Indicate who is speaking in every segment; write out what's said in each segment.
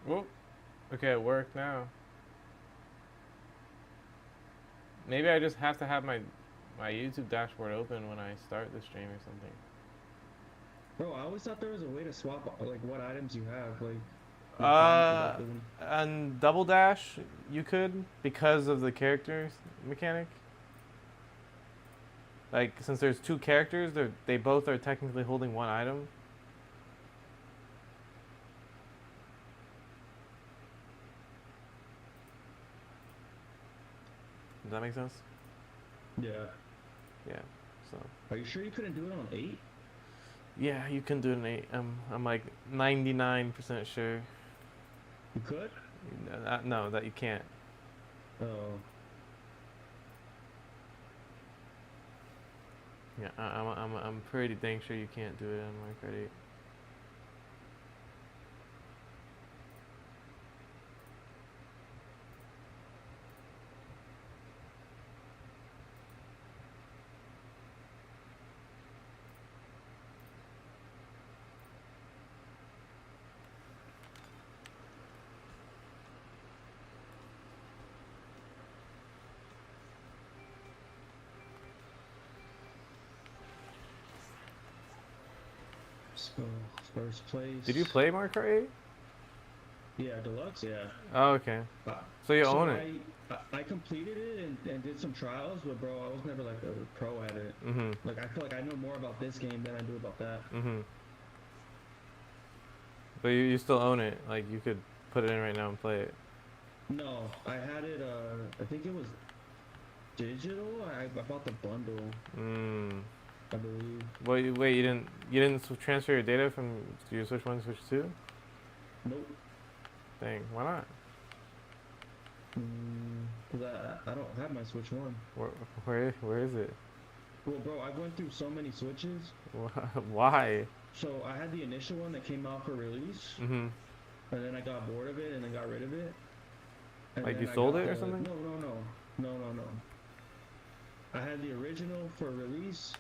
Speaker 1: Oh, okay, it worked now. Maybe I just have to have my YouTube dashboard open when I start the stream or something.
Speaker 2: Bro, I always thought there was a way to swap like what items you have, like without
Speaker 1: Uh,
Speaker 2: doing.
Speaker 1: on Double Dash, you could because of the characters mechanic. Like since there's two characters, they both are technically holding one item. Does that make sense?
Speaker 2: Yeah.
Speaker 1: Yeah. So.
Speaker 2: Are you sure you couldn't do it on 8?
Speaker 1: Yeah, you can do an 8. I'm like 99% sure.
Speaker 2: You could?
Speaker 1: No, that you can't.
Speaker 2: Oh.
Speaker 1: Yeah, I'm pretty dang sure you can't do it on my credit.
Speaker 2: So, first
Speaker 1: Did you
Speaker 2: place.
Speaker 1: play Mario Kart 8?
Speaker 2: Yeah, deluxe, yeah.
Speaker 1: Oh, okay.
Speaker 2: Uh,
Speaker 1: So you
Speaker 2: so
Speaker 1: own it.
Speaker 2: I completed it and did some trials, but bro, I was never like a pro at it.
Speaker 1: Mhm.
Speaker 2: Like I feel like I know more about this game than I do about that.
Speaker 1: Mhm. But you still own it. Like you could put it in right now and play it.
Speaker 2: No, I had it. I think it was digital. I bought the bundle,
Speaker 1: Mm.
Speaker 2: I believe.
Speaker 1: Wait, you didn't transfer your data from your Switch 1 to Switch 2?
Speaker 2: Nope.
Speaker 1: Dang, why not?
Speaker 2: 'Cause I don't have my Switch One.
Speaker 1: Where where is it?
Speaker 2: Well, bro, I went through so many Switches.
Speaker 1: Why?
Speaker 2: So I had the initial one that came out for release,
Speaker 1: Mhm.
Speaker 2: and then I got bored of it and then got rid of it. And
Speaker 1: Like you
Speaker 2: then I
Speaker 1: sold
Speaker 2: got
Speaker 1: it or
Speaker 2: the
Speaker 1: something?
Speaker 2: no. I had the original for release,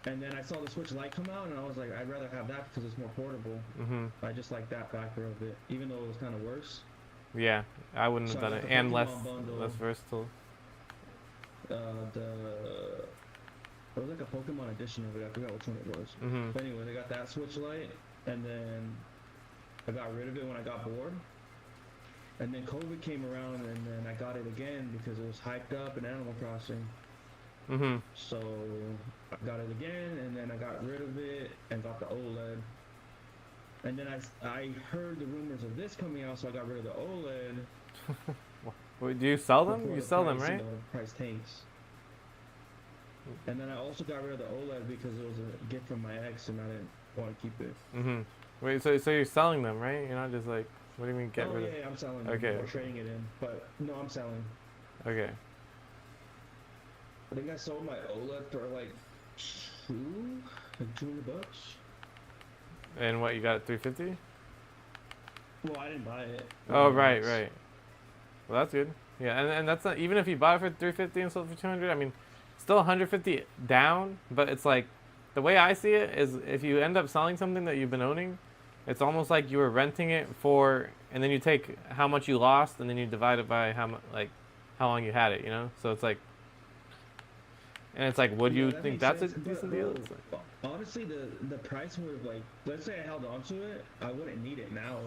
Speaker 2: and then I saw the Switch Lite come out, and I was like, I'd rather have that because it's more portable.
Speaker 1: Mhm.
Speaker 2: I just like that factor of it, even though it was kind of worse.
Speaker 1: Yeah, I wouldn't
Speaker 2: So
Speaker 1: have
Speaker 2: I
Speaker 1: done
Speaker 2: got
Speaker 1: it,
Speaker 2: the
Speaker 1: and
Speaker 2: Pokemon
Speaker 1: less
Speaker 2: bundle.
Speaker 1: versatile.
Speaker 2: The It was like a Pokemon edition of it. I forgot which one it was.
Speaker 1: Mhm.
Speaker 2: But anyway, they got that Switch Lite, and then I got rid of it when I got bored. And then COVID came around, and then I got it again because it was hyped up in Animal Crossing.
Speaker 1: Mhm.
Speaker 2: So I got it again, and then I got rid of it and got the OLED. And then I heard the rumors of this coming out, so I got rid of the OLED
Speaker 1: Wait, do you sell them?
Speaker 2: before
Speaker 1: You
Speaker 2: the
Speaker 1: sell them,
Speaker 2: price,
Speaker 1: right?
Speaker 2: the price tanks. And then I also got rid of the OLED because it was a gift from my ex, and I didn't want to keep it.
Speaker 1: Mhm. Wait, so you're selling them, right? You're not just like, what do you mean get
Speaker 2: Oh
Speaker 1: rid of?
Speaker 2: yeah, I'm selling them
Speaker 1: Okay,
Speaker 2: or
Speaker 1: okay,
Speaker 2: trading it in, but no, I'm selling.
Speaker 1: okay.
Speaker 2: I think I sold my OLED for like $200.
Speaker 1: And what you got 350?
Speaker 2: Well, I didn't buy it. It was
Speaker 1: Oh,
Speaker 2: my
Speaker 1: right,
Speaker 2: ex.
Speaker 1: right. Well, that's good. Yeah, and that's not even if you bought it for 350 and sold it for 200. I mean, still 150 down, but it's like the way I see it is if you end up selling something that you've been owning, it's almost like you were renting it for, and then you take how much you lost, and then you divide it by how long you had it. So it's like, and it's like, would
Speaker 2: Yeah,
Speaker 1: you
Speaker 2: that
Speaker 1: think
Speaker 2: makes
Speaker 1: that's a
Speaker 2: sense. But
Speaker 1: decent deal? It's
Speaker 2: bro,
Speaker 1: like,
Speaker 2: honestly, the price would have like, let's say I held on to it, I wouldn't need it now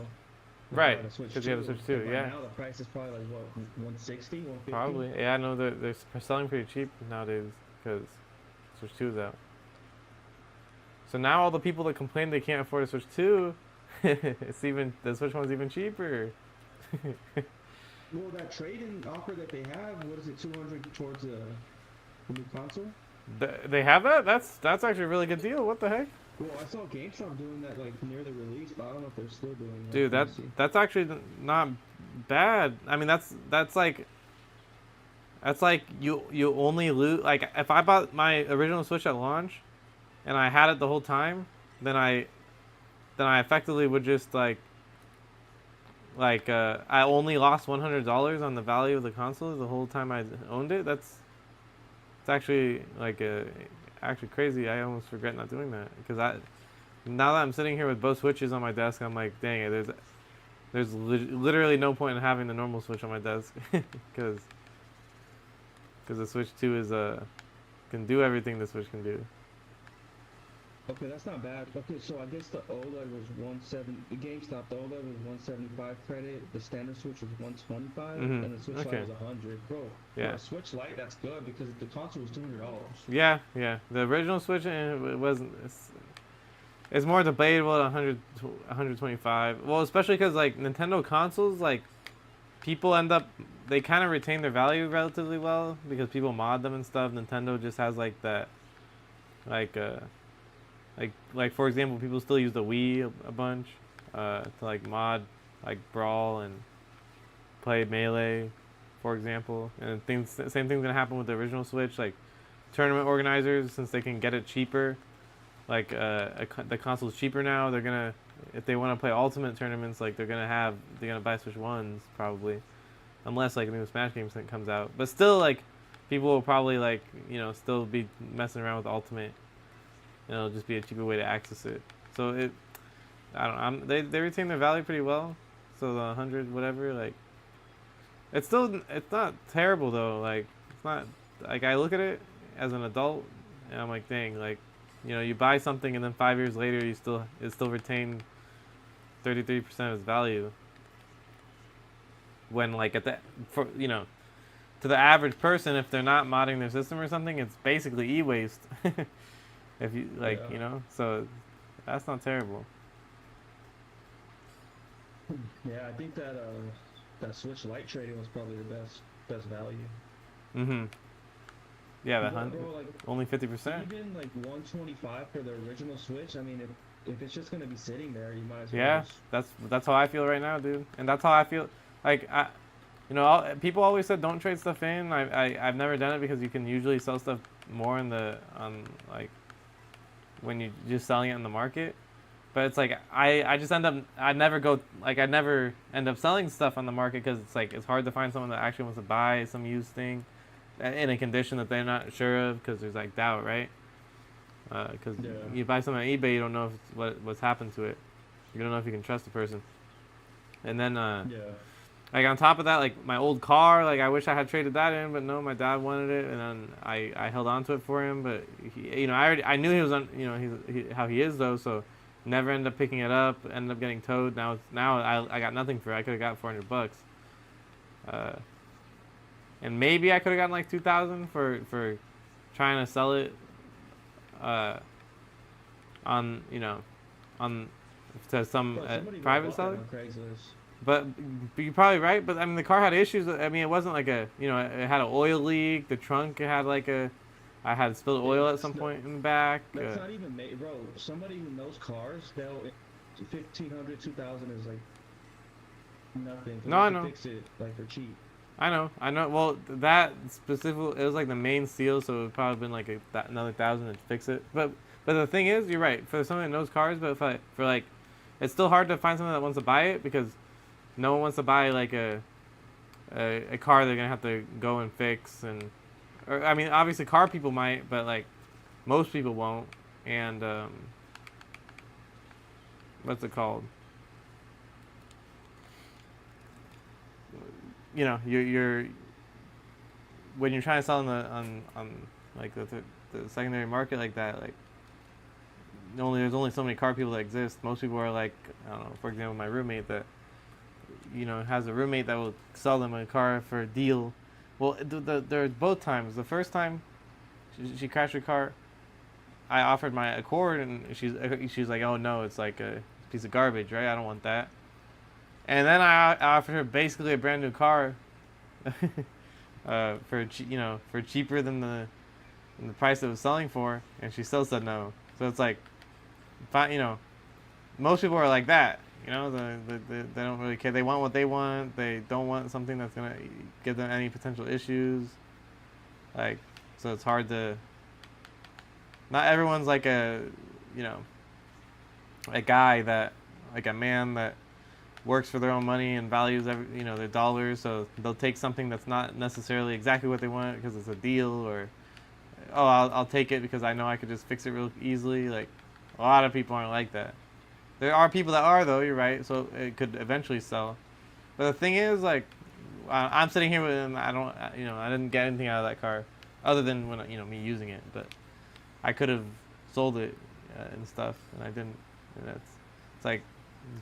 Speaker 2: if I
Speaker 1: right,
Speaker 2: had a Switch
Speaker 1: because you have a
Speaker 2: 2.
Speaker 1: Switch
Speaker 2: And
Speaker 1: too.
Speaker 2: by
Speaker 1: Yeah,
Speaker 2: now the price is probably like what, 160, 150.
Speaker 1: probably. Yeah, I know they're selling pretty cheap nowadays because Switch 2 is out. So now all the people that complain they can't afford a Switch 2, the Switch one's even cheaper.
Speaker 2: Well, that trade-in offer that they have, what is it, 200 towards the new console?
Speaker 1: They have that? That's actually a really good deal. What the heck?
Speaker 2: Well, I saw GameStop doing that like near the release, but I don't know if they're still doing that.
Speaker 1: Dude,
Speaker 2: Let me
Speaker 1: that
Speaker 2: see.
Speaker 1: that's actually not bad. I mean, that's like you only lose like if I bought my original Switch at launch and I had it the whole time, then I effectively would just I only lost $100 on the value of the console the whole time I owned it. It's actually actually crazy. I almost regret not doing that because now that I'm sitting here with both Switches on my desk, I'm like, dang it, there's literally no point in having the normal Switch on my desk because the Switch 2 is can do everything the Switch can do.
Speaker 2: Okay, that's not bad. Okay, so I guess the OLED was 170. The GameStop, the OLED was 175 credit. The standard Switch was 125,
Speaker 1: Mhm.
Speaker 2: and the Switch
Speaker 1: Okay.
Speaker 2: Lite was 100. Bro, for
Speaker 1: Yeah.
Speaker 2: a Switch Lite, that's good because the console was $200.
Speaker 1: Yeah, yeah. The original Switch it wasn't. It's more debatable at 100, 125. Well, especially because like Nintendo consoles, like people end up they kind of retain their value relatively well because people mod them and stuff. Nintendo just has like that, like for example, people still use the Wii a bunch to like mod like Brawl and play Melee, for example. And same thing's gonna happen with the original Switch. Like tournament organizers, since they can get it cheaper, like the console's cheaper now. They're gonna if they want to play Ultimate tournaments, like they're gonna buy Switch Ones probably, unless like a new Smash game comes out. But still, like people will probably like still be messing around with Ultimate. It'll just be a cheaper way to access it. So I don't know. They retain their value pretty well. So the 100 whatever like it's not terrible though. Like it's not like I look at it as an adult and I'm like dang like you buy something and then 5 years later it still retained 33% of its value. When like to the average person, if they're not modding their system or something, it's basically e-waste. If you like,
Speaker 2: Yeah.
Speaker 1: so that's not terrible.
Speaker 2: Yeah, I think that Switch Lite trading was probably the best value.
Speaker 1: Mhm. Yeah,
Speaker 2: But bro, like
Speaker 1: only 50%.
Speaker 2: even like 125 for the original Switch. I mean, if it's just gonna be sitting there, you might as well
Speaker 1: Yeah,
Speaker 2: just.
Speaker 1: that's how I feel right now, dude. And that's how I feel. Like people always said don't trade stuff in. I've never done it because you can usually sell stuff more on like when you're just selling it in the market. But it's like I just I never end up selling stuff on the market because it's like it's hard to find someone that actually wants to buy some used thing in a condition that they're not sure of because there's like doubt, right? Because
Speaker 2: Yeah.
Speaker 1: you buy something on eBay, you don't know what's happened to it. You don't know if you can trust the person. And then
Speaker 2: Yeah.
Speaker 1: like on top of that, like my old car, like I wish I had traded that in, but no, my dad wanted it, and then I held on to it for him. But I knew he was on, how he is though, so never ended up picking it up. Ended up getting towed. Now I got nothing for it. I could have got $400. And maybe I could have gotten like 2,000 for trying to sell it, on on to some
Speaker 2: Bro, somebody
Speaker 1: private
Speaker 2: bought that
Speaker 1: seller.
Speaker 2: on Craigslist.
Speaker 1: But you're probably right. But I mean, the car had issues. I mean, it wasn't like it had an oil leak. The trunk had I had spilled oil at some point in the back.
Speaker 2: That's not even made, bro. Somebody who knows cars, they'll 1,500, 2,000 is like nothing.
Speaker 1: No, I
Speaker 2: They
Speaker 1: know.
Speaker 2: fix it like for cheap.
Speaker 1: I know. Well, that specific, it was like the main seal, so it would probably been like another 1,000 to fix it. But the thing is, you're right. For someone that knows cars, but for like, it's still hard to find someone that wants to buy it because no one wants to buy like a car they're gonna have to go and fix or I mean, obviously car people might, but like most people won't. And what's it called? You're when you're trying to sell on like the secondary market like that, like there's only so many car people that exist. Most people are like, I don't know, for example, my roommate that has a roommate that will sell them a car for a deal. Well, there's both times. The first time she crashed her car, I offered my Accord, and she's like, oh no, it's like a piece of garbage, right? I don't want that. And then I offered her basically a brand new car, for cheaper than the price it was selling for, and she still said no. So it's like, most people are like that. They don't really care. They want what they want. They don't want something that's gonna give them any potential issues. Like, so it's hard to. Not everyone's like a guy like a man that works for their own money and values their dollars. So they'll take something that's not necessarily exactly what they want because it's a deal, or I'll take it because I know I could just fix it real easily. Like, a lot of people aren't like that. There are people that are though. You're right. So it could eventually sell. But the thing is, like, I'm sitting here with, and I don't, I didn't get anything out of that car, other than when me using it. But I could have sold it and stuff, and I didn't. And it's like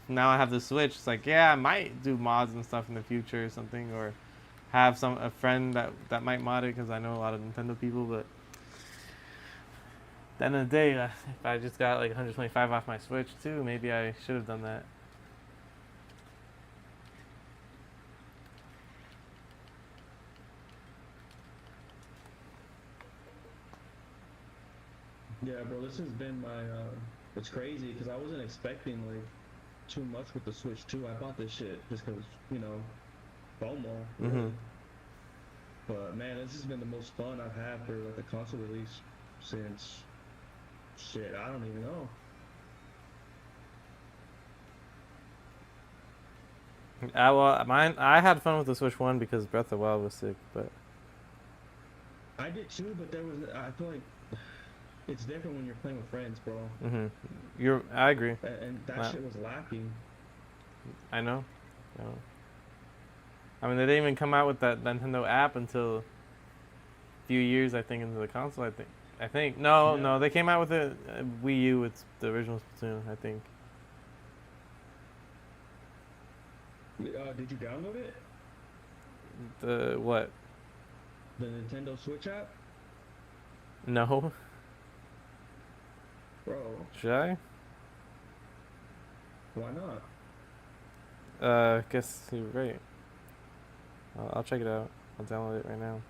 Speaker 1: now I have the Switch. It's like, yeah, I might do mods and stuff in the future or something, or have a friend that might mod it because I know a lot of Nintendo people. But at the end of the day, if I just got like 125 off my Switch too, maybe I should have done that.
Speaker 2: Yeah, bro, this has been my. It's crazy because I wasn't expecting like too much with the Switch 2. I bought this shit just because FOMO. Really.
Speaker 1: Mm-hmm.
Speaker 2: But man, this has been the most fun I've had for like a console release since shit. I don't even know.
Speaker 1: Well, mine. I had fun with the Switch One because Breath of the Wild was sick, but
Speaker 2: I did too, but there was. I feel like it's different when you're playing with friends, bro.
Speaker 1: I agree.
Speaker 2: And that shit was lacking.
Speaker 1: I know. I mean, they didn't even come out with that Nintendo app until a few years, I think, into the console. I think. No, they came out with it Wii U with the original Splatoon, I think.
Speaker 2: Did you download it?
Speaker 1: The what?
Speaker 2: The Nintendo Switch app?
Speaker 1: No.
Speaker 2: Bro.
Speaker 1: Should I?
Speaker 2: Why not?
Speaker 1: Guess you're right. I'll check it out. I'll download it right now.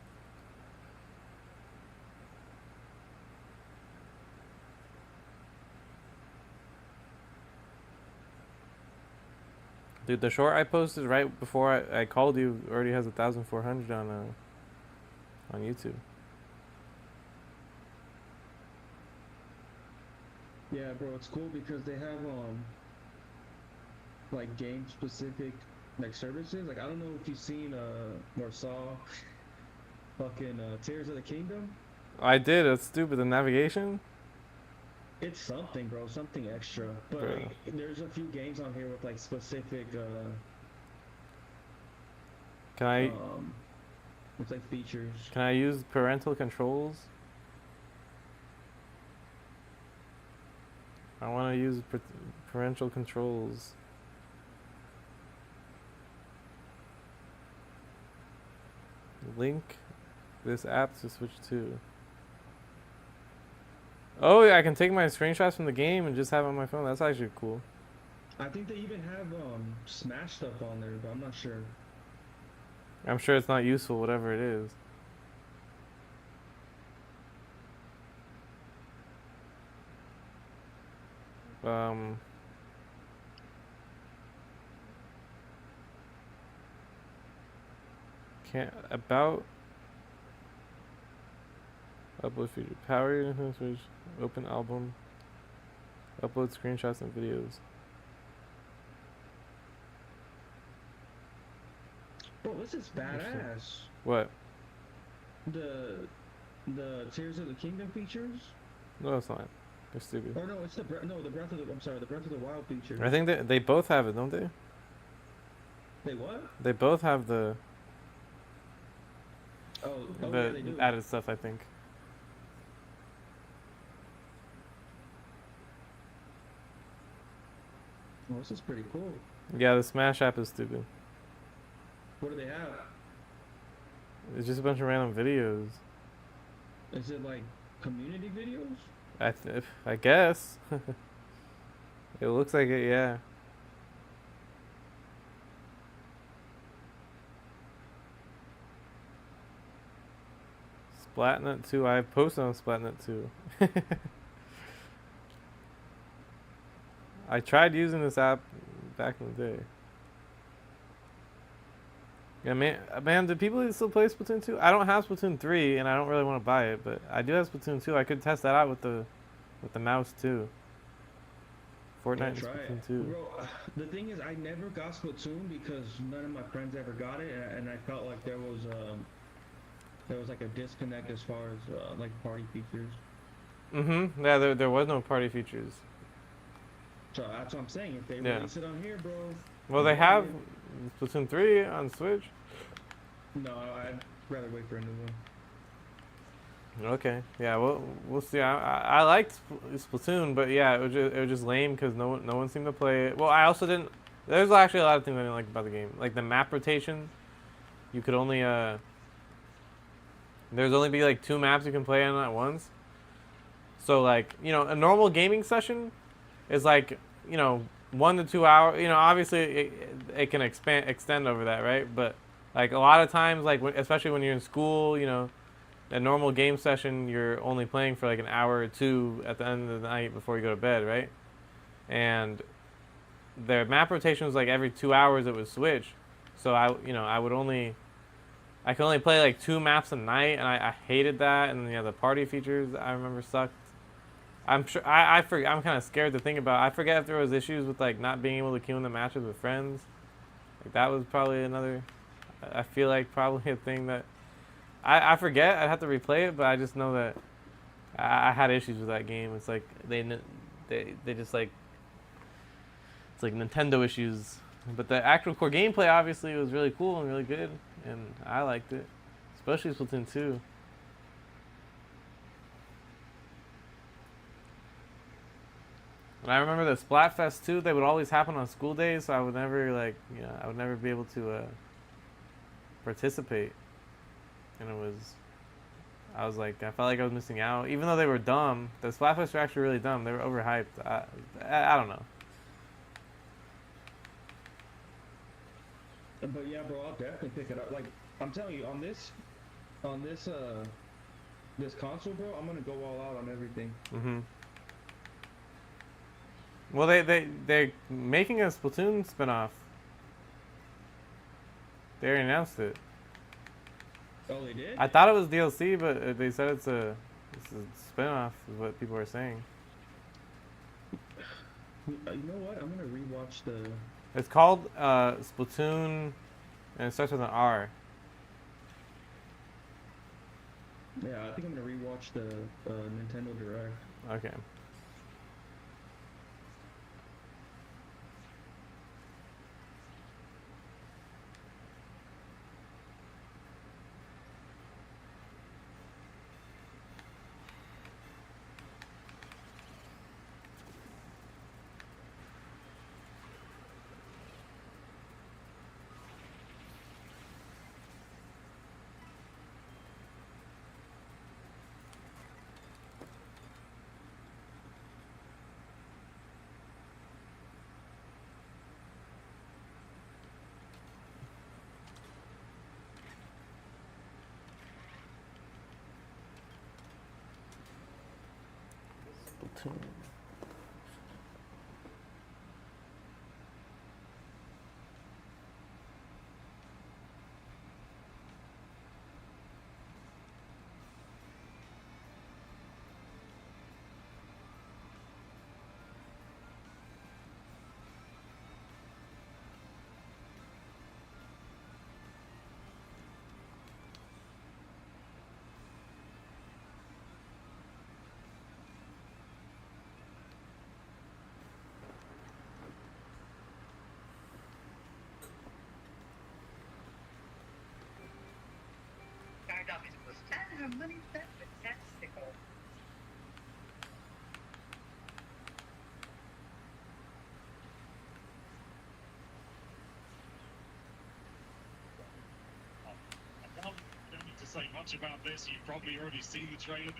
Speaker 1: Dude, the short I posted right before I called you already has 1,400 on YouTube.
Speaker 2: Yeah, bro, it's cool because they have like game specific like services. Like I don't know if you've seen or saw fucking Tears of the Kingdom.
Speaker 1: I did. It's stupid. The navigation.
Speaker 2: It's something, bro. Something extra. But like, there's a few games on here with like specific.
Speaker 1: Can I?
Speaker 2: It's like features.
Speaker 1: Can I use parental controls? I want to use parental controls. Link this app to Switch 2. Oh yeah, I can take my screenshots from the game and just have it on my phone. That's actually cool.
Speaker 2: I think they even have Smash stuff on there, but I'm not sure.
Speaker 1: I'm sure it's not useful, whatever it is. Can't about upload feature power your Switch, open album, upload screenshots and videos.
Speaker 2: Bro, this is badass.
Speaker 1: What?
Speaker 2: The Tears of the Kingdom features?
Speaker 1: No, it's not. They're stupid.
Speaker 2: Or no, it's the Breath of the. I'm sorry, the Breath of the Wild feature.
Speaker 1: I think they both have it, don't they?
Speaker 2: They what?
Speaker 1: They both have the
Speaker 2: yeah, they do.
Speaker 1: added stuff, I think.
Speaker 2: Oh, this is pretty cool.
Speaker 1: Yeah, the Smash app is stupid.
Speaker 2: What do they have?
Speaker 1: It's just a bunch of random videos.
Speaker 2: Is it like community videos?
Speaker 1: I guess. It looks like it, yeah. Splatnet 2, I posted on Splatnet 2. I tried using this app back in the day. Yeah, man, do people still play Splatoon 2? I don't have Splatoon 3, and I don't really want to buy it, but I do have Splatoon 2. I could test that out with the mouse too. Fortnite and Splatoon 2.
Speaker 2: Bro, the thing is, I never got Splatoon because none of my friends ever got it, and I felt like there was like a disconnect as far as like party features.
Speaker 1: Yeah, there was no party features.
Speaker 2: So that's what I'm saying. If they
Speaker 1: Yeah.
Speaker 2: release it on here, bro.
Speaker 1: Well, they have Splatoon 3 on Switch.
Speaker 2: No, I'd rather wait for a new one.
Speaker 1: Okay, yeah, we'll see. I liked Splatoon, but yeah, it was just lame because no one seemed to play it. Well, I also didn't. There's actually a lot of things I didn't like about the game, like the map rotation. You could only there's only be like 2 maps you can play on at once. So like a normal gaming session is like 1 to 2 hours. Obviously it can extend over that, right? But like a lot of times, like especially when you're in school, a normal game session, you're only playing for like an hour or 2 at the end of the night before you go to bed, right? And their map rotation was like every 2 hours it would switch. So I could only play like 2 maps a night, and I hated that. And the party features I remember sucked. I'm sure I'm kind of scared to think about. I forget if there was issues with like not being able to queue in the matches with friends. Like that was probably another. I feel like probably a thing that I forget. I'd have to replay it, but I just know that I had issues with that game. It's like they just like it's like Nintendo issues. But the actual core gameplay obviously was really cool and really good, and I liked it, especially Splatoon 2. And I remember the Splatfest too. They would always happen on school days, so I would never I would never be able to participate. And I was like, I felt like I was missing out, even though they were dumb. The Splatfests were actually really dumb. They were overhyped. I don't know.
Speaker 2: But yeah, bro, I'll definitely pick it up. Like I'm telling you, on this this console, bro, I'm gonna go all out on everything.
Speaker 1: Mhm. Well, they're making a Splatoon spinoff. They already announced it.
Speaker 2: Oh, they did?
Speaker 1: I thought it was DLC, but they said it's a spinoff, is what people are saying.
Speaker 2: You know what? I'm gonna rewatch the.
Speaker 1: It's called Splatoon, and it starts with an R.
Speaker 2: Yeah, I think I'm gonna rewatch the Nintendo Direct.
Speaker 1: Okay. Splatoon.
Speaker 3: Don't need to say much about this. You've probably already seen the trailer.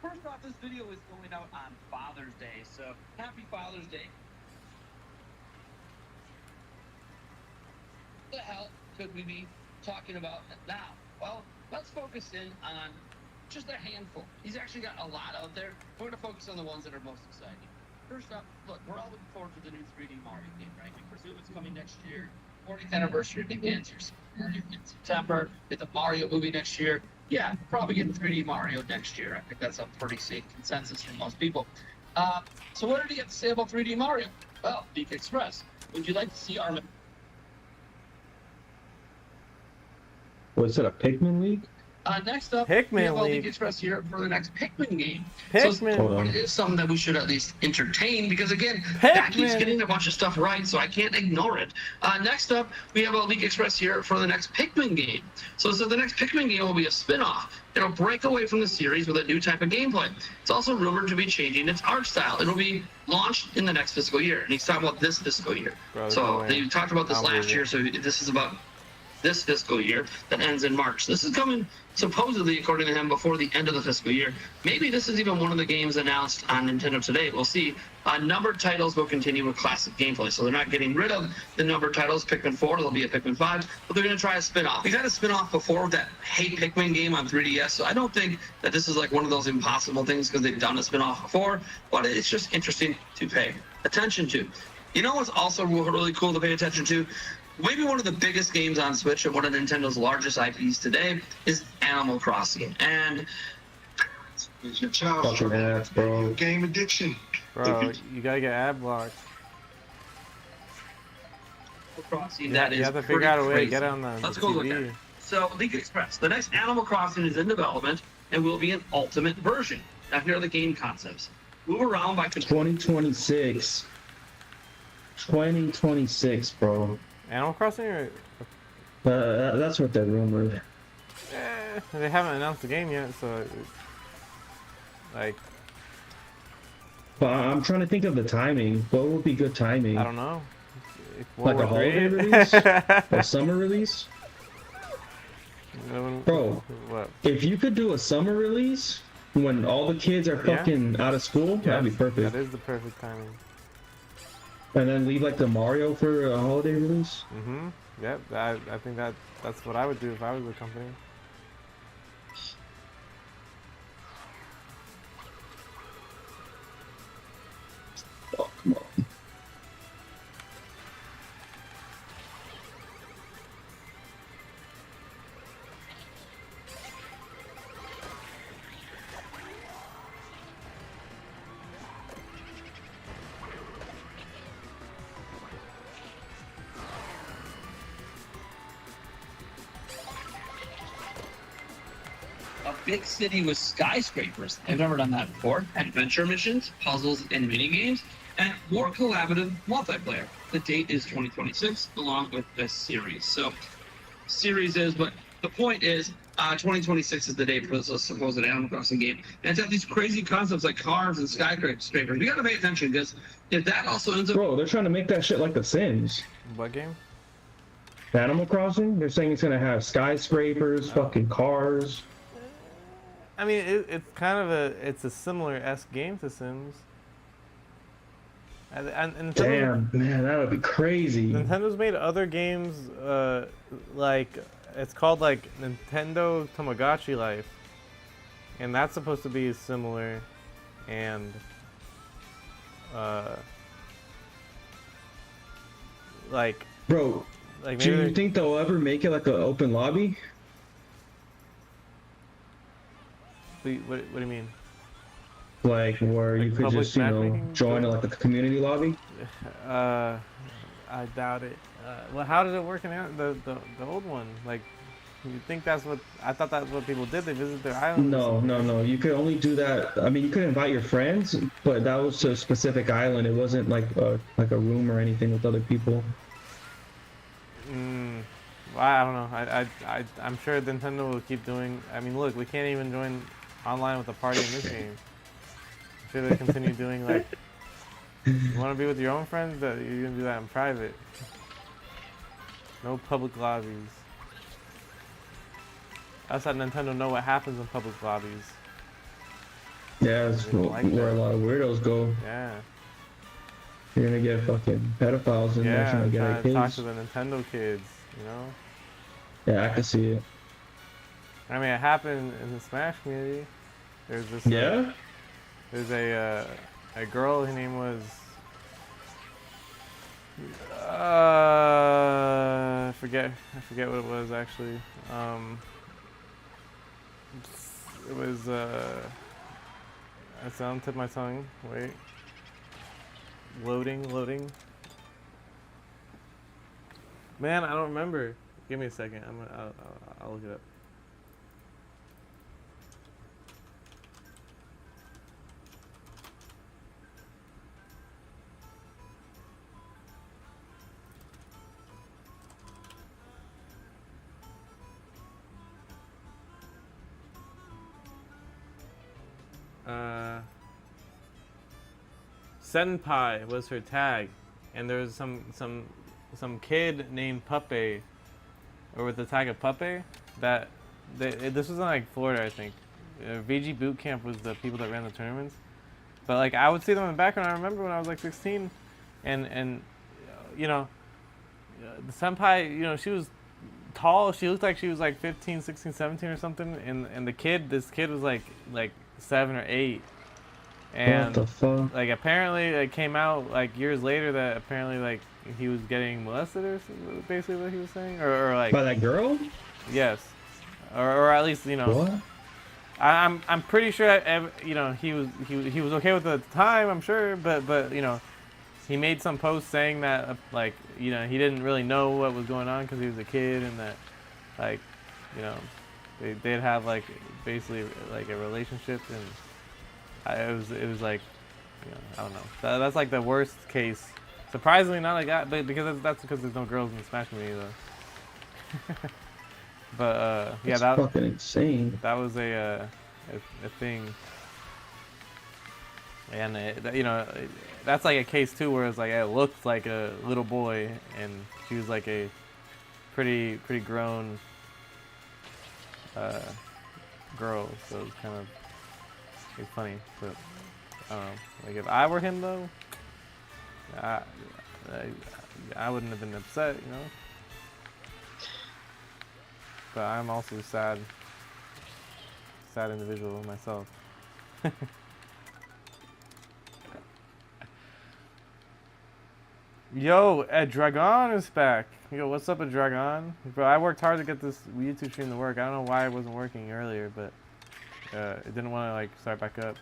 Speaker 4: First off, this video is going out on Father's Day, so happy Father's Day. What the hell could we be talking about now? Well, let's focus in on just a handful. He's actually got a lot out there. We're going to focus on the ones that are most exciting. First up, look, we're all looking forward to the new 3D Mario game, right? We presume it's coming next year. 40th anniversary begins in September. Get the Mario movie next year. Yeah, probably getting 3D Mario next year. I think that's a pretty safe consensus for most people. So what did he have to say about 3D Mario? Well, Geek Express. Would you like to see our
Speaker 2: Was it a Pikmin League?
Speaker 4: next up,
Speaker 1: Pikmin
Speaker 4: we have
Speaker 1: League.
Speaker 4: Geek Express here for the next Pikmin game.
Speaker 1: Pikmin.
Speaker 4: So it is something that we should at least entertain because again, that keeps
Speaker 1: Pikmin.
Speaker 4: getting a bunch of stuff right, so I can't ignore it. Next up, we have League Express here for the next Pikmin game. So the next Pikmin game will be a spin-off. It'll break away from the series with a new type of gameplay. It's also rumored to be changing its art style. It'll be launched in the next fiscal year, and he's talking about this fiscal year.
Speaker 1: Bro,
Speaker 4: So
Speaker 1: no
Speaker 4: they talked about this
Speaker 1: I'll
Speaker 4: last
Speaker 1: believe
Speaker 4: year,
Speaker 1: it.
Speaker 4: so this is about this fiscal year that ends in March. This is coming supposedly, according to him, before the end of the fiscal year. Maybe this is even one of the games announced on Nintendo Today. We'll see. Numbered titles will continue with classic gameplay, so they're not getting rid of the numbered titles. Pikmin 4, there'll be a Pikmin 5, but they're going to try a spin-off. We've had a spin-off before with that Hey Pikmin game on 3DS, so I don't think that this is like one of those impossible things because they've done a spin-off before, but it's just interesting to pay attention to. You know what's also really cool to pay attention to? Maybe one of the biggest games on Switch and one of Nintendo's largest IPs today is Animal Crossing. And
Speaker 5: It's your child
Speaker 2: Fucking ass, bro.
Speaker 5: game addiction.
Speaker 1: Bro, you gotta get ad blocked.
Speaker 4: Animal Crossing,
Speaker 1: You
Speaker 4: that is
Speaker 1: have to
Speaker 4: pretty
Speaker 1: figure out a way to
Speaker 4: crazy.
Speaker 1: get it on the
Speaker 4: Let's go look at
Speaker 1: TV.
Speaker 4: it. So, League Express, the next Animal Crossing is in development and will be an ultimate version. Now, here are the game concepts. Move around by control.
Speaker 2: 2026. 2026, bro.
Speaker 1: Animal Crossing or
Speaker 2: That's what they're rumored.
Speaker 1: they haven't announced the game yet, so like
Speaker 2: But I'm trying to think of the timing. What would be good timing?
Speaker 1: I don't know.
Speaker 2: Like a holiday release? A summer release? Bro.
Speaker 1: What?
Speaker 2: If you could do a summer release when all the kids are
Speaker 1: Yeah.
Speaker 2: fucking out of school, that'd be perfect.
Speaker 1: That is the perfect timing.
Speaker 2: And then leave like the Mario for a holiday release.
Speaker 1: Mm-hmm. Yep. I think that's what I would do if I was the company.
Speaker 2: Oh, come on.
Speaker 4: A big city with skyscrapers. I've never done that before. Adventure missions, puzzles, and mini games, and more collaborative multiplayer. The date is 2026, along with this series. So, series is, but the point is, 2026 is the date for this supposed Animal Crossing game. And it's got these crazy concepts like cars and skyscrapers. We gotta pay attention because if that also ends up.
Speaker 2: Bro, they're trying to make that shit like The Sims.
Speaker 1: What game?
Speaker 2: Animal Crossing? They're saying it's gonna have skyscrapers, fucking cars.
Speaker 1: I mean, it's kind of a similar esque game to Sims. And Nintendo,
Speaker 2: Damn, man, that would be crazy.
Speaker 1: Nintendo's made other games, like it's called like Nintendo Tamagotchi Life, and that's supposed to be similar, and like
Speaker 2: Bro,
Speaker 1: maybe
Speaker 2: do you
Speaker 1: they're-
Speaker 2: think they'll ever make it like an open lobby?
Speaker 1: what do you mean?
Speaker 2: Like where
Speaker 1: Like
Speaker 2: you could
Speaker 1: public
Speaker 2: just, you know,
Speaker 1: matchmaking?
Speaker 2: join like the community lobby?
Speaker 1: I doubt it. Well, how did it work in the old one? Like, you think that's what I thought that's what people did? They visit their island.
Speaker 2: No. You could only do that. I mean, you could invite your friends, but that was to a specific island. It wasn't like a room or anything with other people.
Speaker 1: Well, I don't know. I'm sure Nintendo will keep doing. I mean, look, we can't even join online with a party in this game. I'm sure they continue doing like. You want to be with your own friends? That you're gonna do that in private. No public lobbies. Us at Nintendo know what happens in public lobbies.
Speaker 2: Yeah, that's
Speaker 1: They don't like
Speaker 2: where a
Speaker 1: that.
Speaker 2: lot of weirdos go.
Speaker 1: Yeah.
Speaker 2: You're gonna get fucking pedophiles in there
Speaker 1: Yeah,
Speaker 2: trying to get
Speaker 1: trying
Speaker 2: at
Speaker 1: to talk
Speaker 2: kids.
Speaker 1: to the Nintendo kids, you know?
Speaker 2: Yeah, I can see it.
Speaker 1: I mean, it happened in the Smash community. There's this.
Speaker 2: Yeah?
Speaker 1: There's a a girl. Her name was I forget what it was actually. It was it's on the tip of my tongue. Wait. Loading. Man, I don't remember. Give me a second. I'll look it up. Senpai was her tag, and there was some kid named Puppy, or with the tag of Puppy, that this was in like Florida, I think. VG Boot Camp was the people that ran the tournaments, but like I would see them in the background. I remember when I was like 16, and you know, the senpai, you know, she was tall. She looked like she was like 15, 16, 17 or something, and this kid was like 7 or 8. And
Speaker 2: what the fuck?
Speaker 1: like apparently it came out like years later that apparently like he was getting molested or something, basically what he was saying, or like
Speaker 2: By that girl?
Speaker 1: yes, or at least, you know,
Speaker 2: What?
Speaker 1: I'm pretty sure you know he was okay with it at the time, I'm sure, but you know, he made some post saying that like, you know, he didn't really know what was going on because he was a kid, and that like, you know, they'd have like basically like a relationship, and it was like, you know, I don't know. That's like the worst case. Surprisingly not like that, but because that's because there's no girls in Smash Me though. But yeah,
Speaker 2: That's fucking insane.
Speaker 1: that was a thing, and you know, that's like a case too where it's like it looked like a little boy, and she was like a pretty grown girl, so it's kind of. It's funny, but I don't know. Like if I were him though, I wouldn't have been upset, you know. But I'm also sad individual myself. Yo, Ed Dragon is back. Yo, what's up, Ed Dragon? Bro, I worked hard to get this YouTube stream to work. I don't know why it wasn't working earlier, but. It didn't want to like start back up.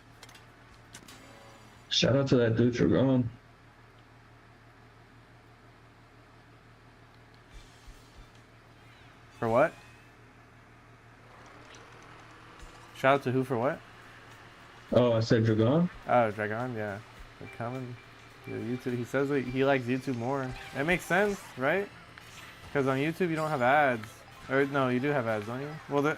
Speaker 2: Shout out to that dude Dragon.
Speaker 1: For what? Shout out to who for what?
Speaker 2: Oh, I said Dragon?
Speaker 1: Oh, Dragon, yeah. They're coming. Yeah, YouTube. He says that he likes YouTube more. It makes sense, right? Because on YouTube you don't have ads. Or no, you do have ads, don't you? Well,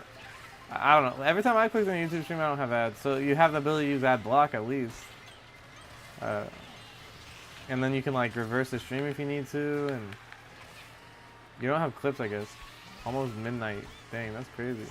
Speaker 1: I don't know. Every time I click on a YouTube stream, I don't have ads. So you have the ability to use ad block at least. And then you can like reverse the stream if you need to, and you don't have clips, I guess. Almost midnight. Dang, that's crazy.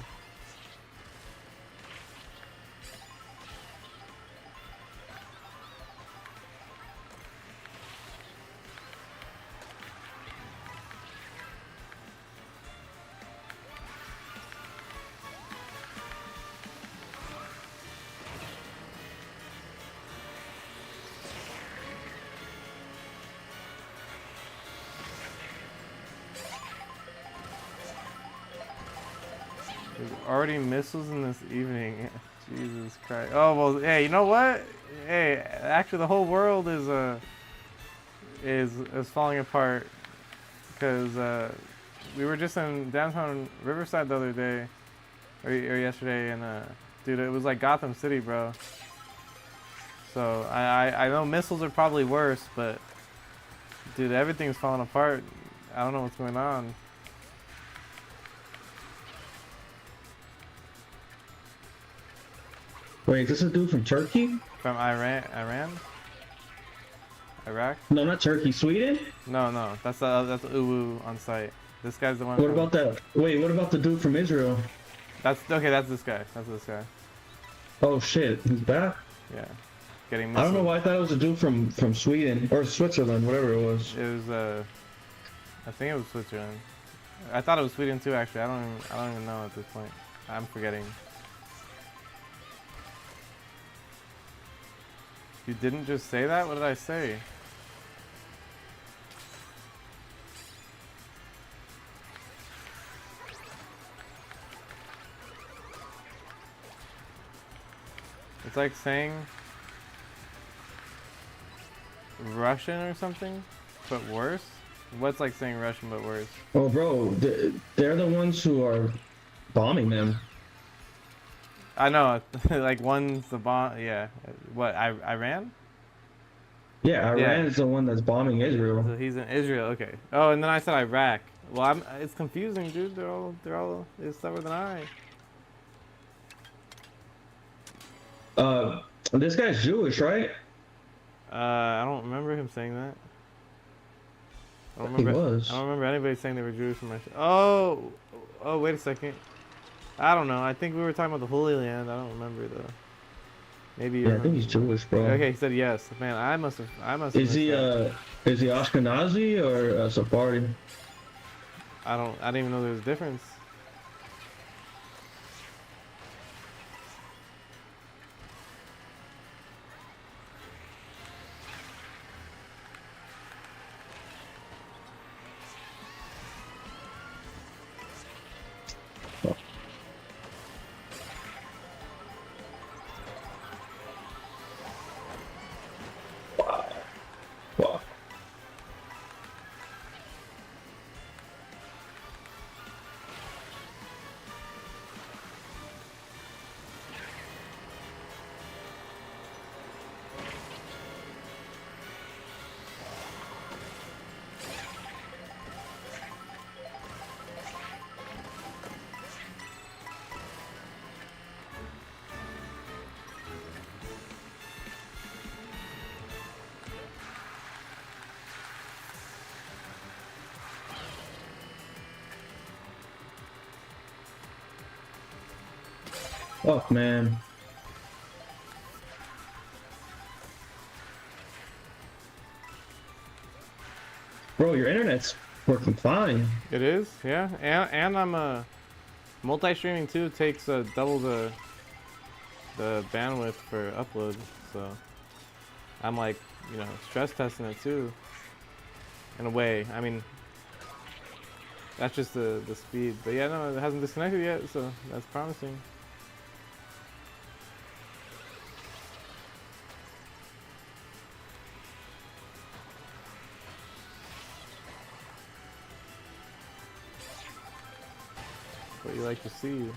Speaker 1: Already missiles in this evening. Jesus Christ. Oh well, hey, you know what? Hey, actually the whole world is falling apart because we were just in downtown Riverside the other day or yesterday, and dude, it was like Gotham City, bro. So I know missiles are probably worse, but dude, everything's falling apart. I don't know what's going on.
Speaker 2: Wait, is this a dude from Turkey?
Speaker 1: From Iran? Iraq?
Speaker 2: No, not Turkey. Sweden?
Speaker 1: No, that's Uwu on site. This guy's the one.
Speaker 2: What about that? Wait, what about the dude from Israel?
Speaker 1: That's okay. That's this guy.
Speaker 2: Oh shit, he's back?
Speaker 1: Yeah, getting.
Speaker 2: I don't know
Speaker 1: missiles.
Speaker 2: why I thought it was a dude from Sweden or Switzerland, whatever it was.
Speaker 1: It was I think it was Switzerland. I thought it was Sweden too. Actually, I don't even know at this point. I'm forgetting. You didn't just say that? What did I say? It's like saying Russian or something, but worse? What's like saying Russian but worse?
Speaker 2: Oh, bro, they're the ones who are bombing them.
Speaker 1: I know, like one's the bomb. Yeah. What, Iran?
Speaker 2: Yeah, Iran
Speaker 1: Yeah.
Speaker 2: is the one that's bombing Israel.
Speaker 1: So he's in Israel, okay. Oh, and then I said Iraq. Well, it's confusing, dude. They're all, it's slower than I.
Speaker 2: This guy's Jewish, right?
Speaker 1: I don't remember him saying that. I don't
Speaker 2: He
Speaker 1: remember.
Speaker 2: was.
Speaker 1: I don't remember anybody saying they were Jewish from my. Oh, wait a second. I don't know. I think we were talking about the Holy Land. I don't remember though. Maybe you
Speaker 2: Yeah, I think he's Jewish, bro.
Speaker 1: Okay, he said yes. Man, I must have.
Speaker 2: Is he Ashkenazi or Sephardi?
Speaker 1: I didn't even know there was a difference.
Speaker 2: Wow. Fuck, man. Bro, your internet's working fine.
Speaker 1: It is, yeah. And I'm multi-streaming too. Takes double the bandwidth for upload. So I'm like, stress testing it too. In a way, I mean, that's just the speed. But yeah, no, it hasn't disconnected yet, so that's promising. What you like to see.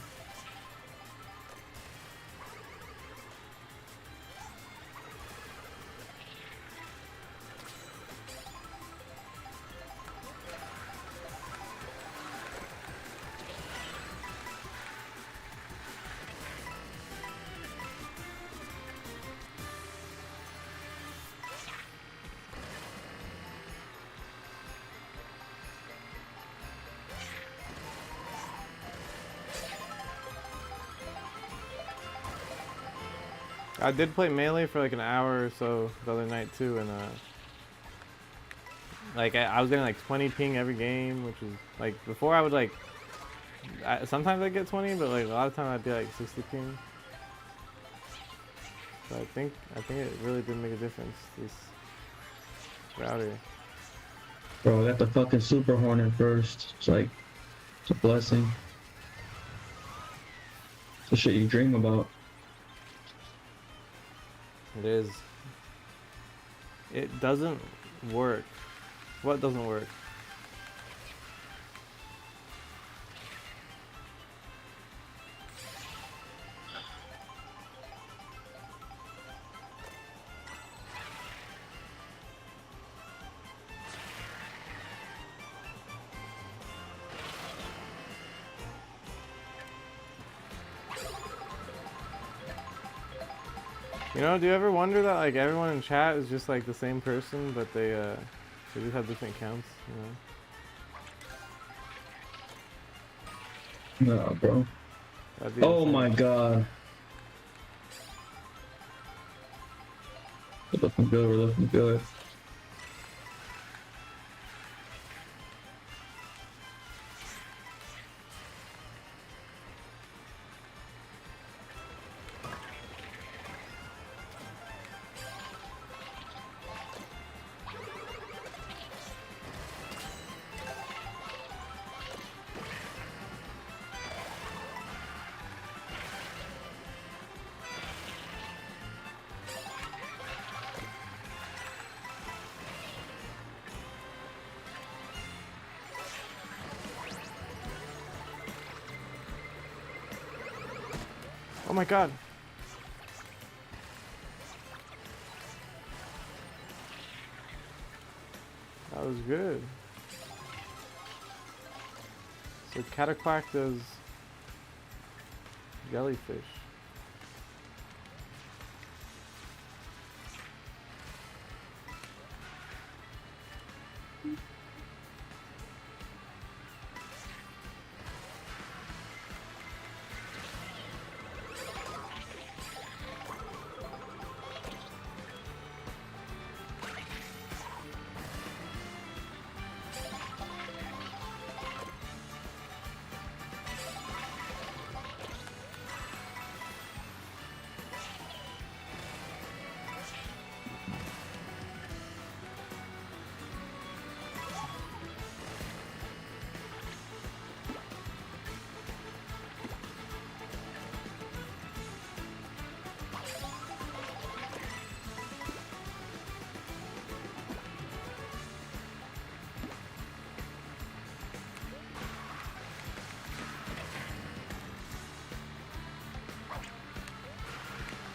Speaker 1: I did play Melee for like an hour or so the other night too, and like I was getting like 20 ping every game, which is like before I would like sometimes I'd get 20, but like a lot of time I'd be like 60 ping. So I think it really did make a difference, this router.
Speaker 2: Bro, I got the fucking Super Hornet first. It's like, it's a blessing. It's the shit you dream about.
Speaker 1: It is. It doesn't work. What doesn't work? Do you ever wonder that like everyone in chat is just like the same person, but they just have different accounts,
Speaker 2: No, bro. Oh my god. We're looking good, we're looking good.
Speaker 1: Oh my god. That was good. So Cataquack does jellyfish.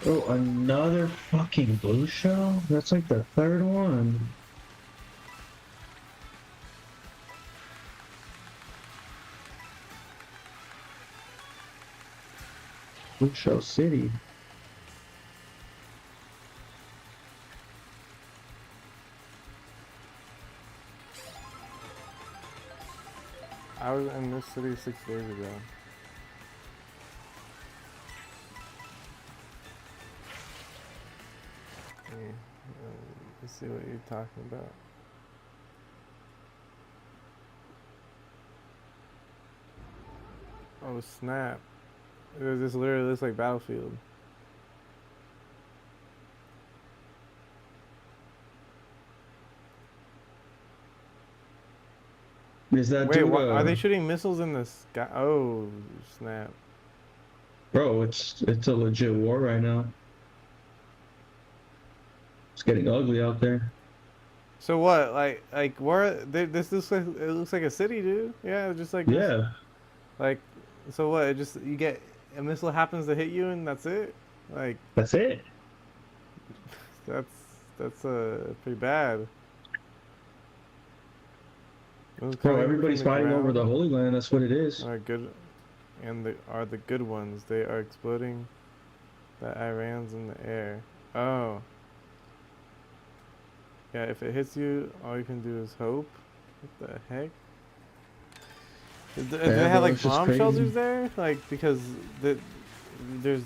Speaker 2: Oh, another fucking blue shell? That's like the third one. Blue Shell City.
Speaker 1: I was in this city 6 days ago. Let's see what you're talking about. Oh snap. This literally looks like Battlefield.
Speaker 2: Is that
Speaker 1: Wait,
Speaker 2: dude,
Speaker 1: are they shooting missiles in the sky? Oh snap.
Speaker 2: Bro, it's a legit war right now. It's getting ugly out there.
Speaker 1: So what? Like where? This looks like it looks like a city, dude. Yeah, just like this.
Speaker 2: Yeah.
Speaker 1: Like, so what? It just you get a missile happens to hit you and that's it. Like
Speaker 2: That's it.
Speaker 1: that's pretty bad.
Speaker 2: Bro, everybody's fighting over the Holy Land. That's what it is.
Speaker 1: Are good, and are the good ones. They are exploding. The Iran's in the air. Oh. Yeah, if it hits you, all you can do is hope. What the heck? Do they have like bomb shelters there? Like because there's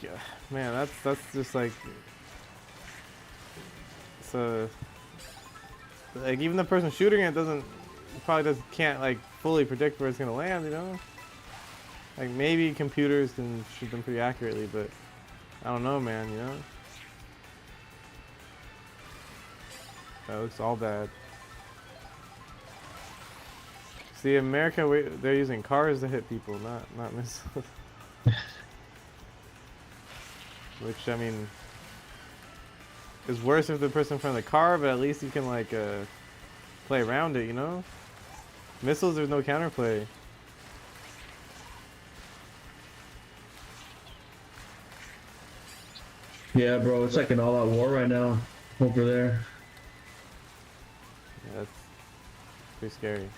Speaker 1: yeah, man, that's just like so like even the person shooting it can't like fully predict where it's gonna land, you know? Like maybe computers can shoot them pretty accurately, but I don't know, man, you know? That looks all bad. See, America, they're using cars to hit people, not missiles. Which, I mean, is worse if the person in front of the car, but at least you can, like, play around it, you know? Missiles, there's no counterplay.
Speaker 2: Yeah, bro, it's like an all-out war right now over there.
Speaker 1: Yeah, that's pretty scary.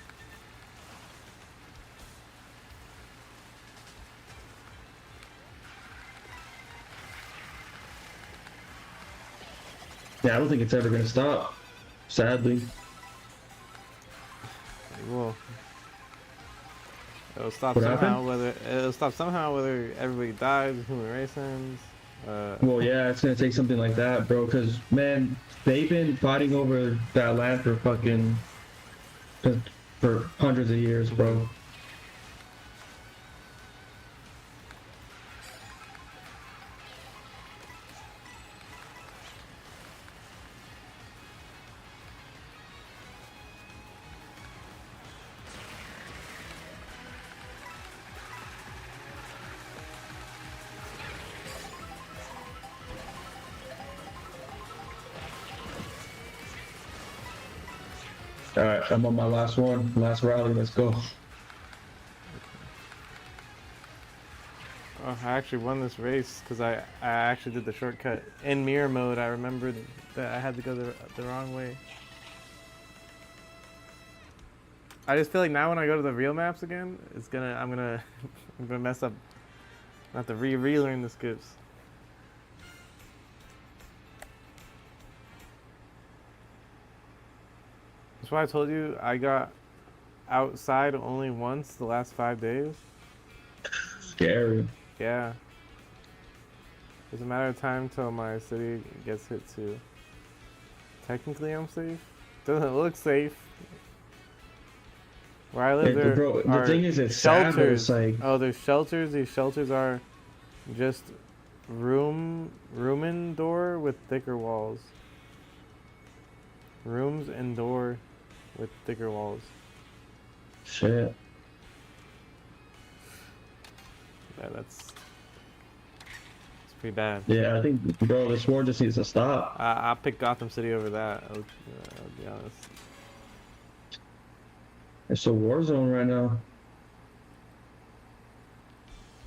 Speaker 2: Yeah, I don't think it's ever gonna stop. Sadly.
Speaker 1: Well, it'll stop
Speaker 2: What
Speaker 1: somehow.
Speaker 2: happened?
Speaker 1: Whether everybody dies, human race ends.
Speaker 2: Well, yeah, it's gonna take something like that, bro. Cause man, they've been fighting over that land for for hundreds of years, bro. All right, I'm on my last one, last rally. Let's go.
Speaker 1: Oh, I actually won this race because I actually did the shortcut in mirror mode. I remembered that I had to go the wrong way. I just feel like now when I go to the real maps again, I'm gonna mess up. I have to relearn the skips. That's why I told you I got outside only once the last 5 days.
Speaker 2: Scary.
Speaker 1: Yeah. It's a matter of time till my city gets hit too. Technically I'm safe. Doesn't look safe. Where I live, there
Speaker 2: bro, the
Speaker 1: are
Speaker 2: thing is, it's sad, but
Speaker 1: shelters.
Speaker 2: it's like,
Speaker 1: Oh, there's shelters. These shelters are just room indoor with thicker walls. Rooms indoor with thicker walls.
Speaker 2: shit.
Speaker 1: Yeah, it's pretty bad.
Speaker 2: Yeah, I think, bro, this war just needs to stop.
Speaker 1: I'll pick Gotham City over that. I'll be honest.
Speaker 2: It's a war zone right now.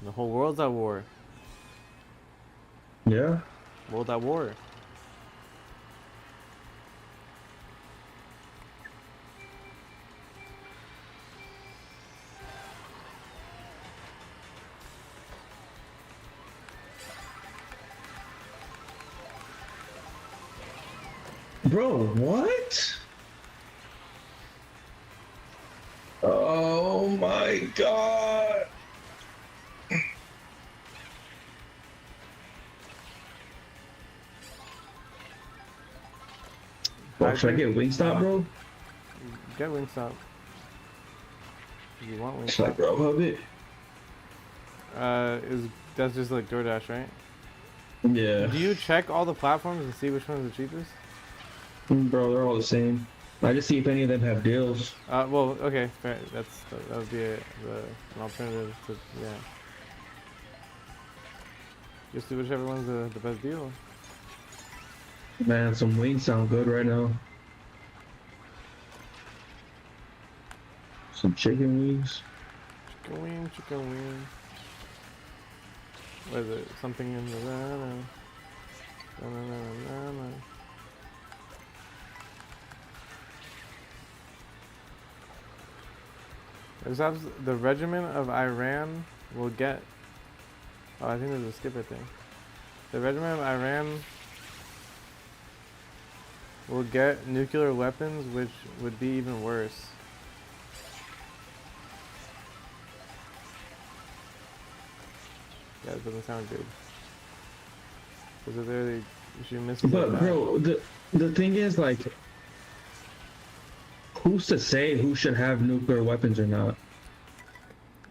Speaker 1: The whole world's at war.
Speaker 2: Yeah.
Speaker 1: World at war.
Speaker 2: Bro, what? Oh my god. Bro, should I get Wingstop, bro?
Speaker 1: Get Wingstop. You want
Speaker 2: Should I
Speaker 1: Wingstop?
Speaker 2: Grubhub it?
Speaker 1: That's just like DoorDash, right?
Speaker 2: Yeah.
Speaker 1: Do you check all the platforms and see which one's the cheapest?
Speaker 2: Bro, they're all the same. I just see if any of them have deals.
Speaker 1: Well, okay, fair. That would be an alternative to, yeah. Just do whichever one's the best deal.
Speaker 2: Man, some wings sound good right now. Some chicken wings.
Speaker 1: Chicken wing, chicken wing. What is it? Something in the the regiment of Iran will get. Oh, I think there's a skip right there. The regiment of Iran will get nuclear weapons, which would be even worse. Yeah, it doesn't sound good. Because if she misses
Speaker 2: But
Speaker 1: it,
Speaker 2: bro, the thing is, like, who's to say who should have nuclear weapons or not?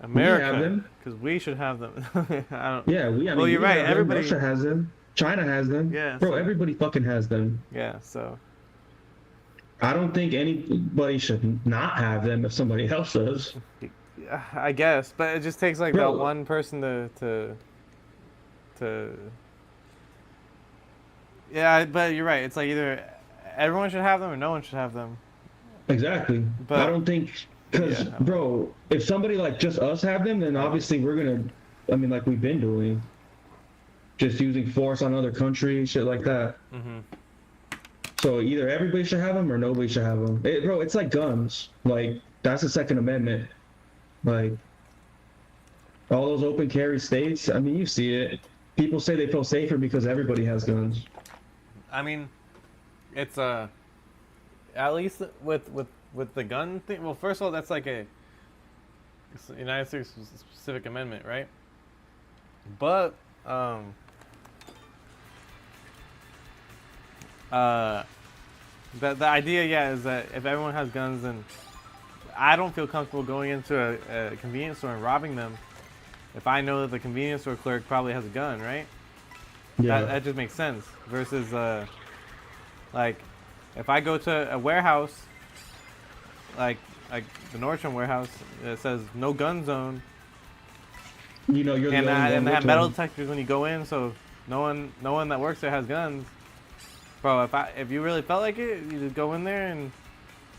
Speaker 1: America,
Speaker 2: We have them.
Speaker 1: because we should have them. I don't.
Speaker 2: Yeah, I mean,
Speaker 1: Well, you're
Speaker 2: we
Speaker 1: right,
Speaker 2: have them.
Speaker 1: everybody-
Speaker 2: Russia has them. China has them.
Speaker 1: Yeah,
Speaker 2: Bro,
Speaker 1: so-
Speaker 2: everybody fucking has them.
Speaker 1: Yeah, so
Speaker 2: I don't think anybody should not have them if somebody else does.
Speaker 1: I guess, but it just takes like
Speaker 2: Bro.
Speaker 1: that one person to. Yeah, but you're right. It's like either everyone should have them or no one should have them.
Speaker 2: Exactly.
Speaker 1: But-
Speaker 2: I don't think, because,
Speaker 1: Yeah.
Speaker 2: bro, if somebody like just us have them, then obviously we're gonna, I mean, like we've been doing, just using force on other countries, shit like that.
Speaker 1: Mm-hmm.
Speaker 2: So either everybody should have them or nobody should have them. Bro, it's like guns. Like, that's the Second Amendment. Like, all those open carry states, I mean, you see it. People say they feel safer because everybody has guns.
Speaker 1: I mean, it's at least with the gun thing. Well, first of all, that's like it's a United States specific amendment, right? But the idea, yeah, is that if everyone has guns, then I don't feel comfortable going into a convenience store and robbing them if I know that the convenience store clerk probably has a gun, right?
Speaker 2: Yeah.
Speaker 1: That just makes sense. Versus, like, if I go to a warehouse, like the Nordstrom warehouse, that says no gun zone,
Speaker 2: You know, you're the
Speaker 1: and
Speaker 2: only one
Speaker 1: they
Speaker 2: with
Speaker 1: have metal
Speaker 2: one.
Speaker 1: detectors when you go in, so no one that works there has guns. Bro, if you really felt like it, you just go in there and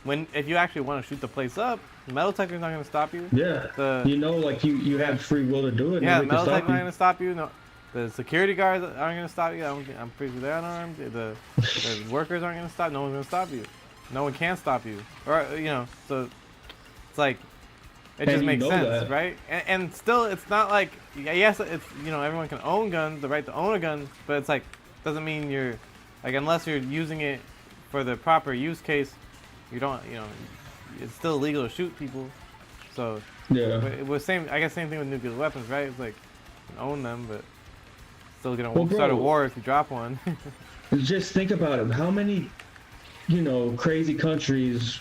Speaker 1: if you actually want to shoot the place up, the metal detector's not gonna stop you.
Speaker 2: Yeah.
Speaker 1: The
Speaker 2: Like you have free will to do it.
Speaker 1: yeah, the
Speaker 2: Nobody can
Speaker 1: metal
Speaker 2: stop
Speaker 1: detector's not
Speaker 2: you.
Speaker 1: gonna stop you. No, the security guards aren't gonna stop you. I'm pretty sure they're unarmed. The workers aren't gonna stop. No one's gonna stop you. No one can stop you. Or so it's like it
Speaker 2: And
Speaker 1: just
Speaker 2: you
Speaker 1: makes
Speaker 2: know
Speaker 1: sense,
Speaker 2: that.
Speaker 1: right? And still, it's not like yes, it's everyone can own guns, the right to own a gun, but it's like doesn't mean you're like unless you're using it for the proper use case, you don't it's still illegal to shoot people. So
Speaker 2: Yeah.
Speaker 1: but it was same thing with nuclear weapons, right? It's like you can own them, but still gonna
Speaker 2: Well,
Speaker 1: start a
Speaker 2: bro,
Speaker 1: war if you drop one.
Speaker 2: Just think about it. How many, crazy countries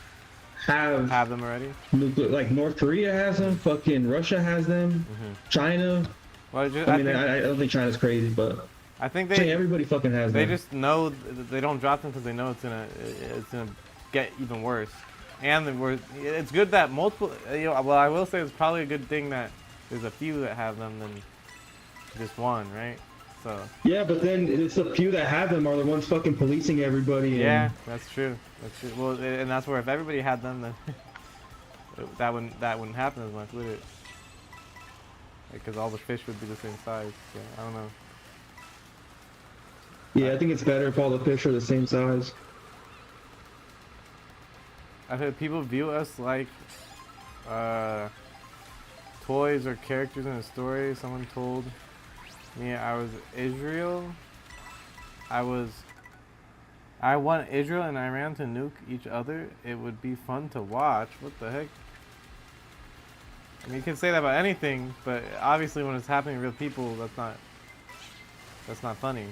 Speaker 2: have
Speaker 1: Have them already.
Speaker 2: nuclear? Like North Korea has them. Fucking Russia has them. China.
Speaker 1: Well,
Speaker 2: I mean, I don't think China's crazy, but
Speaker 1: I think
Speaker 2: I think
Speaker 1: they
Speaker 2: everybody fucking has
Speaker 1: they
Speaker 2: them.
Speaker 1: just know they don't drop them because they know it's gonna get even worse. And it's good that multiple. Well, I will say it's probably a good thing that there's a few that have them than just one, right? So
Speaker 2: Yeah, but then it's the few that have them are the ones fucking policing everybody.
Speaker 1: yeah, that's true. That's true. Well, and that's where if everybody had them, then that wouldn't happen as much, would it? Because all the fish would be the same size. So I don't know.
Speaker 2: Yeah, I think it's better if all the fish are the same size.
Speaker 1: I've had people view us like toys or characters in a story. Someone told me I was Israel. I want Israel and Iran to nuke each other. It would be fun to watch. What the heck? I mean, you can say that about anything, but obviously when it's happening to real people, that's not funny,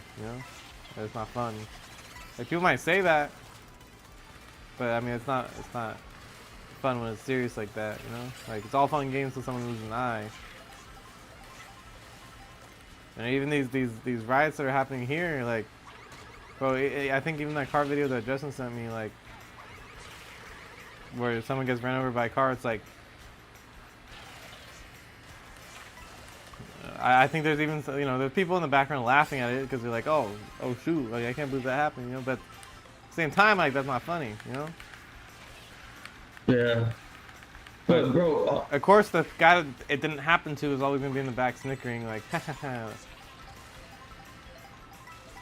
Speaker 1: It's not fun. Like people might say that, but I mean, it's not fun when it's serious like that, Like it's all fun and games till someone loses an eye. And even these riots that are happening here, like, bro, I think even that car video that Justin sent me, like, where someone gets run over by a car, it's like, I think there's even there's people in the background laughing at it because they're like, oh shoot, like I can't believe that happened, But at the same time, like that's not funny,
Speaker 2: Yeah. But bro,
Speaker 1: Of course, the guy that it didn't happen to is always gonna be in the back snickering, like,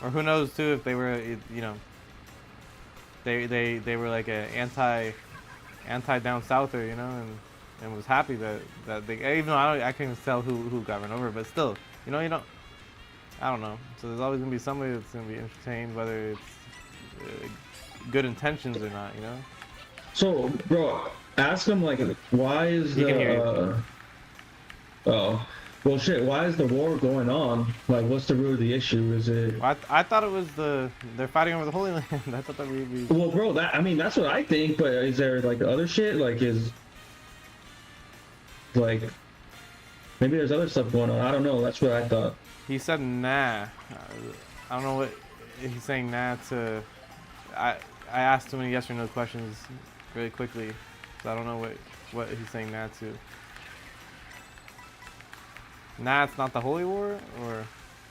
Speaker 1: or who knows too if they were, they were like a anti down souther, and was happy that they, even though I can't even tell who got run over, but still, you don't, I don't know. So there's always gonna be somebody that's gonna be entertained, whether it's good intentions or not,
Speaker 2: So, bro, ask him like, why is
Speaker 1: He can hear
Speaker 2: oh, well, shit. Why is the war going on? Like, what's the root of the issue? Is it?
Speaker 1: Well, I thought it was they're fighting over the Holy Land. I thought that we.
Speaker 2: Well, bro, that's what I think. But is there like other shit? Like, maybe there's other stuff going on. I don't know. That's what I thought.
Speaker 1: He said nah. I don't know what he's saying nah to. I asked too many yes or no questions really quickly, so I don't know what he's saying nah to. Nah, it's not the Holy War, or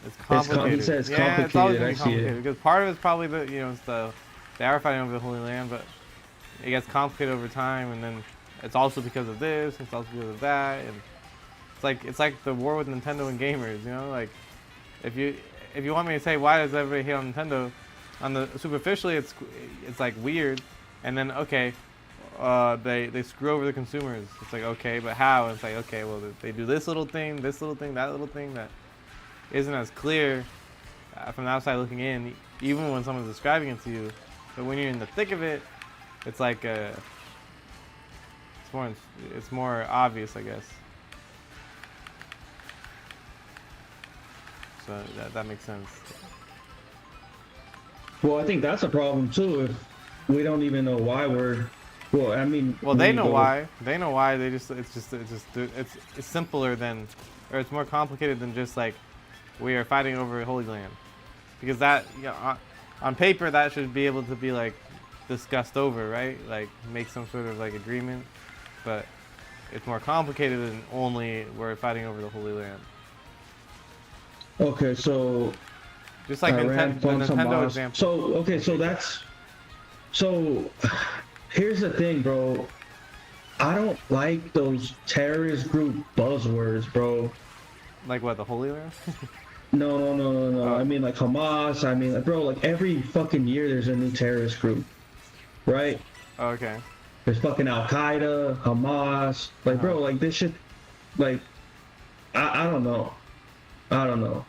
Speaker 1: it's complicated.
Speaker 2: He says
Speaker 1: yeah,
Speaker 2: complicated.
Speaker 1: it's always gonna
Speaker 2: I
Speaker 1: be
Speaker 2: see
Speaker 1: complicated
Speaker 2: it.
Speaker 1: because part of it's probably they are fighting over the Holy Land, but it gets complicated over time, and then it's also because of this, it's also because of that, and it's like the war with Nintendo and gamers, Like if you want me to say why does everybody hate on Nintendo, superficially it's like weird, and then okay, they screw over the consumers. It's like okay, but how? And it's like okay, well they do this little thing, that little thing that isn't as clear from the outside looking in, even when someone's describing it to you. But when you're in the thick of it, it's like it's more obvious, I guess. So that makes sense.
Speaker 2: Well, I think that's a problem too. If we don't even know why we're, well, I mean.
Speaker 1: Well, they know why. They know why. It's simpler than, or it's more complicated than just like we are fighting over Holy Land, because that on paper that should be able to be like discussed over, right? Like make some sort of like agreement, but it's more complicated than only we're fighting over the Holy Land.
Speaker 2: Okay, so.
Speaker 1: Just like the Nintendo example.
Speaker 2: So okay, so here's the thing, bro. I don't like those terrorist group buzzwords, bro.
Speaker 1: Like what, the Holy Land?
Speaker 2: No.
Speaker 1: Oh.
Speaker 2: I mean, like Hamas. I mean, like, bro, like every fucking year there's a new terrorist group, right?
Speaker 1: Oh, okay.
Speaker 2: There's fucking Al Qaeda, Hamas. Like, bro, like this shit. Like, I don't know. I don't know.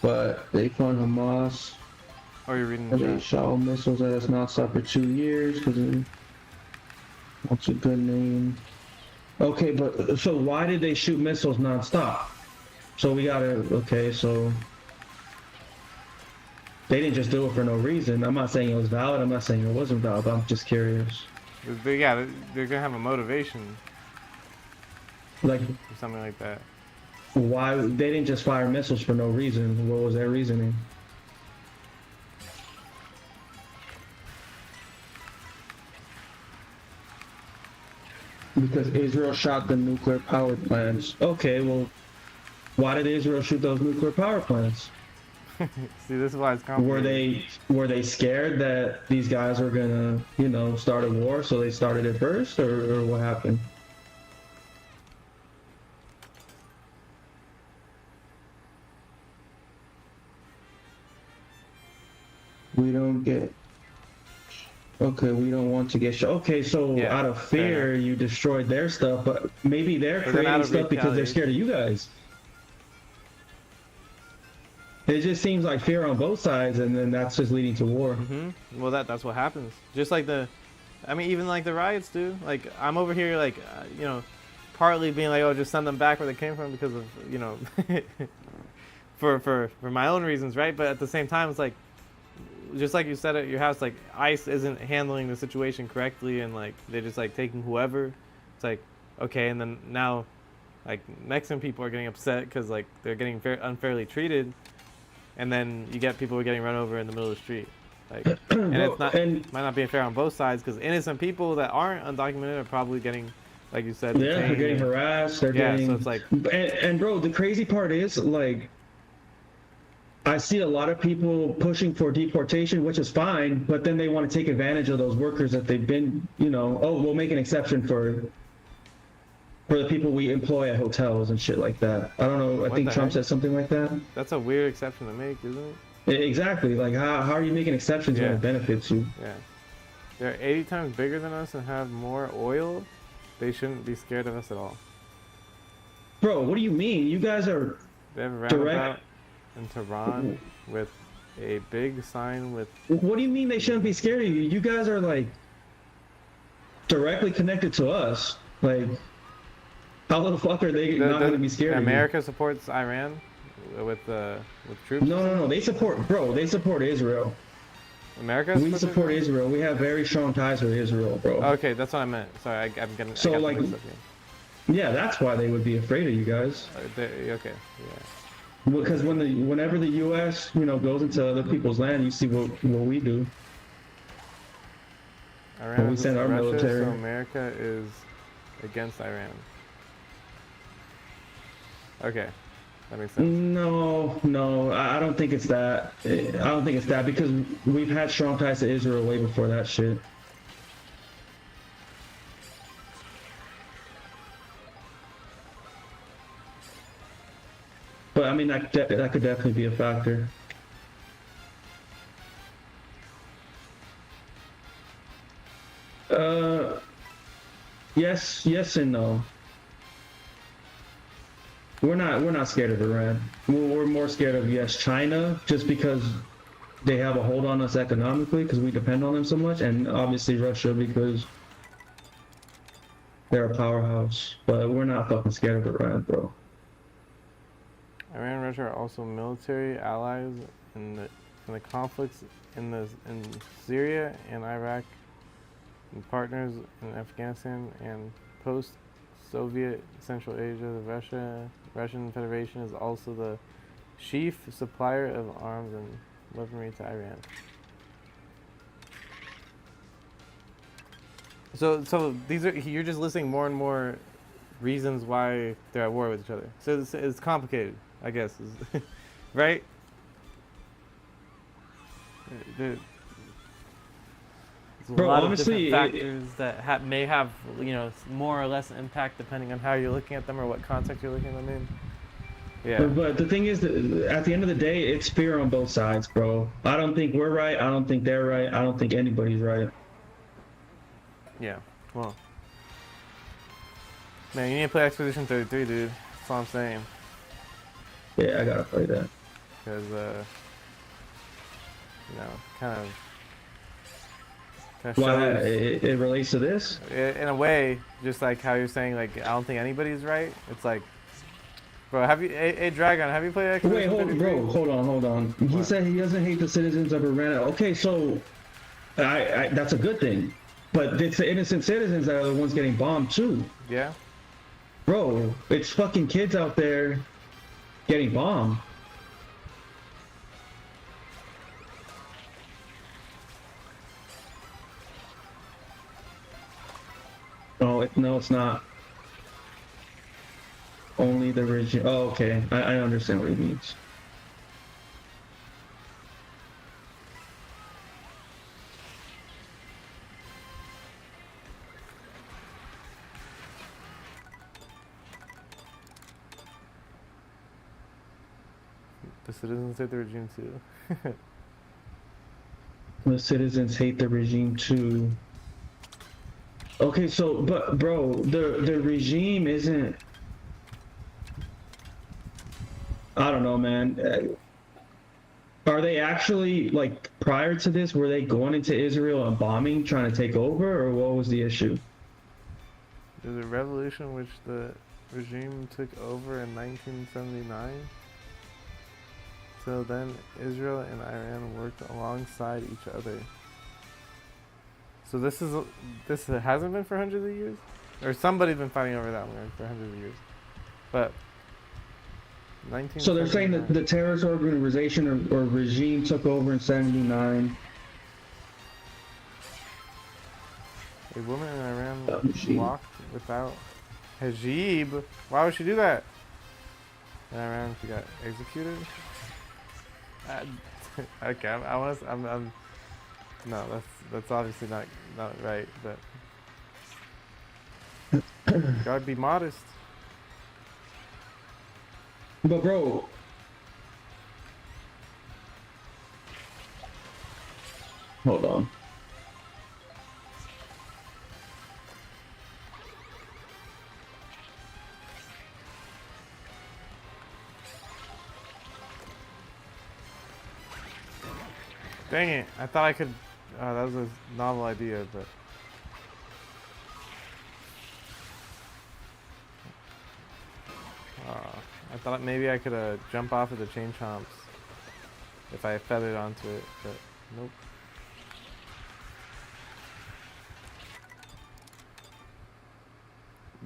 Speaker 2: But they fund Hamas.
Speaker 1: Oh, you're reading
Speaker 2: And
Speaker 1: the
Speaker 2: they
Speaker 1: chat.
Speaker 2: shot missiles at us nonstop for 2 years because that's a good name. Okay, but so why did they shoot missiles nonstop? So we gotta, okay, so they didn't just do it for no reason. I'm not saying it was valid. I'm not saying it wasn't valid. I'm just curious.
Speaker 1: Yeah, they're gonna have a motivation
Speaker 2: Like,
Speaker 1: or something like that.
Speaker 2: why they didn't just fire missiles for no reason? What was their reasoning? Because Israel shot the nuclear power plants. Okay, well, why did Israel shoot those nuclear power plants?
Speaker 1: See, this is why it's complicated.
Speaker 2: Were they scared that these guys were gonna, you know, start a war, so they started it first, or what happened? We don't get. Okay, we don't want to get shot. Okay, so
Speaker 1: Yeah,
Speaker 2: out of
Speaker 1: fair
Speaker 2: fear, you destroyed their stuff, but maybe they're
Speaker 1: But then out
Speaker 2: creating
Speaker 1: of
Speaker 2: stuff because they're
Speaker 1: retaliation.
Speaker 2: scared of you guys. It just seems like fear on both sides, and then that's just leading to war.
Speaker 1: Well, that's what happens. Just like I mean, even like the riots do. Like, I'm over here, like, you know, partly being like, oh, just send them back where they came from because of, you know, for my own reasons, right? But at the same time, it's like, just like you said at your house, like ICE isn't handling the situation correctly, and like they're just like taking whoever. It's like, okay, and then now, like Mexican people are getting upset because like they're getting unfairly treated, and then you get people who are getting run over in the middle of the street. Like, and
Speaker 2: Well,
Speaker 1: it's not might not be fair on both sides because innocent people that aren't undocumented are probably getting, like you said,
Speaker 2: Yeah, they're
Speaker 1: detained
Speaker 2: getting
Speaker 1: and-
Speaker 2: harassed. They're
Speaker 1: Yeah,
Speaker 2: getting.
Speaker 1: so it's like,
Speaker 2: And bro, the crazy part is like, I see a lot of people pushing for deportation, which is fine, but then they want to take advantage of those workers that they've been, you know, oh, we'll make an exception for the people we employ at hotels and shit like that. I don't know. I
Speaker 1: What
Speaker 2: think
Speaker 1: the
Speaker 2: Trump
Speaker 1: heck?
Speaker 2: said something like that.
Speaker 1: that's a weird exception to make, isn't it?
Speaker 2: Exactly. Like, how are you making exceptions when
Speaker 1: Yeah.
Speaker 2: it benefits you?
Speaker 1: Yeah. They're 80 times bigger than us and have more oil. They shouldn't be scared of us at all.
Speaker 2: Bro, what do you mean? You guys are
Speaker 1: They have a
Speaker 2: Direct-
Speaker 1: roundabout in Tehran with a big sign with.
Speaker 2: What do you mean they shouldn't be scared of you? You guys are like directly connected to us. Like, how the fuck are they not going to be scared
Speaker 1: America supports Iran with troops.
Speaker 2: of you? No. They support, bro. They support Israel.
Speaker 1: America.
Speaker 2: We
Speaker 1: supports
Speaker 2: support
Speaker 1: Israel?
Speaker 2: Israel. We have very strong ties with Israel, bro.
Speaker 1: Okay, that's what I meant. Sorry, I'm getting.
Speaker 2: So,
Speaker 1: I got
Speaker 2: like-
Speaker 1: the mixed up here.
Speaker 2: Yeah, that's why they would be afraid of you guys.
Speaker 1: Okay, yeah.
Speaker 2: Because whenever the U.S. you know goes into other people's land, you see what we do.
Speaker 1: Iran
Speaker 2: we
Speaker 1: is
Speaker 2: send our
Speaker 1: Russia,
Speaker 2: military.
Speaker 1: so America is against Iran. Okay, that makes sense.
Speaker 2: No, I don't think it's that. I don't think it's that because we've had strong ties to Israel way before that shit. But I mean, that could definitely be a factor. Yes and no. We're not scared of Iran. We're more scared of China, just because they have a hold on us economically because we depend on them so much, and obviously Russia because they're a powerhouse. But we're not fucking scared of Iran, bro.
Speaker 1: Iran and Russia are also military allies in the conflicts in Syria and Iraq, and partners in Afghanistan and post-Soviet Central Asia. The Russian Federation is also the chief supplier of arms and weaponry to Iran. So you're just listing more and more reasons why they're at war with each other. So it's complicated, I guess, right? It's a
Speaker 2: Bro,
Speaker 1: lot
Speaker 2: honestly,
Speaker 1: of different factors that may have, you know, more or less impact depending on how you're looking at them or what context you're looking at them in. Yeah.
Speaker 2: But the thing is that at the end of the day, it's fear on both sides, bro. I don't think we're right. I don't think they're right. I don't think anybody's right.
Speaker 1: Yeah. Well. Man, you need to play Expedition 33, dude. That's all I'm saying.
Speaker 2: Yeah, I gotta play that.
Speaker 1: Because, you know, kind of
Speaker 2: Why?
Speaker 1: shows,
Speaker 2: It relates to this?
Speaker 1: in a way, just like how you're saying, like, I don't think anybody's right. It's like, bro, have you, hey Dragon, have you played Expedition 33?
Speaker 2: Hold on. He
Speaker 1: What?
Speaker 2: said he doesn't hate the citizens of Iran. Okay, so that's a good thing. But it's the innocent citizens that are the ones getting bombed too.
Speaker 1: Yeah?
Speaker 2: Bro, it's fucking kids out there getting bombed. No, it's not. Only the regime. Oh, okay. I understand what he means.
Speaker 1: The citizens hate the regime too.
Speaker 2: The citizens hate the regime too. Okay, so but bro, the regime isn't. I don't know, man. Are they actually, like, prior to this, were they going into Israel and bombing, trying to take over, or what was the issue?
Speaker 1: There's a revolution which the regime took over in 1979. So then Israel and Iran worked alongside each other. So this hasn't been for hundreds of years? Or somebody's been fighting over that one for hundreds of years. But
Speaker 2: So they're saying that the terrorist organization or regime took over in '79.
Speaker 1: A woman in Iran walked without hijab. Why would she do that? In Iran, she got executed. Okay, I'm no, that's obviously not right, but gotta be modest.
Speaker 2: But bro, hold on.
Speaker 1: Dang it! I thought I could. That was a novel idea, but. I thought maybe I could jump off of the chain chomps if I feathered onto it, but nope.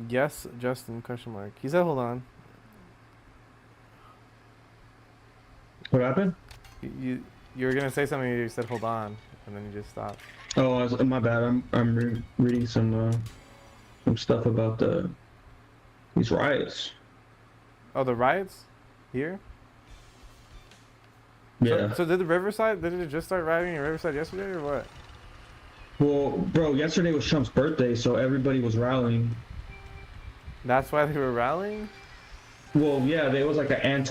Speaker 1: Yes, Justin, question mark. He said hold on.
Speaker 2: What happened?
Speaker 1: You were gonna say something, you said hold on, and then you just stopped.
Speaker 2: Oh, my bad. I'm reading some stuff about these riots.
Speaker 1: Oh, the riots? Here?
Speaker 2: Yeah.
Speaker 1: So did did it just start rioting in Riverside yesterday or what?
Speaker 2: Well, bro, yesterday was Trump's birthday, so everybody was rallying.
Speaker 1: That's why they were rallying?
Speaker 2: Well, yeah, there was like an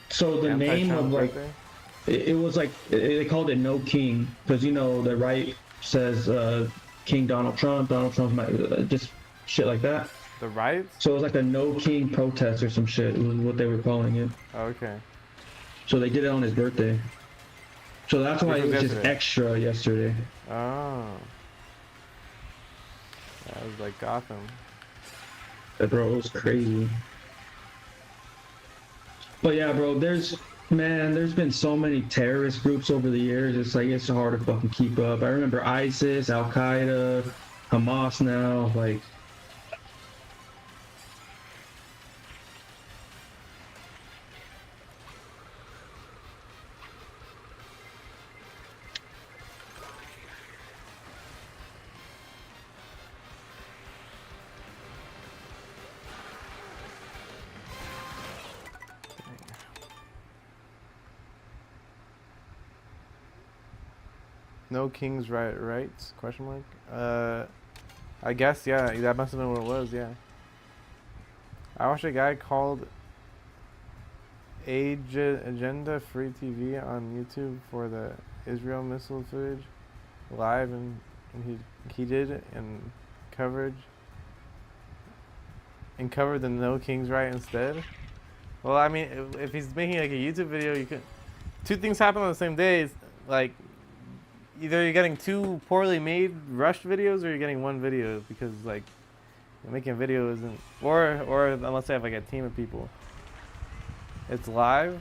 Speaker 2: so the name of like, it was like, they called it No King, because, you know, the right says King Donald Trump's just shit like that.
Speaker 1: The riots?
Speaker 2: So it was like a No King protest or some shit, was what they were calling it.
Speaker 1: Oh, okay.
Speaker 2: So they did it on his birthday. So that's why it was just extra yesterday.
Speaker 1: Oh. That was like Gotham.
Speaker 2: That, bro, it was crazy. But yeah, bro, there's been so many terrorist groups over the years. It's like, it's hard to fucking keep up. I remember ISIS, Al Qaeda, Hamas now, like.
Speaker 1: No king's rights? Question mark. I guess yeah. That must have been what it was. Yeah. I watched a guy called Agenda Free TV on YouTube for the Israel missile footage live, and he did it and covered the No King's Right instead. Well, I mean, if he's making like a YouTube video, you could two things happen on the same day. It's like either you're getting two poorly made rushed videos, or you're getting one video because like making a video isn't, or unless they have like a team of people. It's live.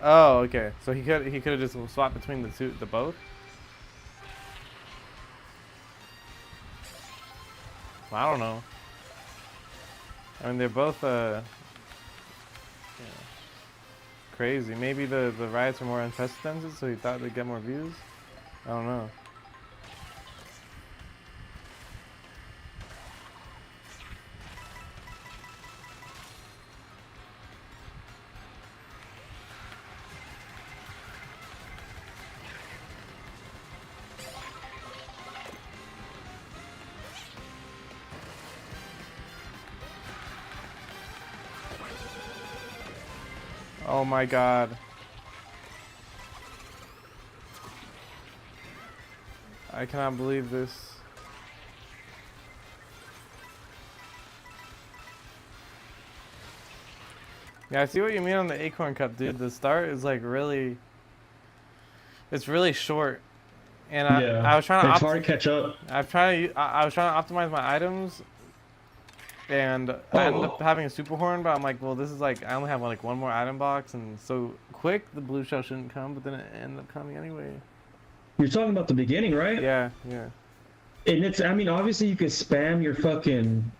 Speaker 1: Oh, okay. So he could have just swapped between the both. Well, I don't know. I mean, they're both yeah, crazy. Maybe the riots are more unprecedented, so he thought they'd get more views. I don't know. Oh my god. I cannot believe this. Yeah, I see what you mean on the Acorn Cup, dude. The start is like really, it's really short. And I was trying to
Speaker 2: it's hard to catch up.
Speaker 1: I was trying to optimize my items, and I ended up having a super horn, but I'm like, well, this is like, I only have like one more item box, and so quick the blue shell shouldn't come, but then it ended up coming anyway.
Speaker 2: You're talking about the beginning, right?
Speaker 1: Yeah.
Speaker 2: And it's, I mean, obviously you could spam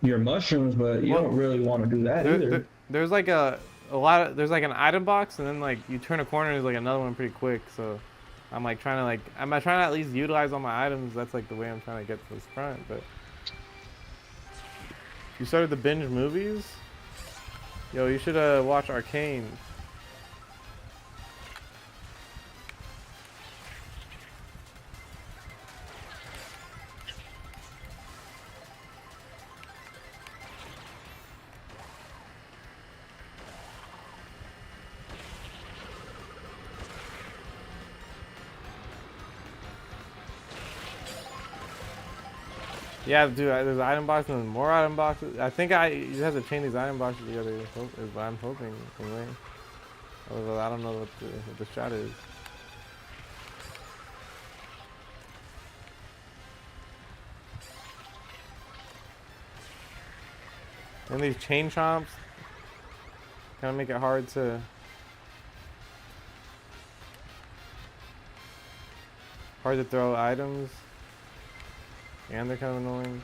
Speaker 2: your mushrooms, but you don't really want to do that either.
Speaker 1: There's like a lot of, there's like an item box, and then like you turn a corner and there's like another one pretty quick, so I'm like trying to at least utilize all my items. That's like the way I'm trying to get to this front. But you started to binge movies? Yo, you should watch Arcane. Yeah, dude, there's item boxes and more item boxes. I think you just have to chain these item boxes together, is what I'm hoping, anyway. Although I don't know what the shot is. And these chain chomps kind of make it hard to throw items. And they're kind of annoying.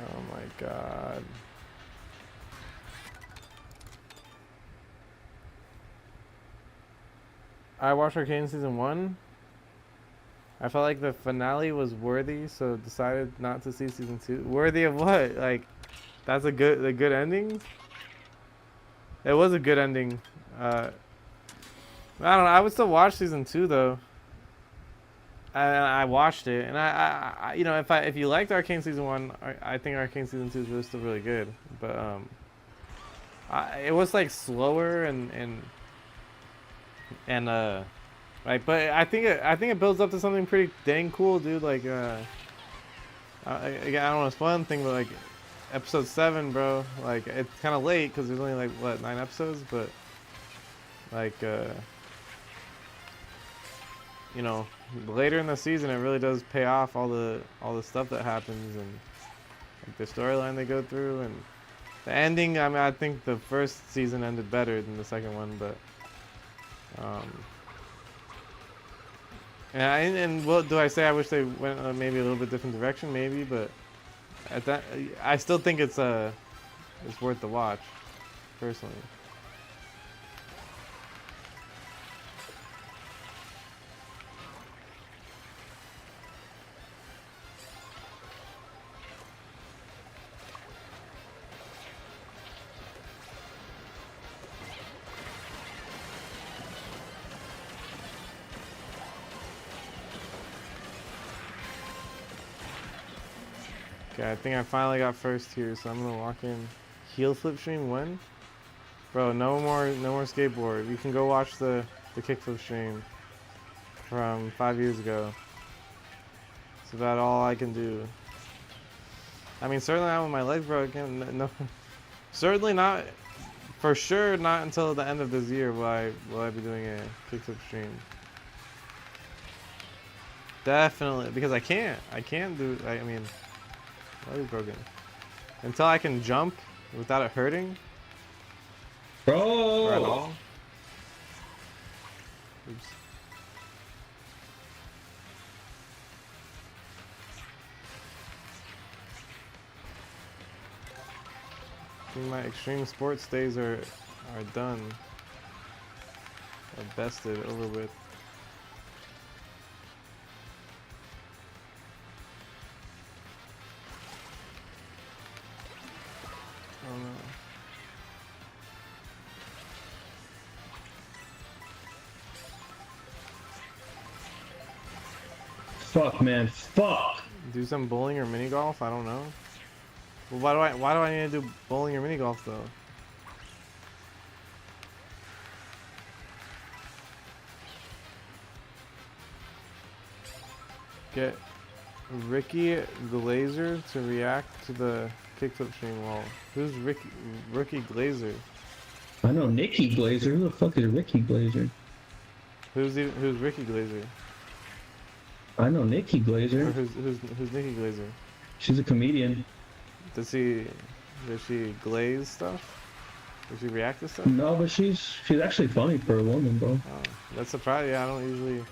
Speaker 1: Oh my god. I watched Arcane Season 1. I felt like the finale was worthy, so decided not to see Season 2. Worthy of what? Like, that's a good ending? It was a good ending. I don't know. I would still watch Season 2 though. I watched it, and I you know, if you liked Arcane Season 1, I think Arcane Season 2 is really still really good. But it was like slower and like, but I think it builds up to something pretty dang cool, dude. Like again, I don't know, it's one thing, but like episode 7, bro. Like, it's kind of late because there's only like what 9 episodes, but like you know, later in the season it really does pay off all the stuff that happens, and like the storyline they go through, and the ending. I mean, I think the first season ended better than the second one, but and what do I say? I wish they went maybe a little bit different direction, maybe, but at that, I still think it's worth the watch, personally. Okay, I think I finally got first here, so I'm gonna walk in. Heel flip stream when? Bro, no more skateboard. You can go watch the kickflip stream from 5 years ago. It's about all I can do. I mean, certainly not with my leg broken. No, certainly not. For sure, not until the end of this year will I be doing a kickflip stream. Definitely, because I can't do. I mean, leg broken. Until I can jump without it hurting. Or at
Speaker 2: Bro.
Speaker 1: all. Oops. I think my extreme sports days are done. Are bested, over with. Oh no.
Speaker 2: Fuck, man. Fuck.
Speaker 1: Do some bowling or mini golf? I don't know. Well, why do I need to do bowling or mini golf though? Get Ricky Glazer to react to the kickflip stream wall. Who's Ricky Glazer?
Speaker 2: I know Nikki Glazer. Who the fuck is Ricky Glazer?
Speaker 1: Who's Ricky Glazer?
Speaker 2: I know Nikki
Speaker 1: Or
Speaker 2: Glazer.
Speaker 1: who's Nikki Glazer?
Speaker 2: She's a comedian.
Speaker 1: Does she glaze stuff? Does she react to stuff?
Speaker 2: No, but she's actually funny for a woman, bro.
Speaker 1: Oh, that's surprising. Yeah, I don't usually.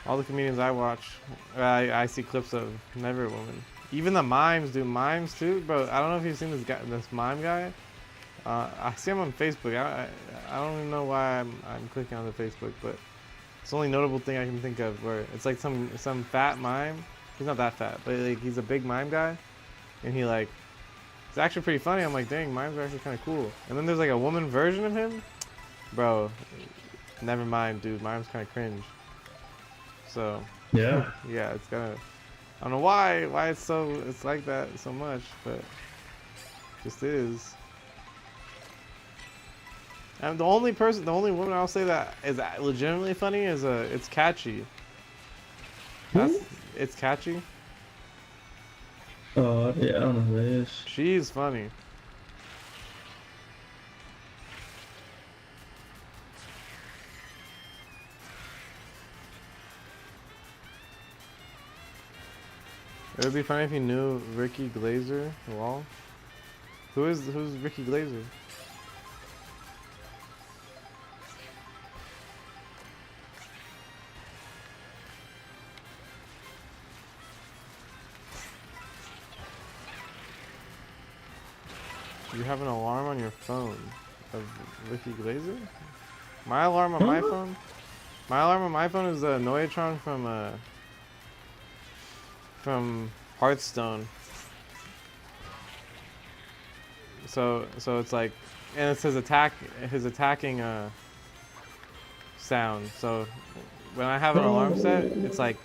Speaker 1: All the comedians I watch, I see clips of. Never a woman. Even the mimes do mimes too, bro. I don't know if you've seen this mime guy. I see him on Facebook. I don't even know why I'm clicking on the Facebook, but it's the only notable thing I can think of where it's like some fat mime. He's not that fat, but like he's a big mime guy, and he like. It's actually pretty funny. I'm like, dang, mimes are actually kind of cool. And then there's like a woman version of him, bro. Never mind, dude. Mime's kind of cringe. So
Speaker 2: Yeah.
Speaker 1: yeah, it's kind of. I don't know why it's like that so much, but it just is. And the only woman I'll say that is legitimately funny is it's Catchy. It's Catchy.
Speaker 2: Oh, yeah, I don't know who that is.
Speaker 1: She's funny. It would be funny if you knew Ricky Glazer. Well, who's Ricky Glazer? You have an alarm on your phone of Ricky Glazer? My alarm on my phone? My alarm on my phone is the Noyatron from Hearthstone. So it's like, and it's his attacking sound. So when I have an alarm set, it's like,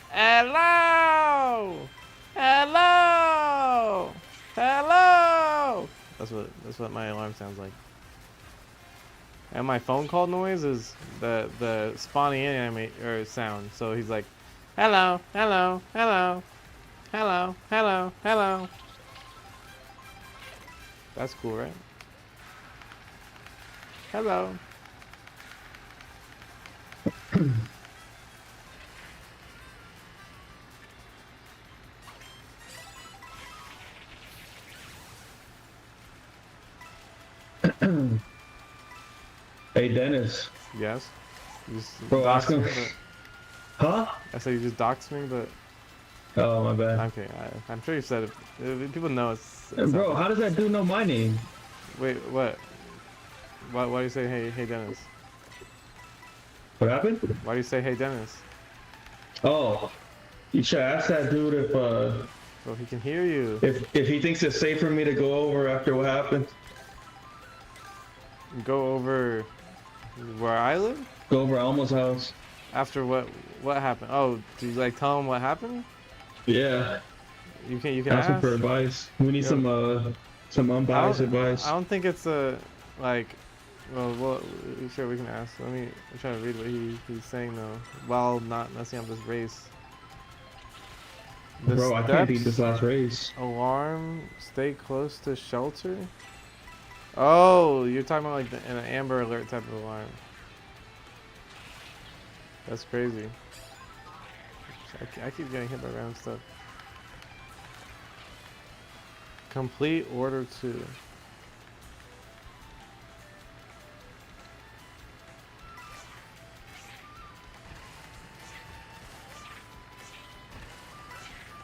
Speaker 1: hello, hello, hello. That's what my alarm sounds like. And my phone call noise is the spawning in animate or sound. So he's like, hello, hello, hello, hello, hello, hello. That's cool, right? Hello.
Speaker 2: Hey, Dennis.
Speaker 1: Yes. You just
Speaker 2: Bro, ask
Speaker 1: doxed
Speaker 2: him.
Speaker 1: me, but
Speaker 2: Huh?
Speaker 1: I said you just doxed me, but
Speaker 2: Oh, my bad.
Speaker 1: okay. I'm sure you said it. People know it's
Speaker 2: Bro,
Speaker 1: not-
Speaker 2: how does that dude know my name?
Speaker 1: Wait, what? Why do you say hey Dennis?
Speaker 2: What happened?
Speaker 1: Why do you say hey Dennis?
Speaker 2: Oh, you should ask that dude
Speaker 1: So he can hear you.
Speaker 2: if he thinks it's safe for me to go over after what happened.
Speaker 1: Go over where I live?
Speaker 2: Go over Elmo's house.
Speaker 1: After what happened? Oh, do you like tell him what happened?
Speaker 2: Yeah.
Speaker 1: You can
Speaker 2: Ask him
Speaker 1: ask.
Speaker 2: for advice. We need
Speaker 1: Yo.
Speaker 2: some unbiased advice.
Speaker 1: I don't think it's a like. Well, sure we can ask. Let me try to read what he's saying though, while not messing up this race. The
Speaker 2: Bro, I can't beat
Speaker 1: steps,
Speaker 2: this last race.
Speaker 1: Alarm, stay close to shelter. Oh, you're talking about like an Amber Alert type of alarm. That's crazy. I keep getting hit by random stuff. Complete order 2.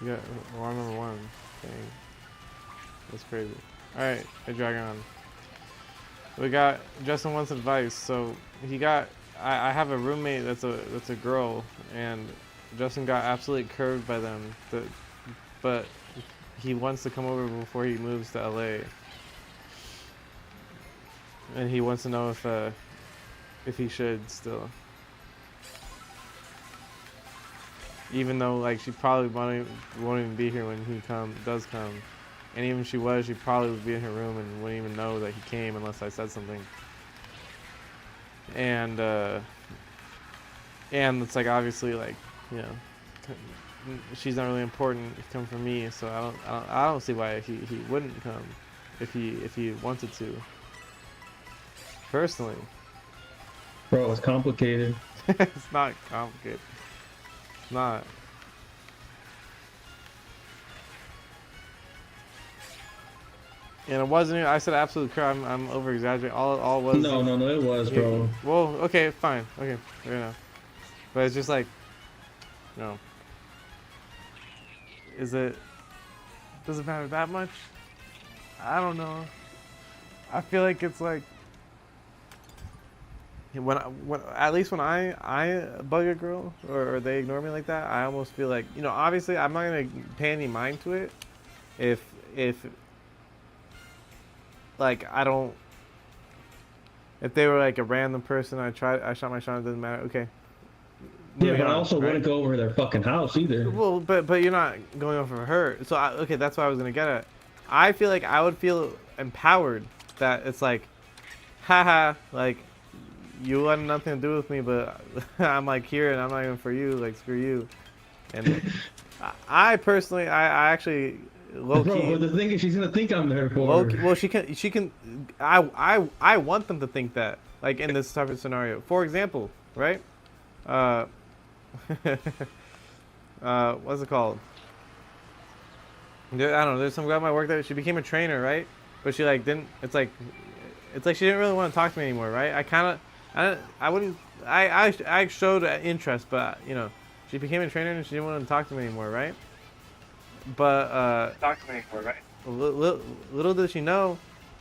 Speaker 1: You got alarm number 1. Dang. That's crazy. Alright, I drag on. We got Justin wants advice. So he got I have a roommate that's a girl, and Justin got absolutely curved by them. But he wants to come over before he moves to LA. And he wants to know if he should still. Even though like she probably won't even be here when he does come. And even if she was, she probably would be in her room and wouldn't even know that he came unless I said something. And it's like obviously like, you know, she's not really important to come from me, so I don't see why he wouldn't come if he wanted to. Personally.
Speaker 2: Bro, it's complicated.
Speaker 1: It's not complicated. It's not. And it wasn't. I said absolute crap. I'm over exaggerating. All it was.
Speaker 2: No, it was, bro.
Speaker 1: Well, okay, fine. Okay, fair enough. But it's just like, no. Does it matter that much? I don't know. I feel like it's like when at least when I bug a girl or they ignore me like that, I almost feel like, you know, obviously I'm not gonna pay any mind to it if like if they were like a random person, I shot my shot, it doesn't matter. Okay.
Speaker 2: Yeah,
Speaker 1: Moving
Speaker 2: but I
Speaker 1: on,
Speaker 2: also
Speaker 1: right?
Speaker 2: wouldn't go over their fucking house either.
Speaker 1: Well, but you're not going over her. So okay, that's what I was gonna get at. I feel like I would feel empowered that it's like, haha, like you had nothing to do with me, but I'm like here and I'm not even for you. Like screw you. And I personally, I actually low key.
Speaker 2: Bro, but the thing is, she's gonna think I'm there for her.
Speaker 1: Well, she can. I want them to think that, like in this type of scenario. For example, right? What's it called? I don't know. There's some guy at my work that she became a trainer, right? But she like didn't. It's like she didn't really want to talk to me anymore, right? I showed interest, but you know, she became a trainer and she didn't want to talk to me anymore, right? But
Speaker 3: Talk to me anymore, right?
Speaker 1: little did she know,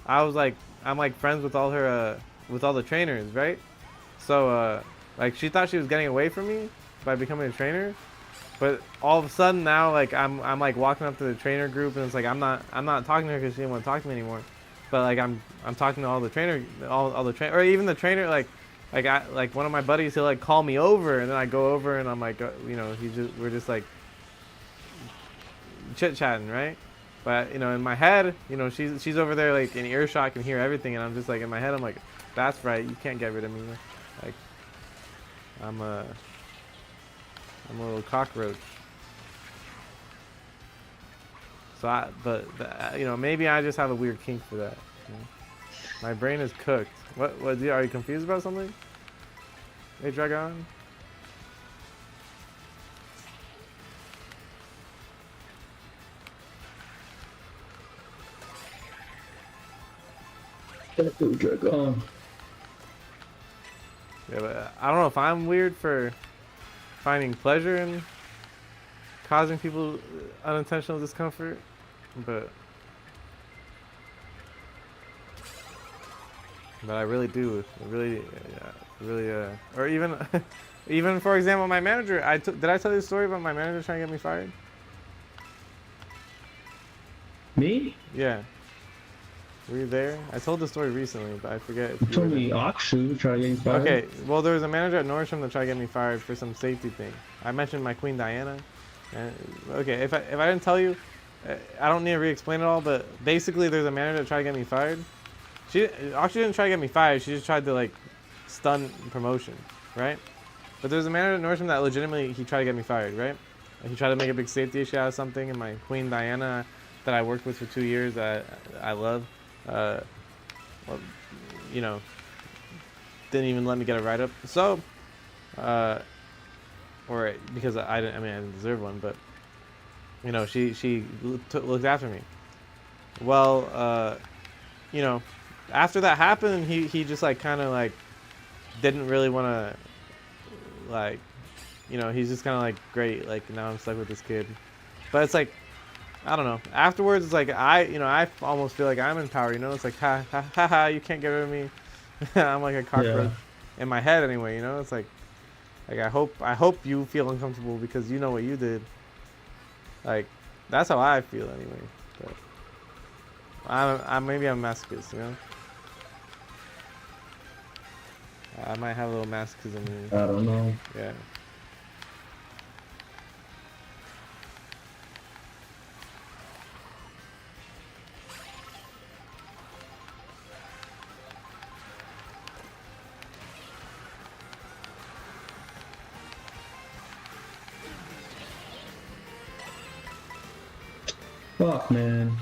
Speaker 1: I'm like friends with all her with all the trainers, right? So like she thought she was getting away from me by becoming a trainer, but all of a sudden now like I'm like walking up to the trainer group and it's like I'm not talking to her because she didn't want to talk to me anymore, but like I'm talking to all the or even the trainer like one of my buddies, he'll like call me over and then I go over and I'm like you know we're just like chit chatting, right? But you know in my head, you know she's over there like in earshot, can hear everything, and I'm just like in my head I'm like, that's right, you can't get rid of me. Like I'm a little cockroach. So you know, maybe I just have a weird kink for that. You know? My brain is cooked. What are you confused about something? Hey, Dragon?
Speaker 2: Dragon.
Speaker 1: Yeah, but I don't know if I'm weird for finding pleasure in causing people unintentional discomfort, but I really do. Or even, even for example, my manager. Did I tell you the story about my manager trying to get me fired?
Speaker 2: Me?
Speaker 1: Yeah. Were you there? I told the story recently, but I forget if
Speaker 2: You
Speaker 1: you
Speaker 2: told
Speaker 1: were
Speaker 2: me
Speaker 1: there.
Speaker 2: Akshu tried to get me fired.
Speaker 1: Okay, well there was a manager at Nordstrom that tried to get me fired for some safety thing. I mentioned my Queen Diana. And, okay, if I didn't tell you, I don't need to re-explain it all, but basically there's a manager that tried to get me fired. She actually didn't try to get me fired. She just tried to like stun promotion, right? But there's a manager at Nordstrom that legitimately he tried to get me fired, right? Like, he tried to make a big safety issue out of something, and my Queen Diana that I worked with for 2 years that I love, well, you know, didn't even let me get a write-up. So, or because I didn't, I mean I didn't deserve one, but you know she looked after me. Well, you know, after that happened, he just like kind of like didn't really want to like, you know, he's just kind of like, great, like now I'm stuck with this kid. But it's like, I don't know. Afterwards, it's like I almost feel like I'm in power. You know, it's like ha ha ha ha. You can't get rid of me. I'm like a cockroach in my head anyway. You know, it's like I hope you feel uncomfortable because you know what you did. Like that's how I feel anyway. But maybe I'm a masochist. You know, I might have a little masochism in me.
Speaker 2: I don't know.
Speaker 1: Yeah.
Speaker 2: Fuck, man.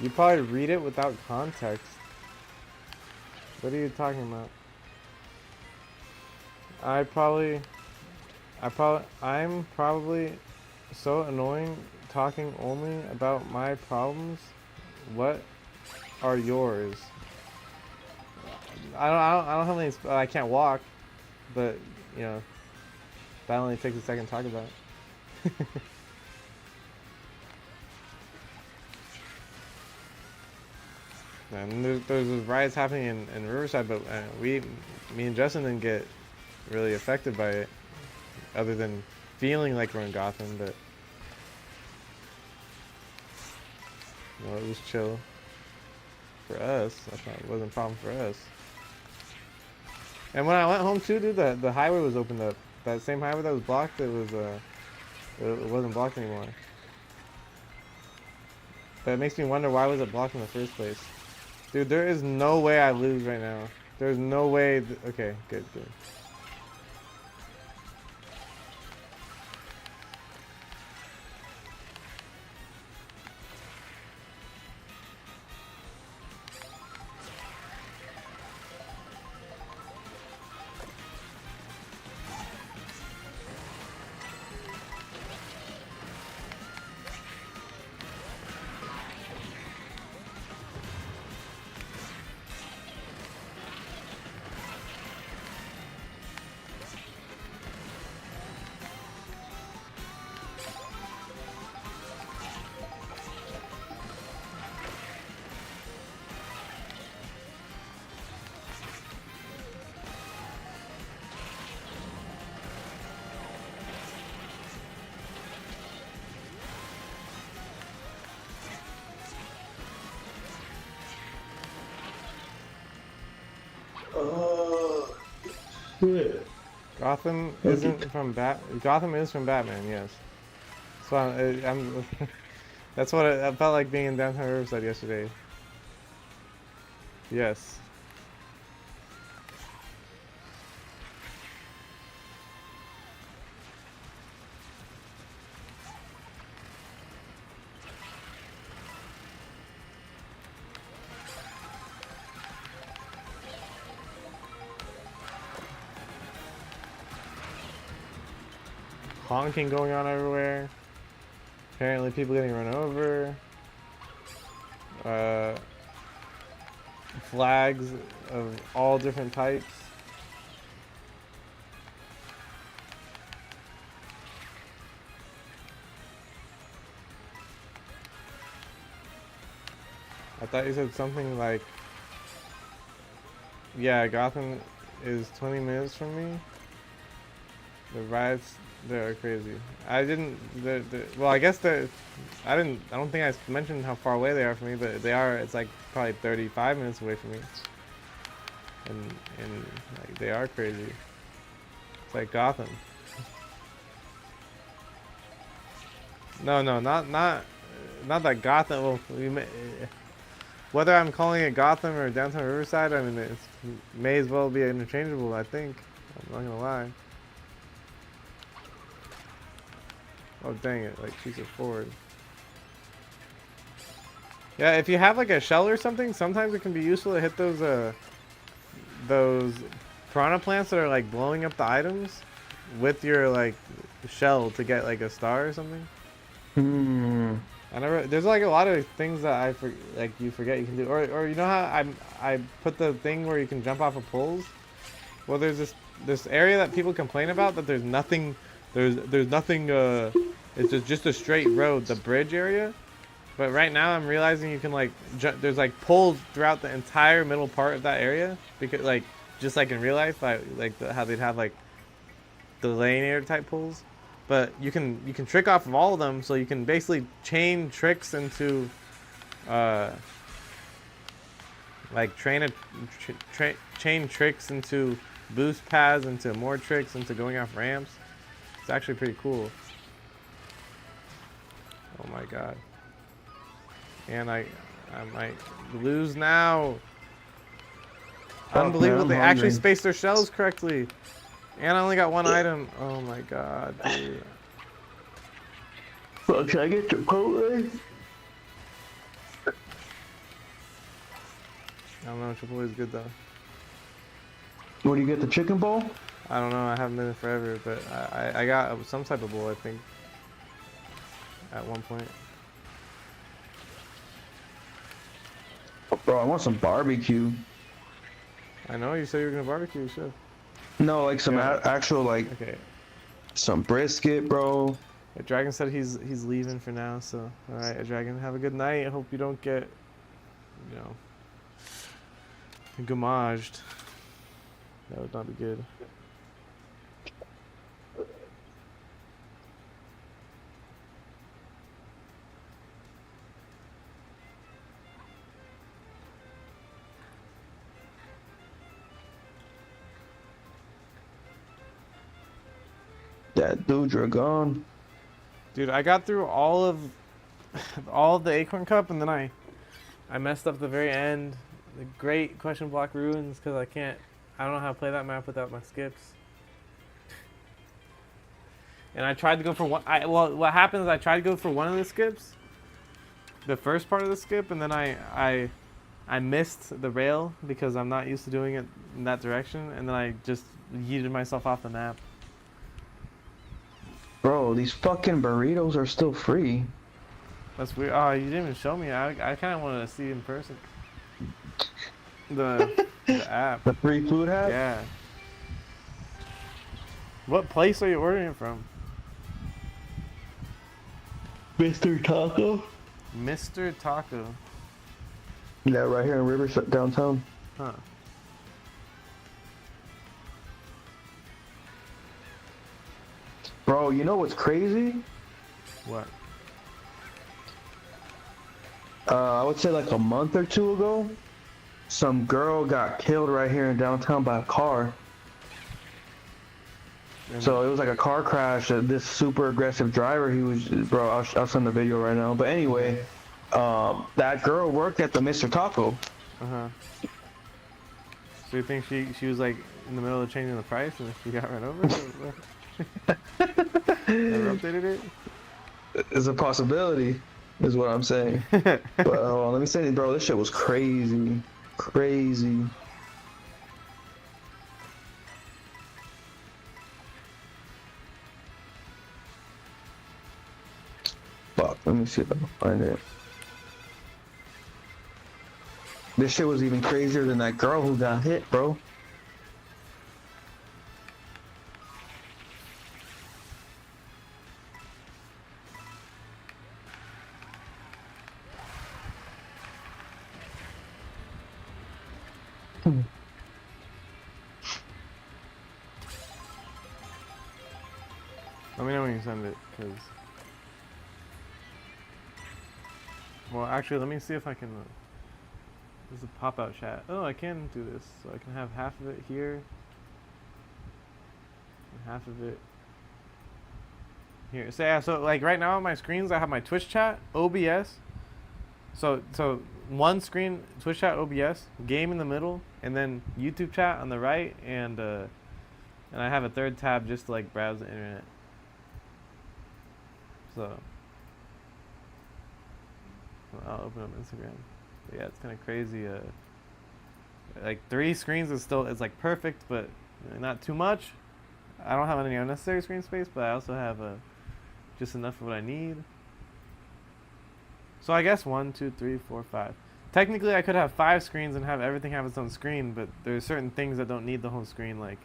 Speaker 1: You probably read it without context. What are you talking about? I'm probably so annoying talking only about my problems. What are yours? I don't have any. I can't walk, but you know, that only takes a second to talk about. And there's riots happening in Riverside, but me and Justin didn't get really affected by it, other than feeling like we're in Gotham. But you know, it was chill for us. It wasn't a problem for us. And when I went home too, dude, the highway was opened up. That same highway that was blocked, it wasn't blocked anymore. But it makes me wonder, why was it blocked in the first place? Dude, there is no way I lose right now. There's no way. Okay, good.
Speaker 2: Shit.
Speaker 1: Gotham isn't from Gotham is from Batman, yes. So I'm that's what I felt like being in downtown Riverside yesterday. Yes. Honking going on everywhere. Apparently people getting run over. Flags of all different types. I thought you said something like, yeah, Gotham is 20 minutes from me. The riots They're crazy. I didn't. Well, I guess they're. I didn't. I don't think I mentioned how far away they are from me, but they are. It's like probably 35 minutes away from me. And like they are crazy. It's like Gotham. No, not that Gotham. Well, whether I'm calling it Gotham or Downtown Riverside, I mean, it may as well be interchangeable. I think. I'm not gonna lie. Oh dang it! Like she's a forward. Yeah, if you have like a shell or something, sometimes it can be useful to hit those piranha plants that are like blowing up the items with your like shell to get like a star or something. There's like a lot of things that you forget you can do, or you know how I put the thing where you can jump off of poles. Well, there's this area that people complain about that there's nothing. There's nothing. It's just a straight road, the bridge area. But right now I'm realizing you can like there's like poles throughout the entire middle part of that area, because like just like in real life, how they'd have like the linear type poles. But you can trick off of all of them, so you can basically chain tricks into like chain tricks into boost pads, into more tricks, into going off ramps. It's actually pretty cool. Oh my god. And I might lose now. Unbelievable.
Speaker 2: Man,
Speaker 1: they
Speaker 2: I'm
Speaker 1: actually
Speaker 2: hungry.
Speaker 1: spaced their shells correctly. And I only got one item. Oh my god, dude.
Speaker 2: Fuck, can I get Chipotle?
Speaker 1: I don't know. Chipotle is good though.
Speaker 2: What do you get, the chicken bowl?
Speaker 1: I don't know. I haven't been in forever, but I got some type of bowl, I think, at one point.
Speaker 2: Bro, I want some barbecue.
Speaker 1: I know you said you were gonna barbecue, so.
Speaker 2: No, like some
Speaker 1: Yeah.
Speaker 2: actual, like,
Speaker 1: Okay.
Speaker 2: some brisket, bro.
Speaker 1: Dragon said he's leaving for now, so all right, Dragon, have a good night. I hope you don't get, you know, gommaged. That would not be good.
Speaker 2: That dude, you're gone.
Speaker 1: Dude, I got through all of the Acorn Cup, and then I messed up the very end. The great question block ruins because I don't know how to play that map without my skips. And I tried to go for one. Well, what happened is I tried to go for one of the skips, the first part of the skip, and then I missed the rail because I'm not used to doing it in that direction, and then I just yeeted myself off the map.
Speaker 2: Bro, these fucking burritos are still free.
Speaker 1: That's weird. Oh, you didn't even show me. I kind of wanted to see in person. The app.
Speaker 2: The free food app?
Speaker 1: Yeah. What place are you ordering it from?
Speaker 2: Mr. Taco?
Speaker 1: Mr. Taco.
Speaker 2: Yeah, right here in Riverside downtown.
Speaker 1: Huh.
Speaker 2: Bro, you know what's crazy?
Speaker 1: What?
Speaker 2: I would say like a month or two ago, some girl got killed right here in downtown by a car. So it was like a car crash. This super aggressive driver, bro, I'll send the video right now. But anyway, that girl worked at the Mr. Taco.
Speaker 1: Uh-huh. So you think she was like in the middle of changing the price and she got run over? Never updated it?
Speaker 2: It's a possibility, is what I'm saying. But let me say, bro, this shit was crazy. Crazy. Fuck, let me see if I can find it. This shit was even crazier than that girl who got hit, bro.
Speaker 1: Let me know when you send it, cause. Well, actually, let me see if I can. This is a pop-out chat. Oh, I can do this, so I can have half of it here, and half of it here. So yeah, so like right now on my screens, I have my Twitch chat, OBS. So one screen, Twitch chat, OBS, game in the middle, and then YouTube chat on the right, and I have a third tab just to like browse the internet. So I'll open up Instagram. But yeah, it's kind of crazy. Like 3 screens is still, it's like perfect, but not too much. I don't have any unnecessary screen space, but I also have just enough of what I need. So I guess 1, 2, 3, 4, 5. Technically, I could have 5 screens and have everything have its own screen, but there's certain things that don't need the whole screen, like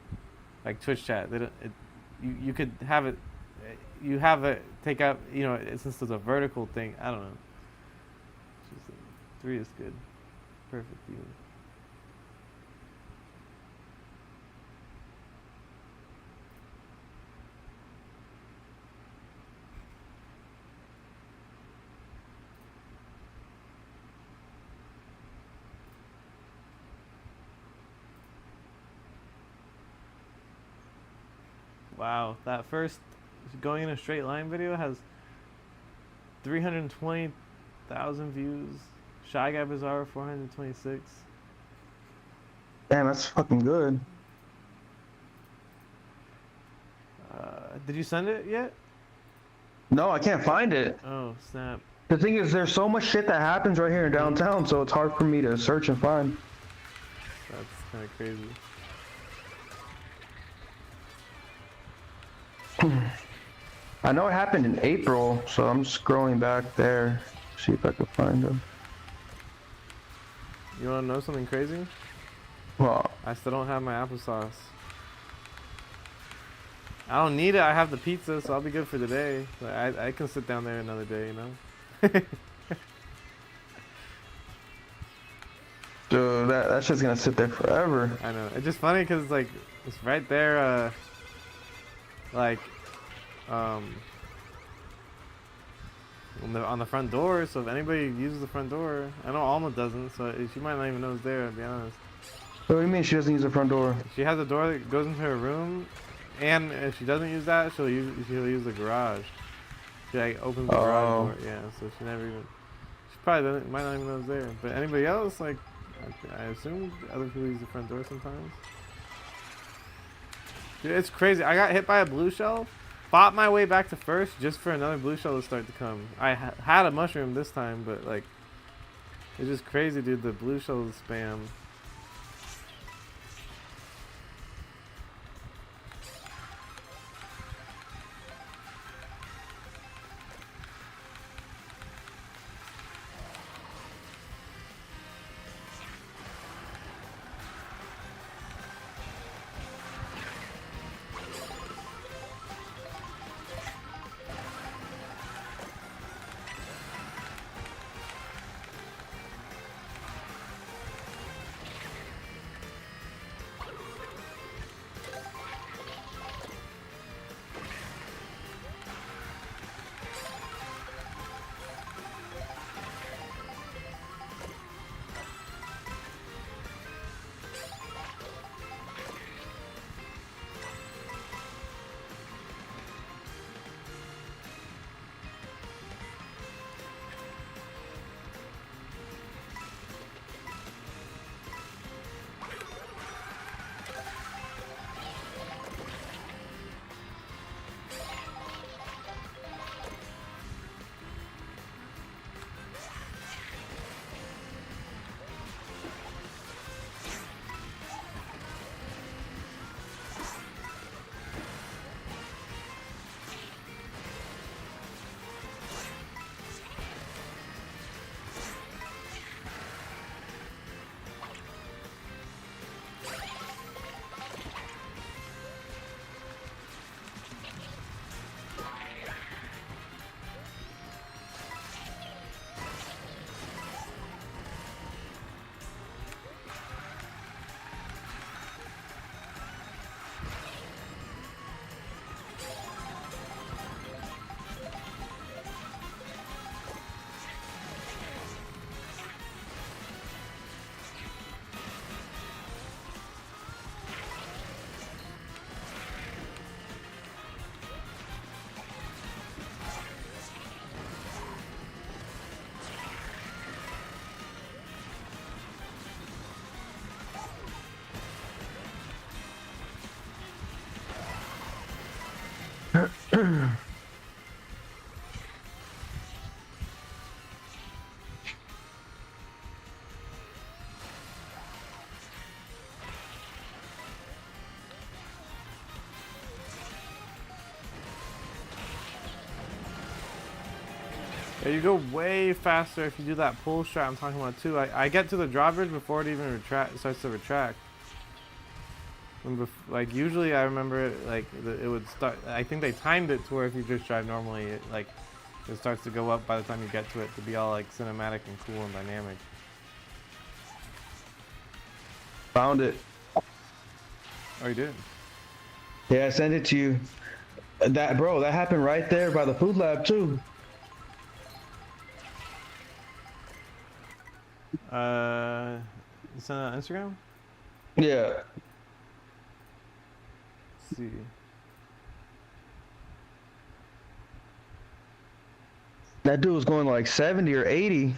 Speaker 1: Twitch chat. They don't, you could have it. You have it take out. You know, since there's a vertical thing. I don't know. Just, 3 is good. Perfect even. Wow, that first going in a straight line video has 320,000 views. Shy Guy Bizarre 426.
Speaker 6: Damn, that's fucking good.
Speaker 1: Did you send it yet?
Speaker 6: No, I can't find it.
Speaker 1: Oh snap!
Speaker 6: The thing is, there's so much shit that happens right here in downtown, so it's hard for me to search and find.
Speaker 1: That's kind of crazy.
Speaker 6: I know it happened in April, so I'm scrolling back there, see if I can find them.
Speaker 1: You want to know something crazy?
Speaker 6: Well,
Speaker 1: I still don't have my applesauce. I don't need it. I have the pizza, so I'll be good for today. But I can sit down there another day, you know?
Speaker 6: dude, that shit's gonna sit there forever.
Speaker 1: I know. It's just funny because like it's right there. Like, on the front door. So if anybody uses the front door, I know Alma doesn't, so she might not even know it's there. To be honest.
Speaker 6: What do you mean she doesn't use the front door?
Speaker 1: She has a door that goes into her room, and if she doesn't use that, she'll use the garage. She like opens the garage door. Yeah, so she never even. She probably might not even know it's there. But anybody else, like, I assume other people use the front door sometimes. Dude, it's crazy. I got hit by a blue shell, fought my way back to first just for another blue shell to start to come. I had a mushroom this time, but like, it's just crazy, dude. The blue shell spam. Yeah, you go way faster if you do that pull strat I'm talking about too. I get to the drawbridge before it even starts to retract. Like usually I remember it like it would start. I think they timed it to where if you just drive normally, it starts to go up by the time you get to it to be all like cinematic and cool and dynamic.
Speaker 6: Found it.
Speaker 1: Oh, you did?
Speaker 6: Yeah, I sent it to you. That that happened right there by the food lab too.
Speaker 1: You sent it on Instagram?
Speaker 6: Yeah.
Speaker 1: Let's see.
Speaker 6: That dude was going like 70 or 80.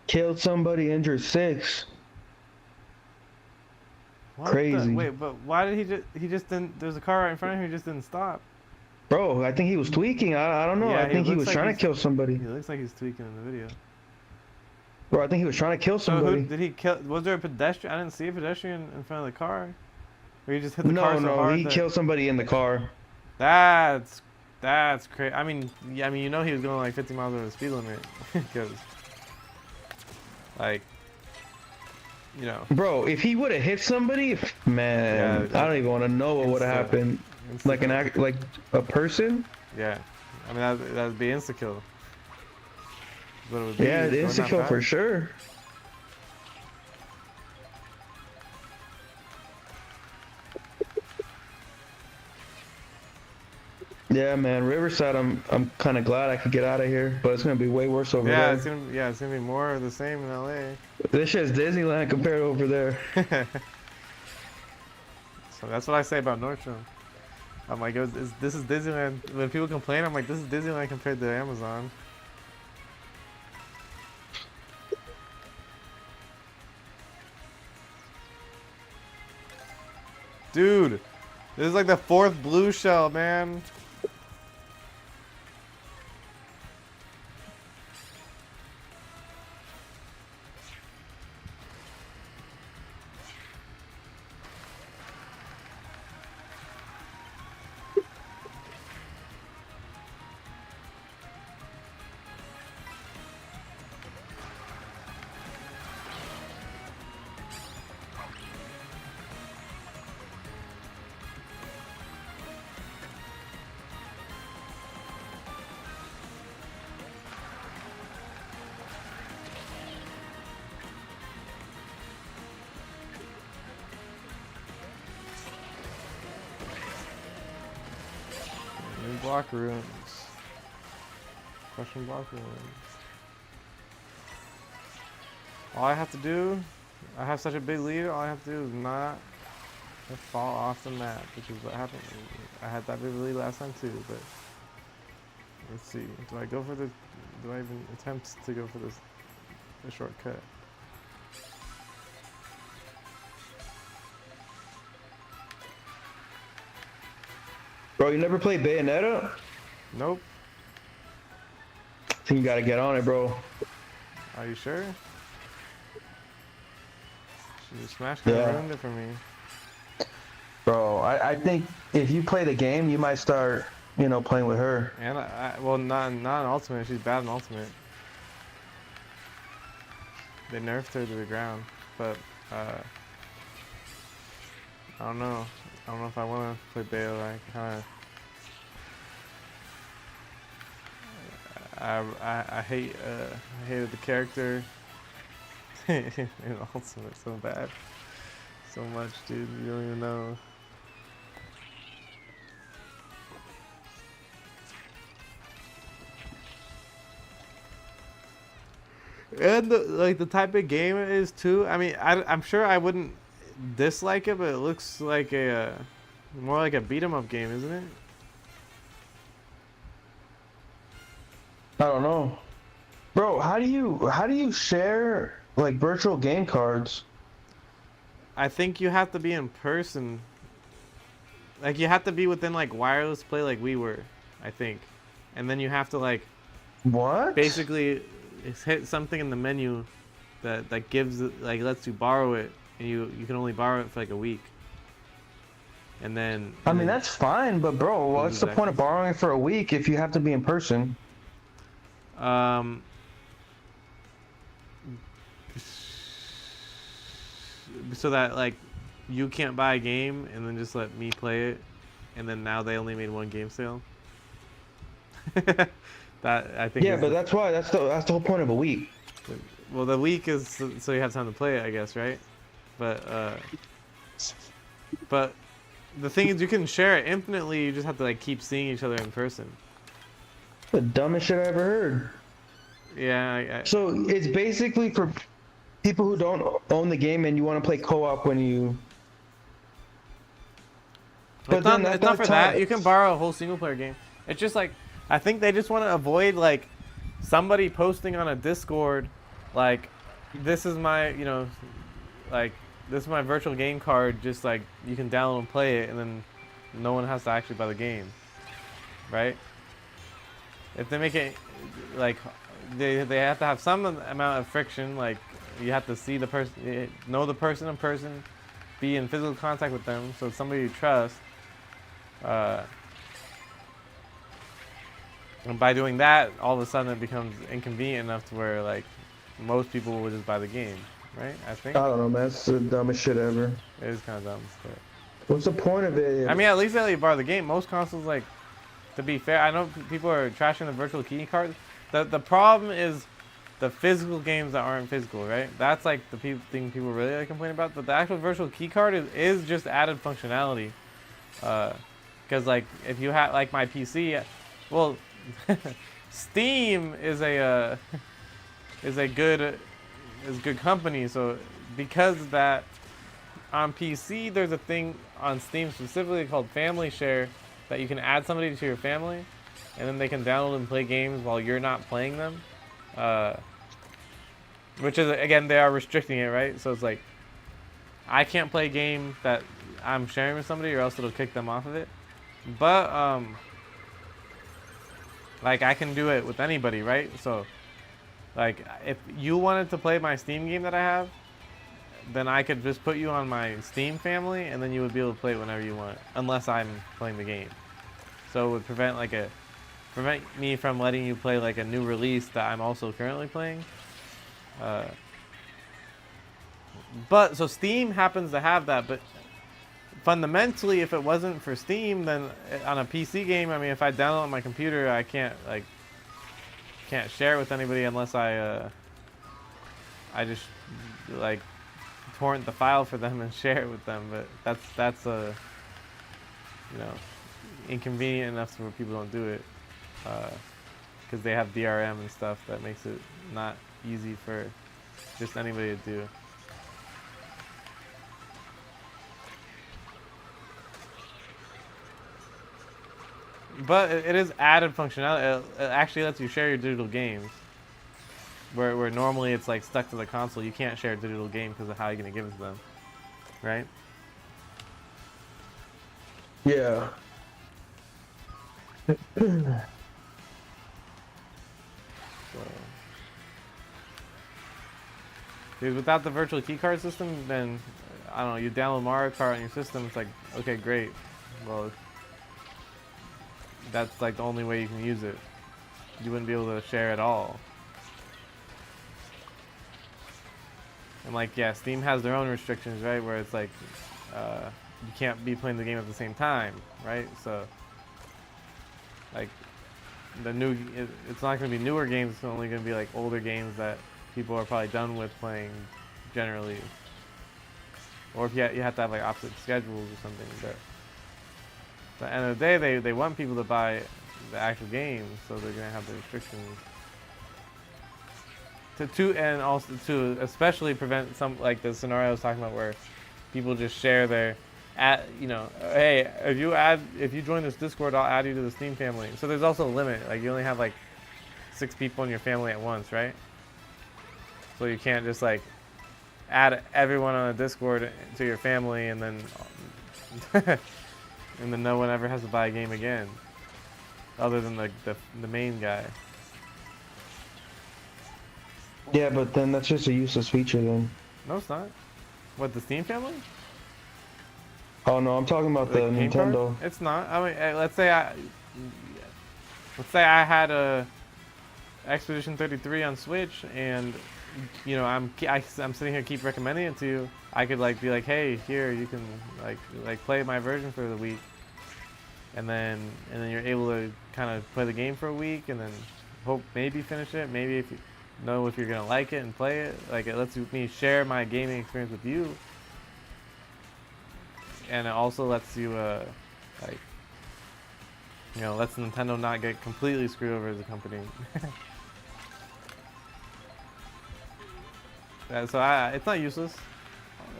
Speaker 6: Killed somebody, injured 6.
Speaker 1: What
Speaker 6: Crazy.
Speaker 1: wait, but why did he just didn't? There's a car right in front of him. He just didn't stop.
Speaker 6: Bro, I think he was tweaking. I don't know.
Speaker 1: Yeah,
Speaker 6: I think he
Speaker 1: looks
Speaker 6: was
Speaker 1: like
Speaker 6: trying to
Speaker 1: he's-
Speaker 6: kill somebody.
Speaker 1: He looks like he's tweaking in the video.
Speaker 6: Bro, I think he was trying to kill
Speaker 1: So
Speaker 6: somebody.
Speaker 1: who did he kill? Was there a pedestrian? I didn't see a pedestrian in front of the car. Or he just hit the car so
Speaker 6: No,
Speaker 1: hard
Speaker 6: he
Speaker 1: that-
Speaker 6: killed somebody in the car.
Speaker 1: That's crazy. I mean, yeah, I mean, you know he was going like 50 miles over the speed limit, because, like, you know.
Speaker 6: Bro, if he would have hit somebody, man,
Speaker 1: Yeah,
Speaker 6: I don't even want to know what would have happened. Like like a person?
Speaker 1: Yeah, I mean that'd be insta kill. But it would be
Speaker 6: Yeah, the
Speaker 1: going that
Speaker 6: insta kill for
Speaker 1: fast.
Speaker 6: sure. Yeah, man, Riverside. I'm kind of glad I could get out of here, but it's gonna be way worse over
Speaker 1: Yeah,
Speaker 6: there.
Speaker 1: it's gonna be more of the same in LA.
Speaker 6: This shit's Disneyland compared to over there.
Speaker 1: So that's what I say about Nordstrom. I'm like, this is Disneyland. When people complain, I'm like, this is Disneyland compared to Amazon. Dude, this is like the 4th blue shell, man. New block rooms. Question block rooms. All I have to do, I have such a big lead, all I have to do is not fall off the map, which is what happened. I had that big lead last time too, but let's see. Do I go for the, do I even attempt to go for this, the shortcut?
Speaker 6: Bro, you never played Bayonetta?
Speaker 1: Nope.
Speaker 6: I think you gotta get on it, bro.
Speaker 1: Are you sure? She just smashed it and ruined it for me.
Speaker 6: Bro, I think if you play the game, you might start, you know, playing with her.
Speaker 1: And well, not in ultimate. She's bad in ultimate. They nerfed her to the ground, but I don't know. I don't know if I want to play Bayo. I kind of. I hated the character in ultimate so bad, so much, dude. You don't even know. And the type of game it is too. I mean, I'm sure I wouldn't dislike it, but it looks like a more like a beat 'em up game, isn't it?
Speaker 6: I don't know. Bro, how do you share like virtual game cards?
Speaker 1: I think you have to be in person. like you have to be within like wireless play like we were, I think, and then you have to like
Speaker 6: What?
Speaker 1: basically hit something in the menu that gives like lets you borrow it, and you can only borrow it for like a week. And then
Speaker 6: I mean, that's fine, but bro, what's the point of borrowing it for a week if you have to be in person?
Speaker 1: So that like you can't buy a game and then just let me play it, and then now they only made one game sale. That I think.
Speaker 6: Yeah, but that's why that's the whole point of a week.
Speaker 1: Well, the week is so you have time to play it, I guess, right? But the thing is, you can share it infinitely. You just have to like keep seeing each other in person.
Speaker 6: The dumbest shit I ever heard.
Speaker 1: Yeah.
Speaker 6: So it's basically for people who don't own the game and you want to play co-op when you.
Speaker 1: It's not for that. You can borrow a whole single player game. It's just like I think they just want to avoid like somebody posting on a Discord like this is my like this is my virtual game card. Just like you can download and play it, and then no one has to actually buy the game, right? If they make it like they have to have some amount of friction, like you have to see the person, know the person in person, be in physical contact with them, so it's somebody you trust. And by doing that, all of a sudden it becomes inconvenient enough to where like most people will just buy the game, right? I think.
Speaker 6: I don't know, man. That's the dumbest shit ever.
Speaker 1: It is kind of dumb. But
Speaker 6: What's the point of it?
Speaker 1: I mean, at least they let you borrow the game. Most consoles, like, to be fair, I know people are trashing the virtual key cards. The problem is the physical games that aren't physical, right? That's like the thing people really like complain about. But the actual virtual key card is just added functionality. Because like if you have like my PC, well, Steam is a good company. So because of that, on PC there's a thing on Steam specifically called Family Share that you can add somebody to your family, and then they can download and play games while you're not playing them. Which is, again, they are restricting it, right? So it's like, I can't play a game that I'm sharing with somebody or else it'll kick them off of it. But, like, I can do it with anybody, right? So, like, if you wanted to play my Steam game that I have, then I could just put you on my Steam family, and then you would be able to play it whenever you want, unless I'm playing the game. So it would prevent me from letting you play like a new release that I'm also currently playing. But so Steam happens to have that, but fundamentally, if it wasn't for Steam, then on a PC game, I mean, if I download it on my computer, I can't share it with anybody unless I just like torrent the file for them and share it with them. But that's inconvenient enough where people don't do it. Because they have DRM and stuff that makes it not easy for just anybody to do. But it is added functionality. It actually lets you share your digital games. Where normally it's like stuck to the console. You can't share a digital game because of how you're going to give it to them. Right?
Speaker 6: Yeah.
Speaker 1: Dude, without the virtual keycard system, then I don't know. You download Mario Kart on your system. It's like, okay, great. Well, that's like the only way you can use it. You wouldn't be able to share at all. And like, yeah, Steam has their own restrictions, right? Where it's like, you can't be playing the game at the same time, right? So, like, it's not going to be newer games. It's only going to be like older games that people are probably done with playing generally. Or if you have to have like opposite schedules or something. But at the end of the day, they want people to buy the actual games, so they're going to have the restrictions. And also to especially prevent some like the scenario I was talking about where people just share their hey, if you join this Discord, I'll add you to the Steam family. So there's also a limit. Like you only have like 6 people in your family at once, right? So you can't just like add everyone on a Discord to your family and then and then no one ever has to buy a game again, other than the main guy.
Speaker 6: Yeah, but then that's just a useless feature then.
Speaker 1: No, it's not. What, the Steam family?
Speaker 6: Oh no, I'm talking about the
Speaker 1: game card?
Speaker 6: Nintendo.
Speaker 1: It's not. I mean, let's say I had a Expedition 33 on Switch, and you know I'm sitting here keep recommending it to you. I could like be like, hey, here you can like play my version for the week, and then you're able to kind of play the game for a week, and then hope maybe finish it. Maybe if you know if you're gonna like it and play it, like it lets me share my gaming experience with you. And it also lets you, like, you know, lets Nintendo not get completely screwed over as a company. So it's not useless.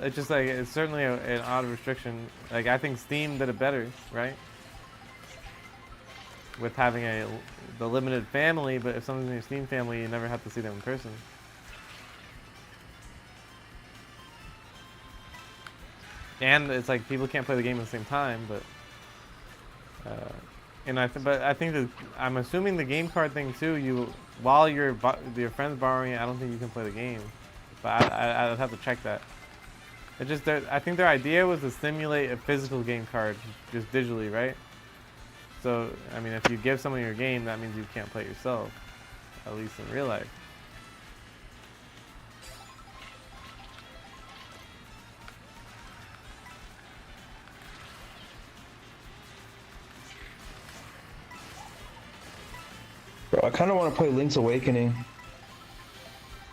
Speaker 1: It's just like, it's certainly an odd restriction. Like, I think Steam did it better, right? With having the limited family, but if someone's in your Steam family, you never have to see them in person. And it's like people can't play the game at the same time, but I think that I'm assuming the game card thing too. While your friend's borrowing it, I don't think you can play the game. But I'd have to check that. It just I think their idea was to simulate a physical game card just digitally, right? So I mean, if you give someone your game, that means you can't play it yourself, at least in real life.
Speaker 6: Bro, I kind of want to play Link's Awakening.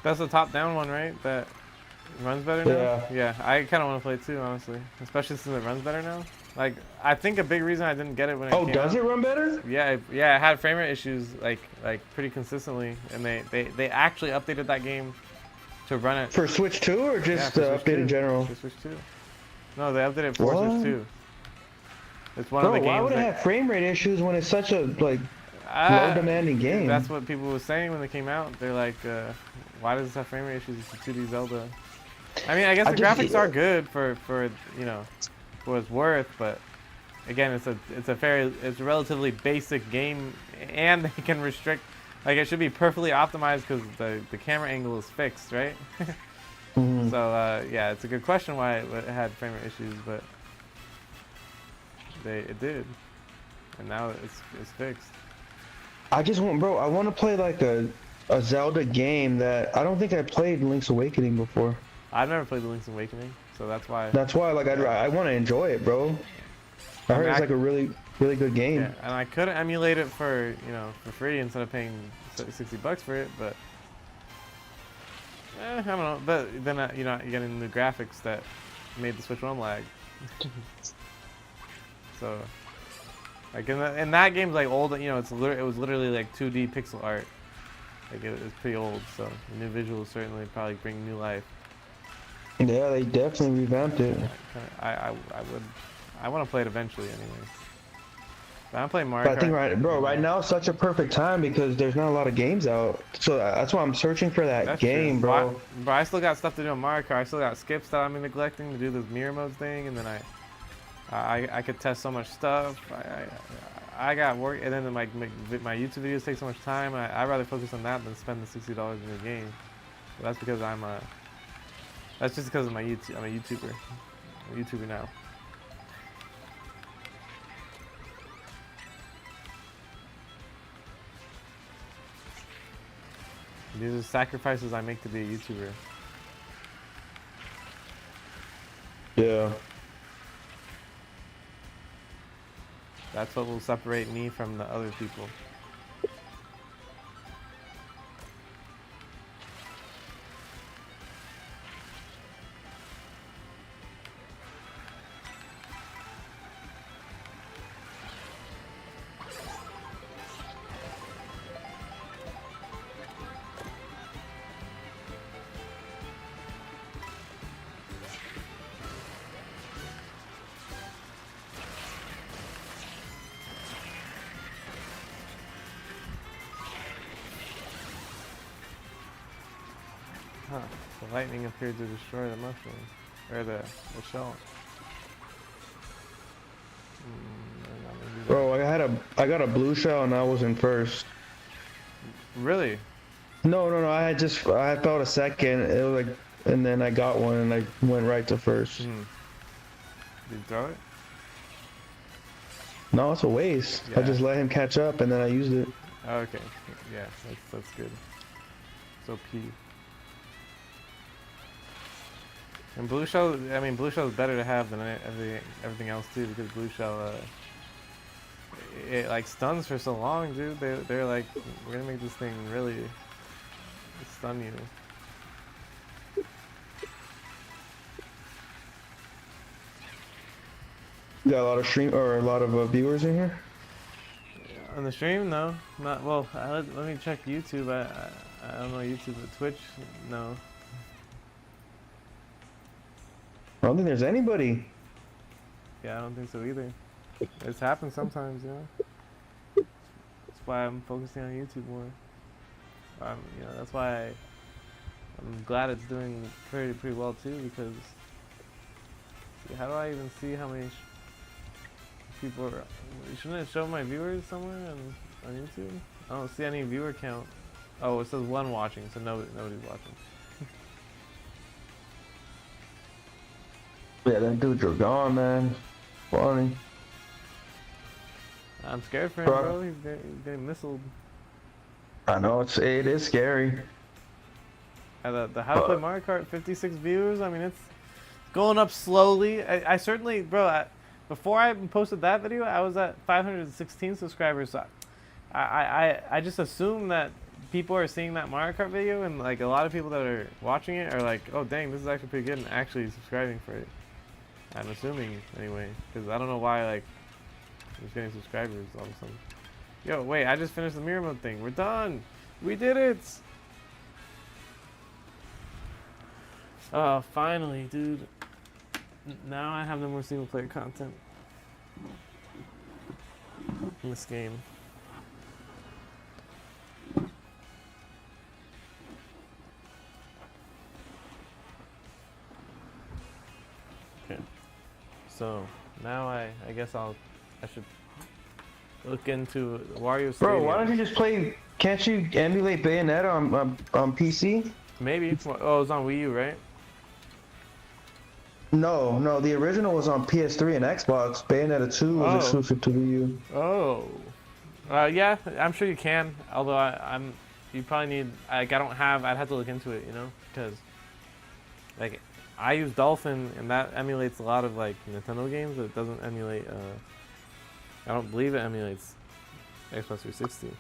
Speaker 1: That's the top-down one, right? That runs better now?
Speaker 6: Yeah.
Speaker 1: Yeah, I kind of want to play it too, honestly. Especially since it runs better now. Like, I think a big reason I didn't get it when it came out...
Speaker 6: Oh, does it run better?
Speaker 1: Yeah, it had frame rate issues, like pretty consistently. And they actually updated that game to run it...
Speaker 6: For Switch 2 or just
Speaker 1: for Switch
Speaker 6: update
Speaker 1: 2.
Speaker 6: in general?
Speaker 1: For Switch 2. No, they updated it for
Speaker 6: What?
Speaker 1: Switch 2. It's one
Speaker 6: Bro,
Speaker 1: of the games
Speaker 6: why would it
Speaker 1: that...
Speaker 6: have frame rate issues when it's such a, like, low demanding game?
Speaker 1: That's what people were saying when they came out. They're like, why does this have frame rate issues? It's a 2D Zelda. I mean, I guess the graphics are good for you know, for what it's worth, but again, it's a relatively basic game, and they can restrict, like, it should be perfectly optimized because the camera angle is fixed, right?
Speaker 6: Mm-hmm.
Speaker 1: So yeah, it's a good question why it had frame rate issues, but it did, and now it's fixed.
Speaker 6: I just want, bro, I want to play like a Zelda game that I don't think I played Link's Awakening before.
Speaker 1: I've never played the Link's Awakening, so that's why.
Speaker 6: That's why, like, I want to enjoy it, bro. I heard it's like a really good game.
Speaker 1: Yeah, and I could emulate it for, you know, for free instead of paying $60 for it, but I don't know. But then you know, you're getting the graphics that made the Switch 1 lag. So, like in that game's like old, you know, it was literally like 2D pixel art. Like it was pretty old, so the new visuals certainly probably bring new life.
Speaker 6: Yeah, they definitely revamped it.
Speaker 1: I want to play it eventually anyway. But I'm playing Mario Kart.
Speaker 6: But I think right now is such a perfect time because there's not a lot of games out. So that's why I'm searching for that game,
Speaker 1: true.
Speaker 6: bro.
Speaker 1: But I still got stuff to do on Mario Kart. I still got skips that I'm neglecting to do this mirror modes thing, and then I could test so much stuff. I got work, and then my YouTube videos take so much time. I'd rather focus on that than spend the $60 in the game. But that's because that's just because of my YouTube. I'm a YouTuber. I'm a YouTuber now. These are sacrifices I make to be a YouTuber.
Speaker 6: Yeah.
Speaker 1: That's what will separate me from the other people. Huh. The lightning appeared to destroy the mushroom. Or the shell.
Speaker 6: I got a blue shell and I was in first.
Speaker 1: Really?
Speaker 6: No. I had felt a second. It was like, and then I got one and I went right to first.
Speaker 1: Hmm. Did you throw it?
Speaker 6: No, it's a waste. I
Speaker 1: Yeah.
Speaker 6: just let him catch up and then I used it.
Speaker 1: Oh, okay. Yeah, that's good. So P. And blue shell, I mean, blue shell is better to have than everything else too, because blue shell, it like stuns for so long, dude. They're like, we're gonna make this thing really stun you.
Speaker 6: You got a lot of stream or a lot of viewers in here.
Speaker 1: On the stream, no, not well. Let me check YouTube. I don't know YouTube, but Twitch, no.
Speaker 6: I don't think there's anybody.
Speaker 1: Yeah, I don't think so either. It's happened sometimes, you know. That's why I'm focusing on YouTube more. You know, that's why I'm glad it's doing pretty well too, because see, how do I even see how many people are? Shouldn't it show my viewers somewhere on YouTube? I don't see any viewer count. Oh, it says 1 watching, so nobody's watching.
Speaker 6: Yeah, them dudes are gone, man. Funny.
Speaker 1: I'm scared for him,
Speaker 6: Bro.
Speaker 1: bro. He's getting missiled.
Speaker 6: I know it is scary.
Speaker 1: The How to Play Mario Kart 56 viewers. I mean, it's going up slowly. I certainly, bro. Before I posted that video, I was at 516 subscribers. So I just assume that people are seeing that Mario Kart video, and like a lot of people that are watching it are like, oh dang, this is actually pretty good, and actually subscribing for it. I'm assuming anyway, because I don't know why like I'm just getting subscribers all of a sudden. Yo, wait, I just finished the mirror mode thing. We're done. We did it. Oh, finally, dude. Now I have no more single player content in this game. Okay. So now I guess I should look into Wario Stadium.
Speaker 6: Bro, why don't you just play? Can't you emulate Bayonetta on PC?
Speaker 1: Maybe. Oh, it's on Wii U, right?
Speaker 6: No, the original was on PS3 and Xbox. Bayonetta 2 was exclusive to Wii U.
Speaker 1: Oh. Yeah, I'm sure you can. Although you probably need. Like, I'd have to look into it, you know, because like I use Dolphin and that emulates a lot of like Nintendo games, but it doesn't emulate. I don't believe it emulates Xbox 360.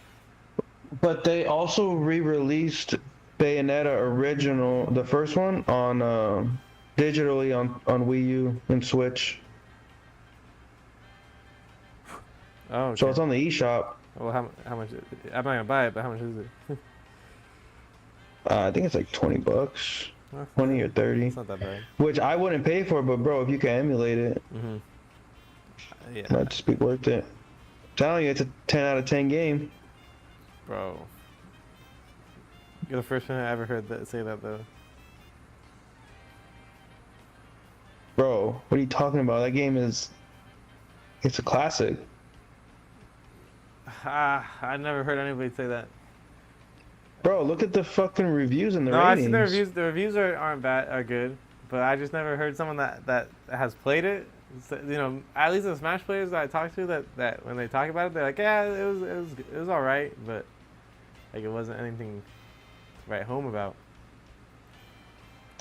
Speaker 6: But they also re-released Bayonetta original, the first one, on digitally on Wii U and Switch.
Speaker 1: Oh. Okay.
Speaker 6: So it's on the eShop.
Speaker 1: Well, how much? I'm not gonna buy it, but how much is it?
Speaker 6: I think it's like $20, 20 or 30.
Speaker 1: It's not that bad.
Speaker 6: Which I wouldn't pay for, but bro, if you can emulate it,
Speaker 1: Yeah.
Speaker 6: it might just be worth it. I'm telling you, it's a 10 out of 10 game.
Speaker 1: Bro. You're the first person I ever heard say that though.
Speaker 6: Bro, what are you talking about? That game it's a classic.
Speaker 1: I never heard anybody say that.
Speaker 6: Bro, look at the fucking reviews and the
Speaker 1: No, I've
Speaker 6: ratings.
Speaker 1: seen the reviews. The reviews aren't bad, are good, but I just never heard someone that has played it. You know, at least the Smash players that I talk to, that when they talk about it, they're like, yeah, it was all right, but like it wasn't anything to write home about.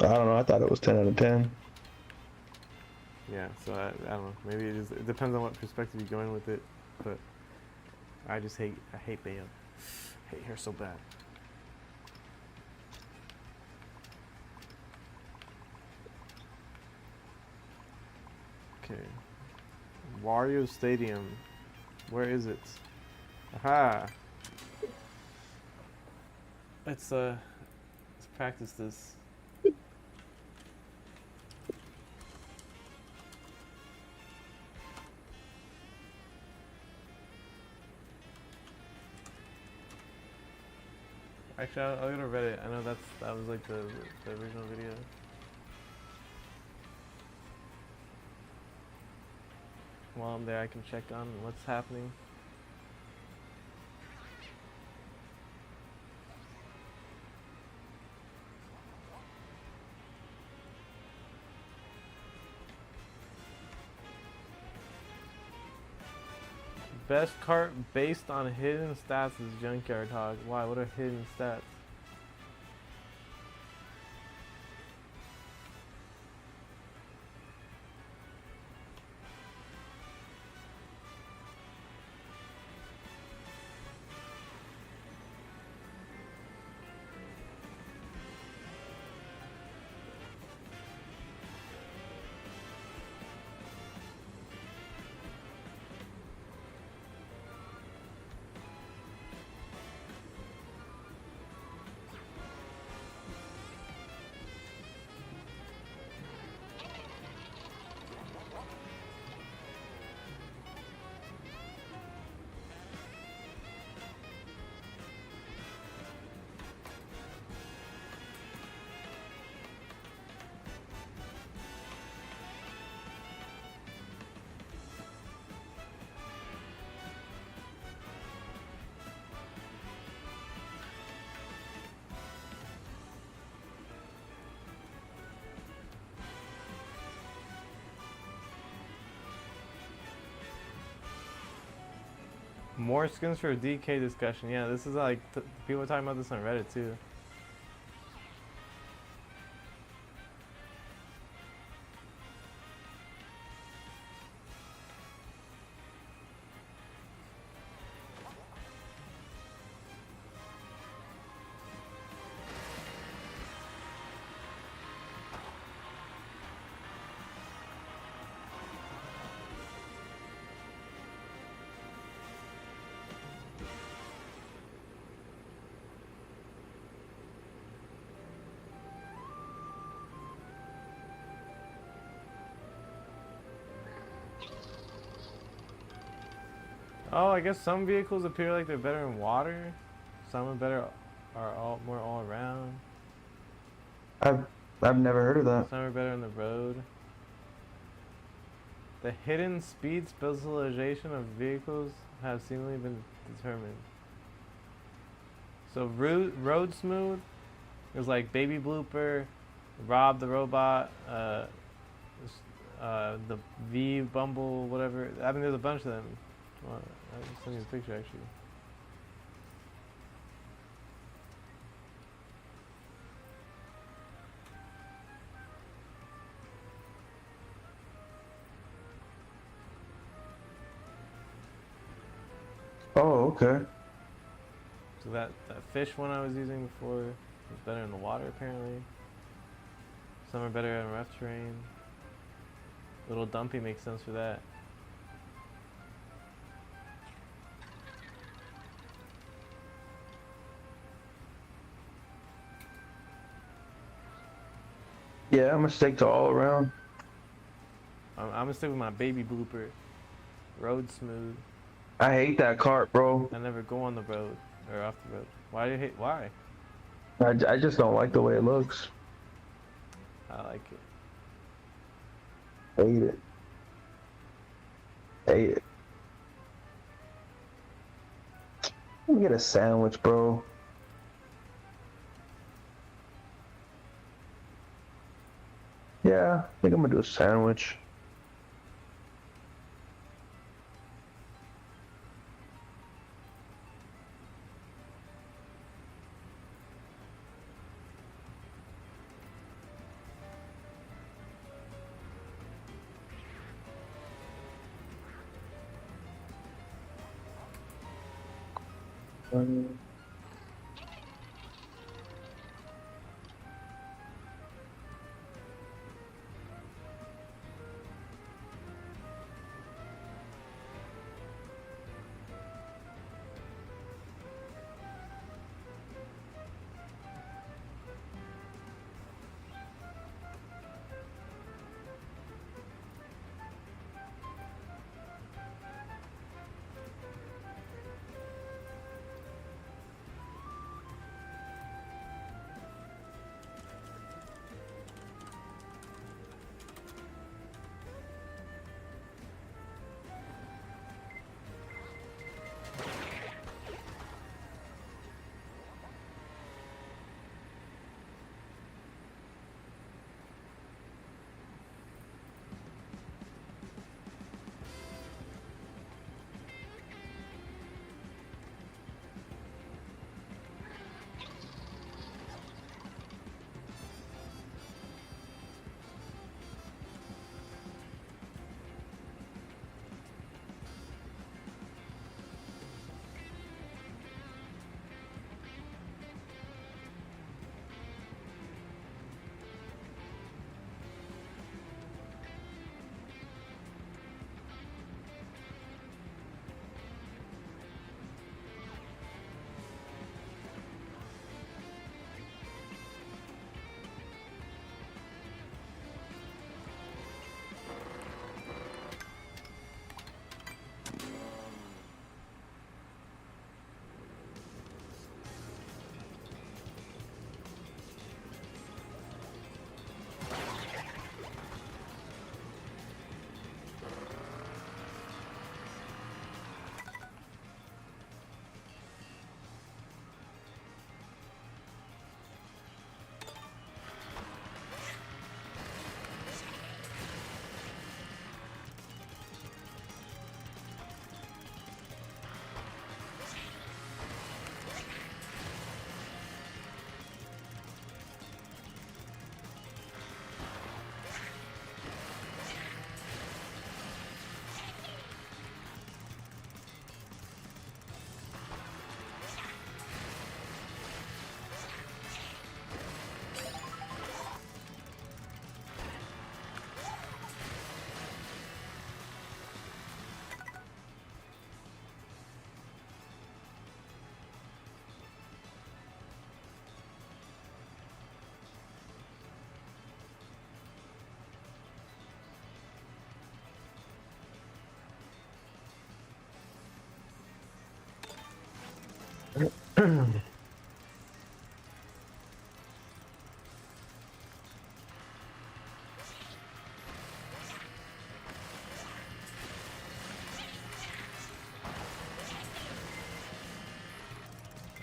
Speaker 6: I don't know. I thought it was 10 out of 10.
Speaker 1: Yeah, so I don't know. Maybe it depends on what perspective you go in with it, but I hate Bayo. Hate her so bad. Okay. Wario Stadium. Where is it? Aha! Let's practice this. Actually, I'll go to Reddit. I know that was like the original video. While I'm there, I can check on what's happening. Best cart based on hidden stats is Junkyard Hog. Why? What are hidden stats? More skins for DK discussion. Yeah, this is like people are talking about this on Reddit too. Oh, I guess some vehicles appear like they're better in water. Some are better, are more all around.
Speaker 6: I've never heard of that.
Speaker 1: Some are better on the road. The hidden speed specialization of vehicles have seemingly been determined. So road smooth is like Baby Blooper, Rob the Robot, the V Bumble, whatever. I mean, there's a bunch of them. Well, I'll just send you a picture actually.
Speaker 6: Oh, okay.
Speaker 1: So that fish one I was using before is better in the water apparently. Some are better in rough terrain. Little Dumpy makes sense for that.
Speaker 6: Yeah, I'm gonna stick to all around.
Speaker 1: I'm gonna stick with my Baby Blooper. Road smooth.
Speaker 6: I hate that cart, bro.
Speaker 1: I never go on the road or off the road. Why do you hate? Why?
Speaker 6: I just don't like the way it looks.
Speaker 1: I like it.
Speaker 6: Hate it. Hate it. Let me get a sandwich, bro. Yeah, I think I'm gonna do a sandwich.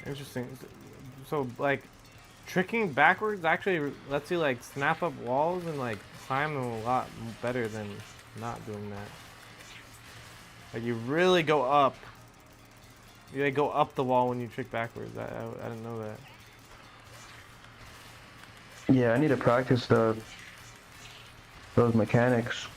Speaker 1: Interesting. So like, tricking backwards actually lets you like snap up walls and like climb them a lot better than not doing that. Like you really go up. You like go up the wall when you trick backwards. I didn't know that.
Speaker 6: Yeah, I need to practice those mechanics.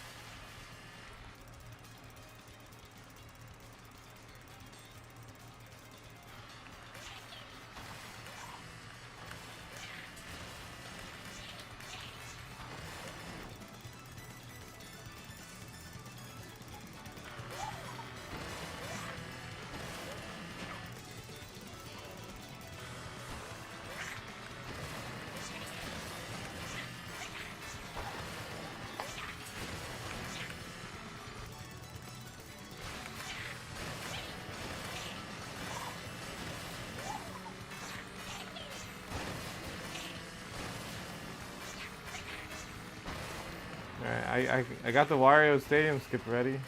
Speaker 1: Alright, I got the Wario Stadium skip ready.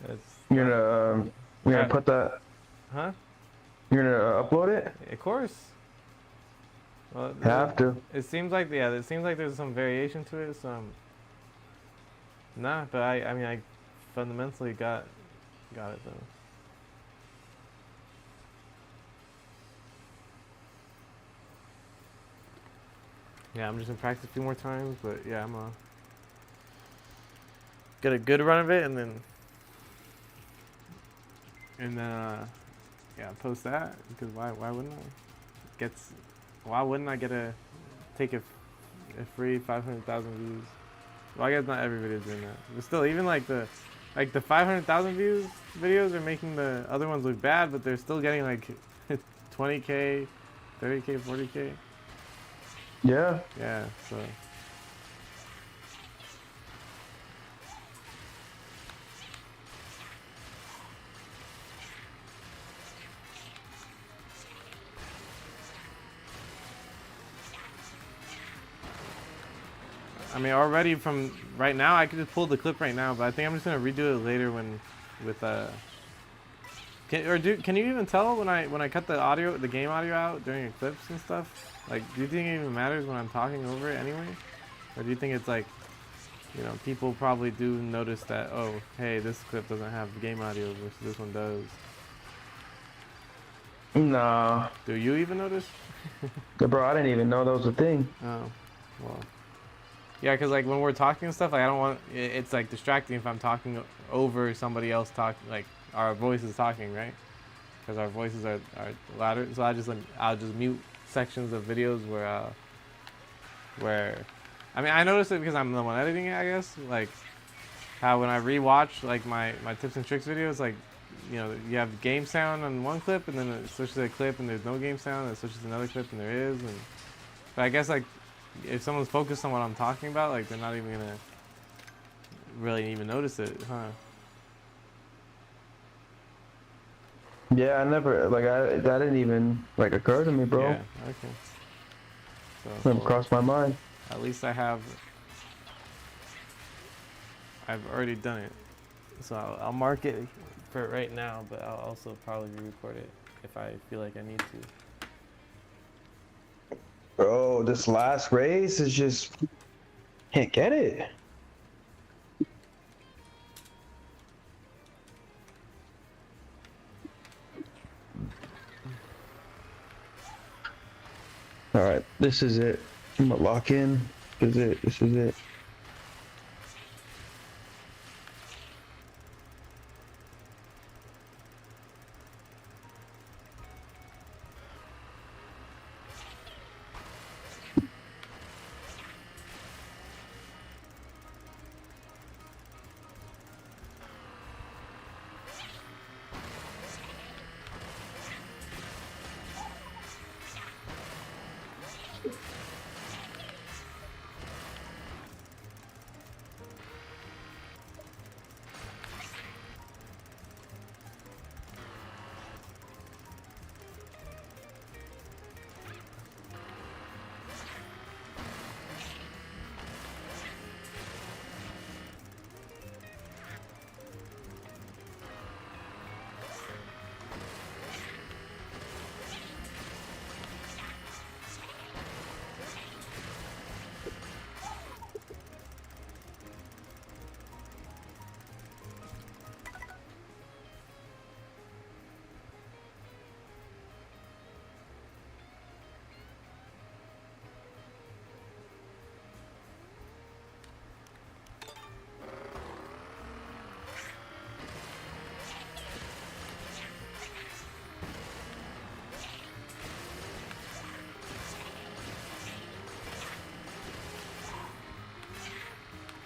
Speaker 1: That's,
Speaker 6: You're gonna put that.
Speaker 1: huh?
Speaker 6: You're gonna upload it.
Speaker 1: Of course. Well,
Speaker 6: Have to.
Speaker 1: it seems like it seems like there's some variation to it. Nah, but I mean I fundamentally got it though. Yeah, I'm just gonna practice a few more times, but yeah, I'm gonna get a good run of it, and then yeah, post that, because why wouldn't I? Why wouldn't I get take a free 500,000 views? Well, I guess not every video is doing that, but still, even like the 500,000 views videos are making the other ones look bad, but they're still getting like 20k, 30k, 40k.
Speaker 6: Yeah.
Speaker 1: Yeah, so. I mean, already from right now, I could just pull the clip right now, but I think I'm just gonna redo it later can you even tell when I cut the game audio out during Eclipse and stuff? Like, do you think it even matters when I'm talking over it anyway? Or do you think it's like, you know, people probably do notice that, oh, hey, this clip doesn't have the game audio versus this one does?
Speaker 6: Nah.
Speaker 1: Do you even notice?
Speaker 6: Bro, I didn't even know that was a thing.
Speaker 1: Oh, well. Yeah, because like when we're talking and stuff, like I don't want, it's like distracting if I'm talking over somebody else like our voices talking, right? Because our voices are louder. So I'll just mute sections of videos where I mean, I notice it because I'm the one editing it, I guess. Like how when I rewatch like my tips and tricks videos, like, you know, you have game sound on one clip and then it switches to a clip and there's no game sound, and it switches to another clip and there is. And but I guess like if someone's focused on what I'm talking about, like they're not even gonna really even notice it, huh?
Speaker 6: Yeah, I never, like, that didn't even, like, occur to me, bro.
Speaker 1: Yeah, okay. So,
Speaker 6: Never crossed my mind.
Speaker 1: At least I've already done it. So I'll mark it for right now, but I'll also probably re-record it if I feel like I need to.
Speaker 6: Bro, this last race is just, can't get it. All right, this is it. I'm gonna lock in. This is it. This is it.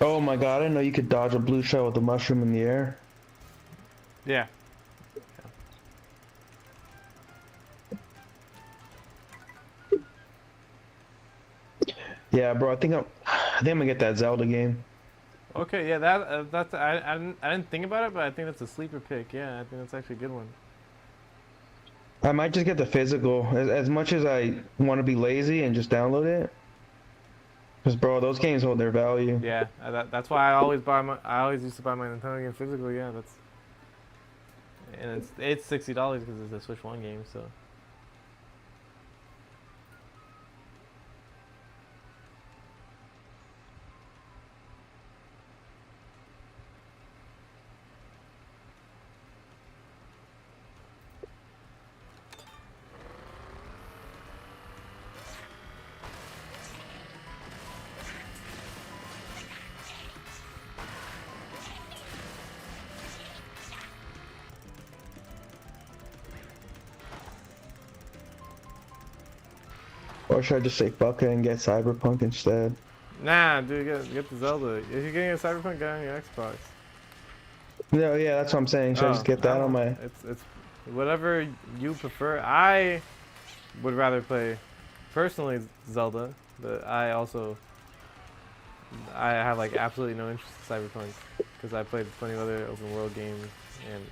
Speaker 6: Oh my god, I didn't know you could dodge a blue shell with a mushroom in the air.
Speaker 1: Yeah.
Speaker 6: Yeah, bro, I think I'm gonna get that Zelda game.
Speaker 1: Okay, yeah, that's I didn't think about it, but I think that's a sleeper pick. Yeah, I think that's actually a good one.
Speaker 6: I might just get the physical. As much as I want to be lazy and just download it. Because, bro, those games hold their value.
Speaker 1: Yeah, that's why I always used to buy my Nintendo game physical. Yeah, that's and it's $60 because it's a Switch One game. So
Speaker 6: Or should I just say fuck it and get Cyberpunk instead?
Speaker 1: nah, dude, get the Zelda. If you're getting a Cyberpunk, get it on your Xbox.
Speaker 6: No, yeah, that's what I'm saying. Should I just get that on my...
Speaker 1: It's whatever you prefer. I would rather play personally Zelda, but I have like absolutely no interest in Cyberpunk because I played plenty of other open world games and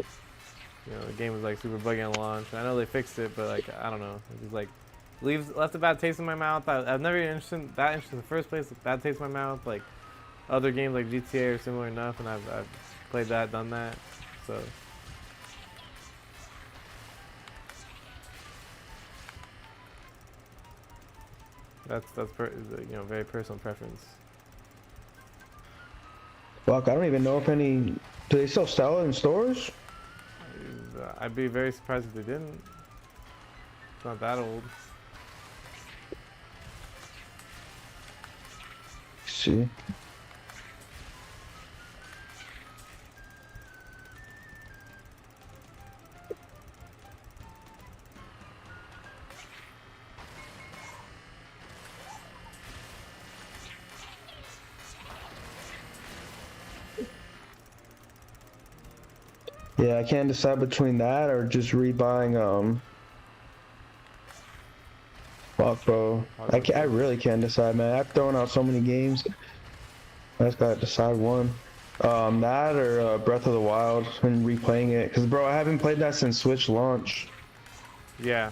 Speaker 1: you know the game was like super buggy on launch. I know they fixed it, but like I don't know, it just like left a bad taste in my mouth. I've never been interested in the first place. Bad taste in my mouth. Like other games like GTA are similar enough, and I've played that, done that, so. That's you know, very personal preference.
Speaker 6: Fuck, I don't even know if any... Do they still sell it in stores?
Speaker 1: I'd be very surprised if they didn't. It's not that old.
Speaker 6: See. Yeah, I can't decide between that or just rebuying, fuck, bro. I really can't decide, man. I've thrown out so many games. I just gotta decide one. That or Breath of the Wild and replaying it. Cause, bro, I haven't played that since Switch launch.
Speaker 1: Yeah.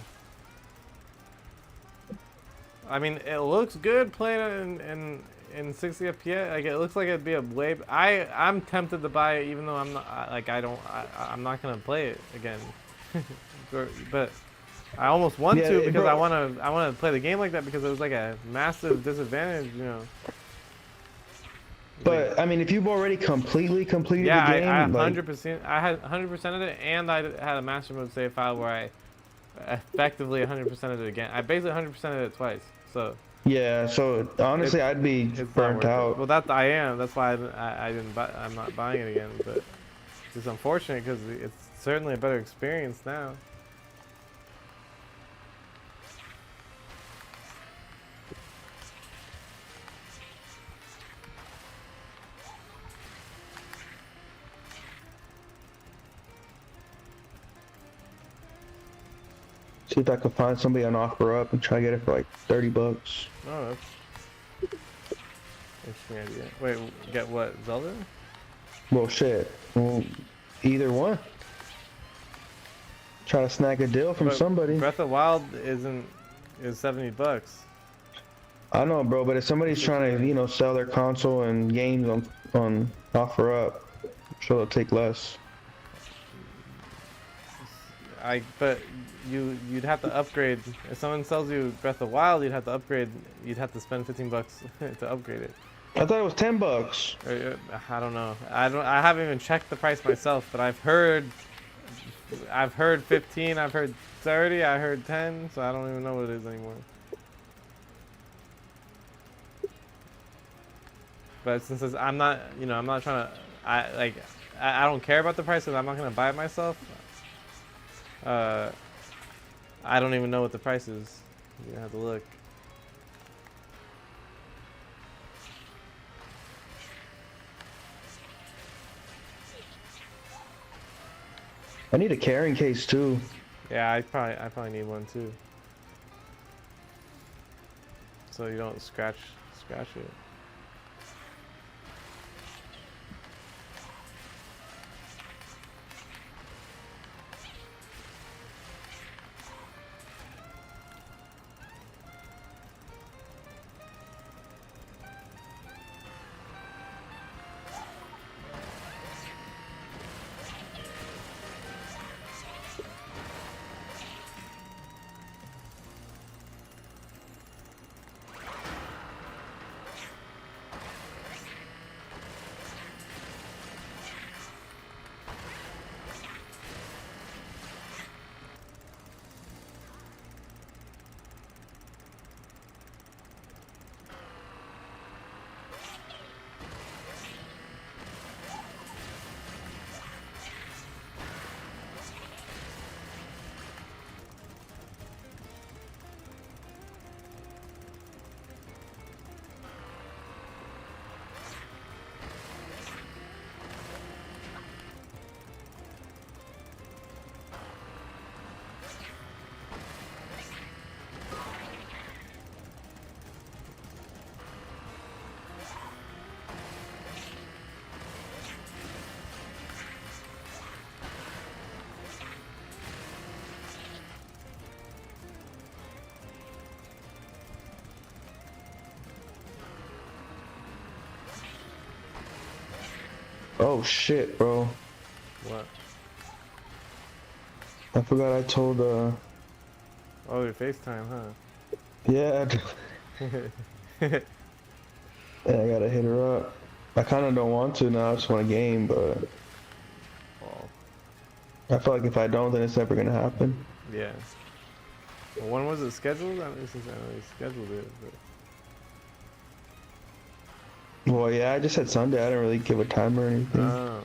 Speaker 1: I mean, it looks good playing it in 60 FPS. Like it looks like it'd be a way. I'm tempted to buy it, even though I'm not. I'm not gonna play it again. But I almost want to because I wanna play the game like that because it was like a massive disadvantage, you know.
Speaker 6: But I mean, if you've already completed the game,
Speaker 1: I 100%. I had 100% of it, and I had a master mode save file where I effectively 100% of it again. I basically 100% of it twice. So.
Speaker 6: Yeah. So honestly, I'd be burnt out.
Speaker 1: Well, I am. That's why I didn't buy. I'm not buying it again. But it's just unfortunate because it's certainly a better experience now.
Speaker 6: See if I can find somebody on OfferUp and try to get it for like $30.
Speaker 1: Oh, that's interesting idea. Wait, get what? Zelda?
Speaker 6: Well, shit. Well, either one. Try to snag a deal from somebody.
Speaker 1: Breath of the Wild is $70.
Speaker 6: I know, bro, but if somebody's trying to, you know, sell their console and games on OfferUp, I'm sure they'll take less.
Speaker 1: But you'd have to upgrade. If someone sells you Breath of the Wild, you'd have to upgrade. You'd have to spend $15 to upgrade it.
Speaker 6: I thought it was $10.
Speaker 1: I don't know. I haven't even checked the price myself, but I've heard 15. I've heard 30. I heard 10. So I don't even know what it is anymore. But since I'm not, you know, I'm not trying to. I don't care about the price, because I'm not gonna buy it myself. I don't even know what the price is. You're gonna have to look.
Speaker 6: I need a carrying case too.
Speaker 1: Yeah, I probably need one too. So you don't scratch it.
Speaker 6: Oh shit, bro.
Speaker 1: What?
Speaker 6: I forgot I told
Speaker 1: Oh, your FaceTime, huh?
Speaker 6: yeah. Yeah, I gotta hit her up. I kind of don't want to now. I just want a game, but
Speaker 1: Well,
Speaker 6: I feel like if I don't, then it's never gonna happen.
Speaker 1: yeah. Well, when was it scheduled? I mean, since I know you scheduled it, but...
Speaker 6: Well, yeah, I just said Sunday. I didn't really give a time or anything.
Speaker 1: Oh.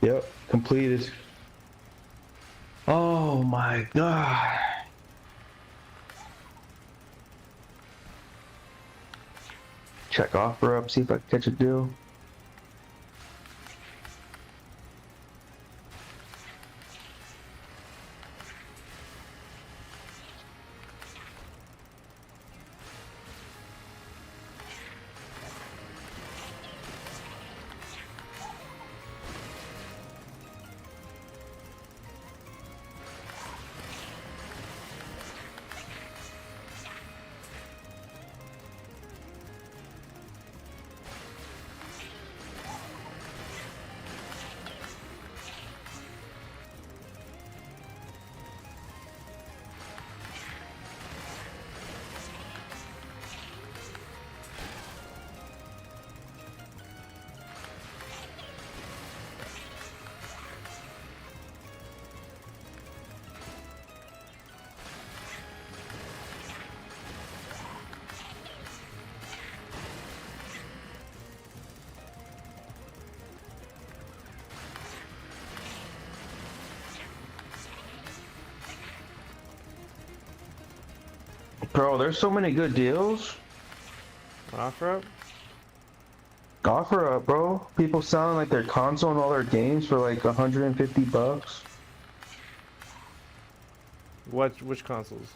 Speaker 6: Yep, completed. Oh my god. Check offer up, see if I can catch a deal. Bro, there's so many good deals.
Speaker 1: Offer up?
Speaker 6: Offer up, bro. People selling like their console and all their games for like 150 bucks.
Speaker 1: Which consoles?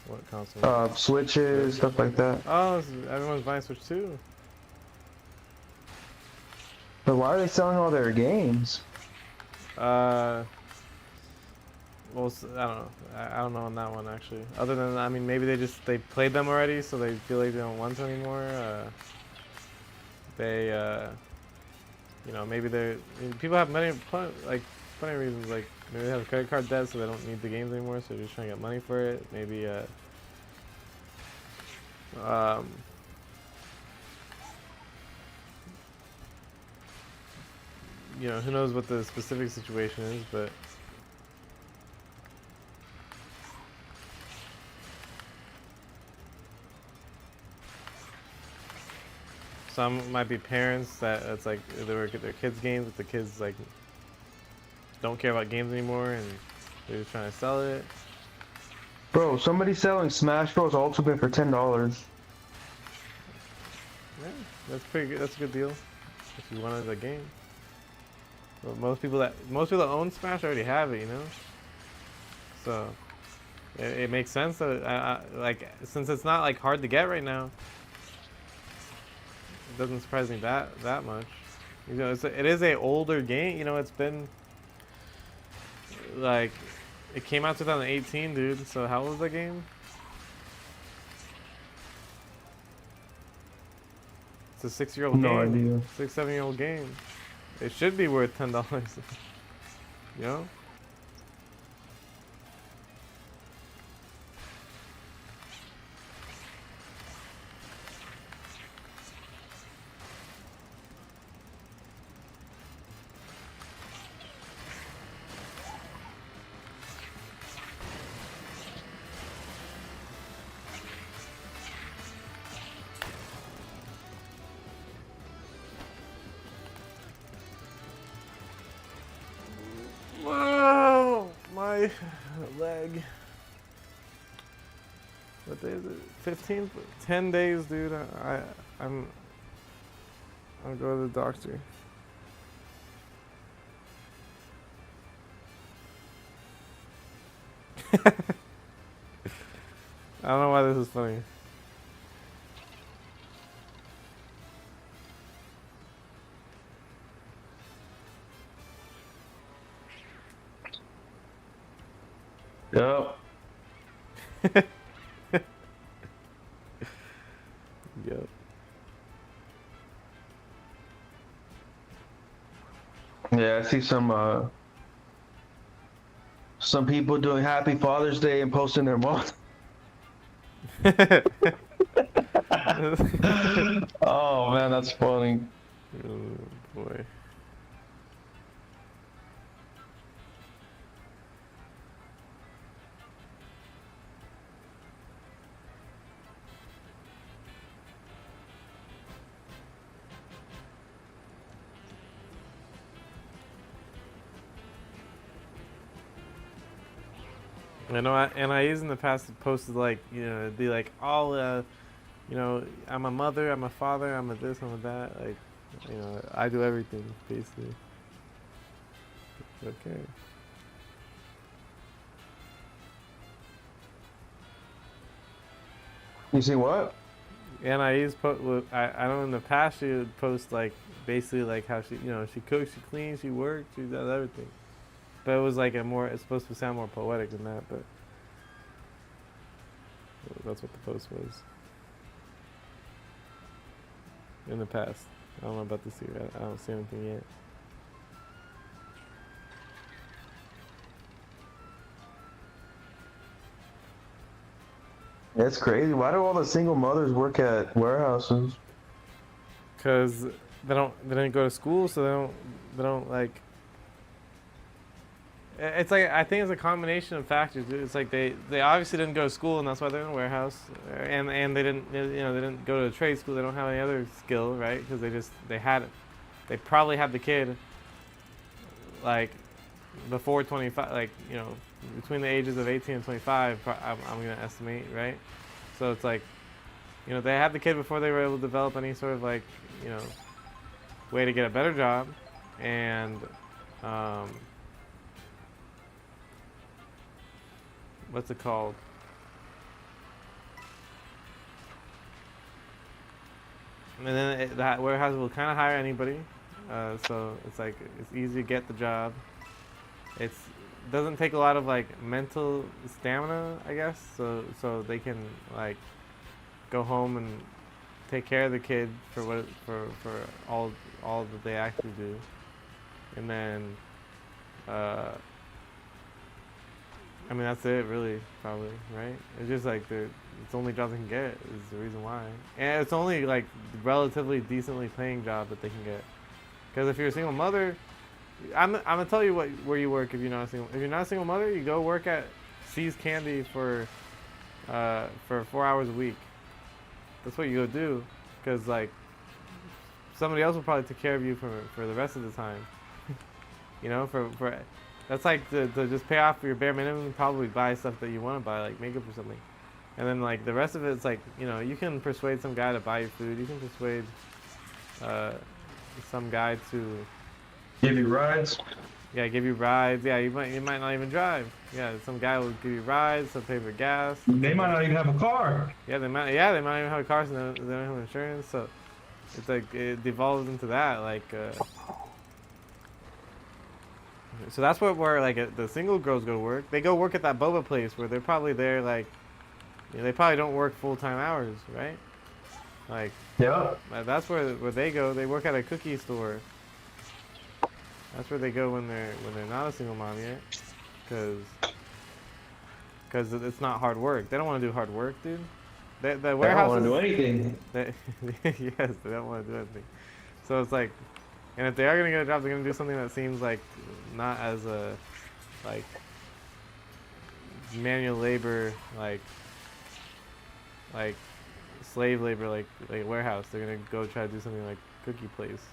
Speaker 1: What console?
Speaker 6: Switches, stuff like that.
Speaker 1: Oh, everyone's buying Switch 2?
Speaker 6: But why are they selling all their games?
Speaker 1: Well, I don't know. I don't know on that one actually. Other than, I mean, maybe they played them already, so they feel like they don't want to anymore. You know, maybe people have plenty of reasons. Like maybe they have credit card debt, so they don't need the games anymore, so they're just trying to get money for it. Maybe Um, you know, who knows what the specific situation is, but some might be parents that it's like they work at their kids' games, but the kids like don't care about games anymore, and they're just trying to sell it.
Speaker 6: Bro, somebody's selling Smash Bros. Ultimate for $10.
Speaker 1: Yeah, that's pretty good. That's a good deal if you wanted the game. But most people that own Smash already have it, you know. So it makes sense that like since it's not like hard to get right now, it doesn't surprise me that much. You know, it is a older game. You know, it's been like it came out 2018, dude. So how old is the game? It's a 6-year-old
Speaker 6: No
Speaker 1: game.
Speaker 6: idea.
Speaker 1: 6-7-year-old game. It should be worth $10. You know? Whoa, my leg. What day is it? 15th? 10 days, dude. I'm going to the doctor. I don't know why this is funny.
Speaker 6: Yep.
Speaker 1: Yep.
Speaker 6: Yeah, I see some people doing Happy Father's Day and posting their mom. Oh man, that's funny.
Speaker 1: Oh boy. I know, and I used in the past posted like, you know, it'd be like all, you know, I'm a mother, I'm a father, I'm a this, I'm a that, like, you know, I do everything basically. Okay.
Speaker 6: You see what?
Speaker 1: And I used I know in the past she would post like basically like how she, you know, she cooks, she cleans, she works, she does everything. But it was like it's supposed to sound more poetic than that, but that's what the post was. In the past. I don't know about this year. I don't see anything yet.
Speaker 6: It's crazy. Why do all the single mothers work at warehouses?
Speaker 1: Cause they didn't go to school, so they don't like. It's like I think it's a combination of factors. Dude. It's like they obviously didn't go to school, and that's why they're in a warehouse, and they didn't they didn't go to a trade school. They don't have any other skill, right? Because they probably had the kid like before 25, like you know between the ages of 18 and 25. I'm gonna estimate, right? So it's like you know they had the kid before they were able to develop any sort of like you know way to get a better job, and what's it called? And then that warehouse will kind of hire anybody, so it's like it's easy to get the job. It doesn't take a lot of like mental stamina, I guess. So they can like go home and take care of the kid for all that they actually do, and then I mean, that's it, really, probably, right? It's just like it's the only job they can get is the reason why, and it's only like relatively decently paying job that they can get. Because if you're a single mother, I'm gonna tell you where you work if you're not a single. If you're not a single mother, you go work at C's Candy for 4 hours a week. That's what you go do, because like somebody else will probably take care of you for the rest of the time. You know, for that's like to just pay off for your bare minimum, probably buy stuff that you want to buy, like makeup or something. And then like the rest of it's like, you know, you can persuade some guy to buy you food. You can persuade some guy to
Speaker 2: Give you rides.
Speaker 1: give you rides. Yeah, you might not even drive. Yeah, some guy will give you rides, they'll pay for gas.
Speaker 2: They might not even have a car.
Speaker 1: Yeah, they might even have a car, so they don't have insurance. So it's like it devolves into that, like. So that's where like the single girls go work. They go work at that boba place where they're probably there like, you know, they probably don't work full-time hours, right? Like,
Speaker 2: Yeah.
Speaker 1: that's where they go. They work at a cookie store. That's where they go when they're not a single mom yet, because it's not hard work. They don't want to do hard work, dude. The warehouse.
Speaker 2: I don't want to do anything.
Speaker 1: Yes, they don't want to do anything. So it's like, and if they are gonna get a job, they're gonna do something that seems like not as a like manual labor, like slave labor, like a warehouse. They're gonna go try to do something like cookie place.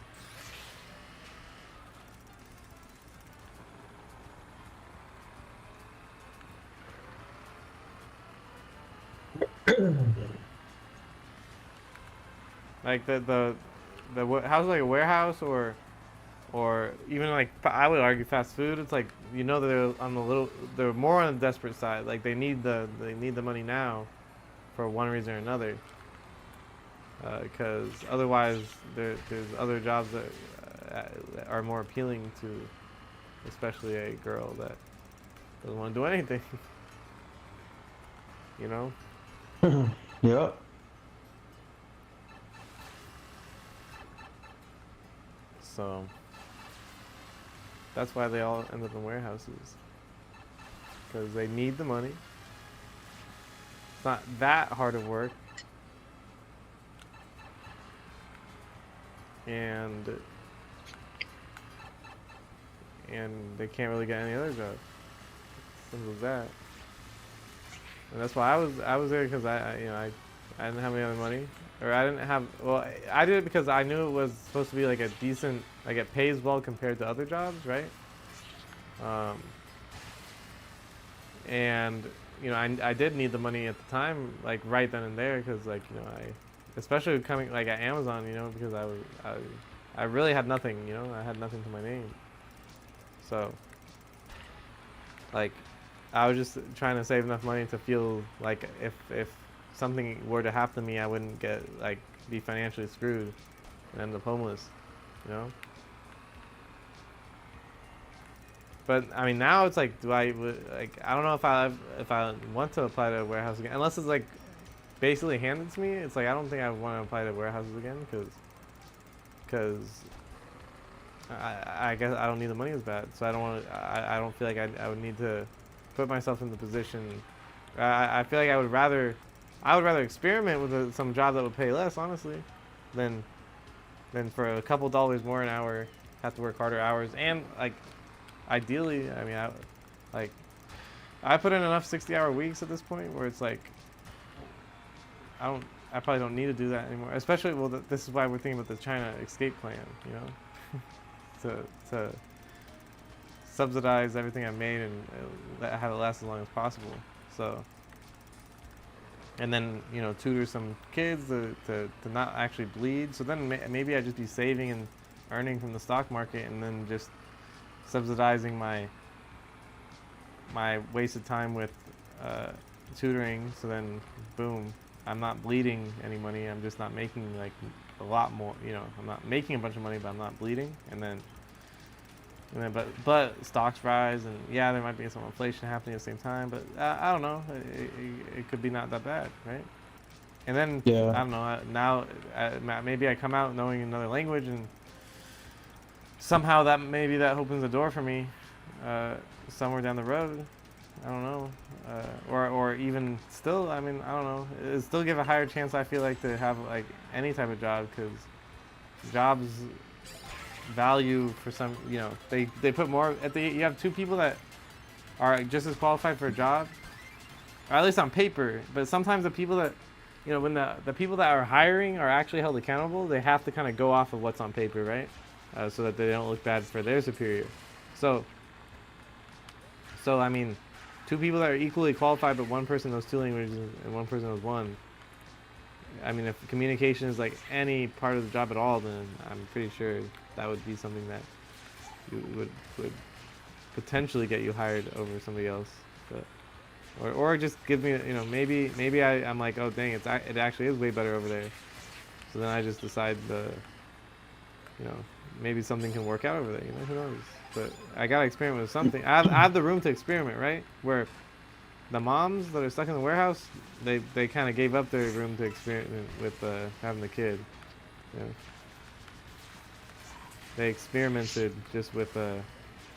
Speaker 1: Like how's like a warehouse or even like I would argue fast food. It's like, you know, that they're more on the desperate side. Like they need the money now for one reason or another. Because otherwise there's other jobs that are more appealing to, especially a girl that doesn't want to do anything. You know.
Speaker 6: Yep.
Speaker 1: So that's why they all end up in warehouses, because they need the money. It's not that hard of work, and they can't really get any other job. Simple as that. And that's why I was there, because I didn't have any other money. Or I didn't have, well, I did it because I knew it was supposed to be like a decent, like it pays well compared to other jobs, right? And, you know, I did need the money at the time, like right then and there, because like, you know, especially coming like at Amazon, you know, because I really had nothing, you know, I had nothing to my name. So, like, I was just trying to save enough money to feel like if something were to happen to me, I wouldn't be financially screwed and end up homeless, you know? But I mean, now it's like, I don't know if I want to apply to a warehouse again, unless it's like basically handed to me. It's like, I don't think I want to apply to warehouses again, because I guess I don't need the money as bad, so I don't want to. I don't feel like I would need to put myself in the position. I feel like I would rather experiment with some job that would pay less, honestly, than for a couple dollars more an hour, have to work harder hours. And like, ideally, I mean, I put in enough 60-hour weeks at this point where it's like, I probably don't need to do that anymore. Especially, well, this is why we're thinking about the China escape plan, you know, to subsidize everything I made and have it last as long as possible. So. And then, you know, tutor some kids to not actually bleed. So then maybe I'd just be saving and earning from the stock market, and then just subsidizing my wasted time with tutoring. So then, boom, I'm not bleeding any money. I'm just not making like a lot more. You know, I'm not making a bunch of money, but I'm not bleeding. And then but stocks rise, and yeah, there might be some inflation happening at the same time, but I don't know, it could be not that bad, right? And then,
Speaker 6: Yeah.
Speaker 1: I don't know, now maybe I come out knowing another language, and somehow that opens the door for me somewhere down the road. I don't know, or even still. I mean, I don't know. It still give a higher chance. I feel like to have like any type of job because jobs value for some. You know, they put more at the. You have two people that are just as qualified for a job, or at least on paper. But sometimes the people that, you know, when the people that are hiring are actually held accountable, they have to kind of go off of what's on paper, right? So that they don't look bad for their superior. So I mean, two people that are equally qualified, but one person knows two languages and one person knows one. I mean, if communication is like any part of the job at all, then I'm pretty sure that would be something that would potentially get you hired over somebody else. But or just give me, you know, maybe I'm like, oh dang, it actually is way better over there. So then I just decide you know, maybe something can work out over there. You know, who knows? But I gotta experiment with something. I have the room to experiment, right? Where the moms that are stuck in the warehouse, they kind of gave up their room to experiment with having the kid. You know? They experimented just with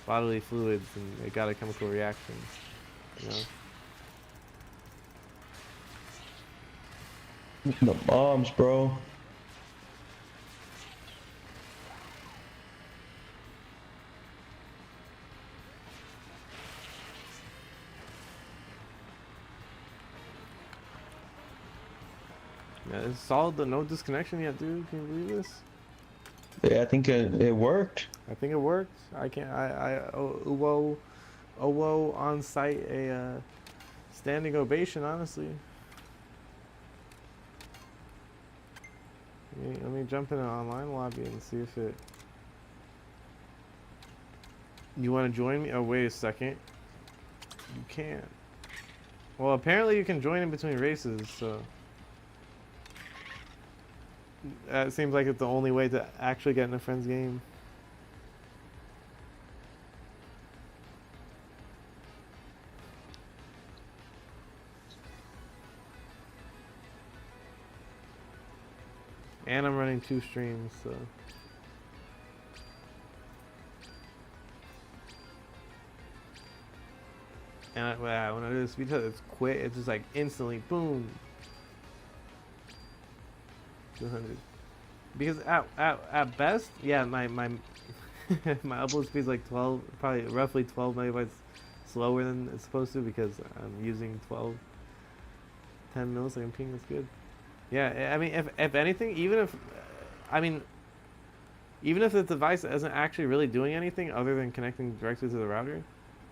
Speaker 1: bodily fluids, and they got a chemical reaction. You know.
Speaker 6: The moms, bro.
Speaker 1: Yeah, it's solid. No disconnection yet, dude. Can you believe this?
Speaker 6: Yeah, I think it worked.
Speaker 1: I think it worked. I can't. Uwo on site a standing ovation, honestly. Let me jump in an online lobby and see if it. You want to join me? Oh, wait a second. You can't. Well, apparently you can join in between races, so. It seems like it's the only way to actually get in a friend's game. And I'm running 2 streams, so. And wow, when I do the speed test, it's quick. It's just like instantly, boom. 200. Because at best, yeah, my my upload speed is like 12, probably roughly 12 megabytes slower than it's supposed to because I'm using 10 millisecond ping. That's good. Yeah, I mean, if anything, even if the device isn't actually really doing anything other than connecting directly to the router,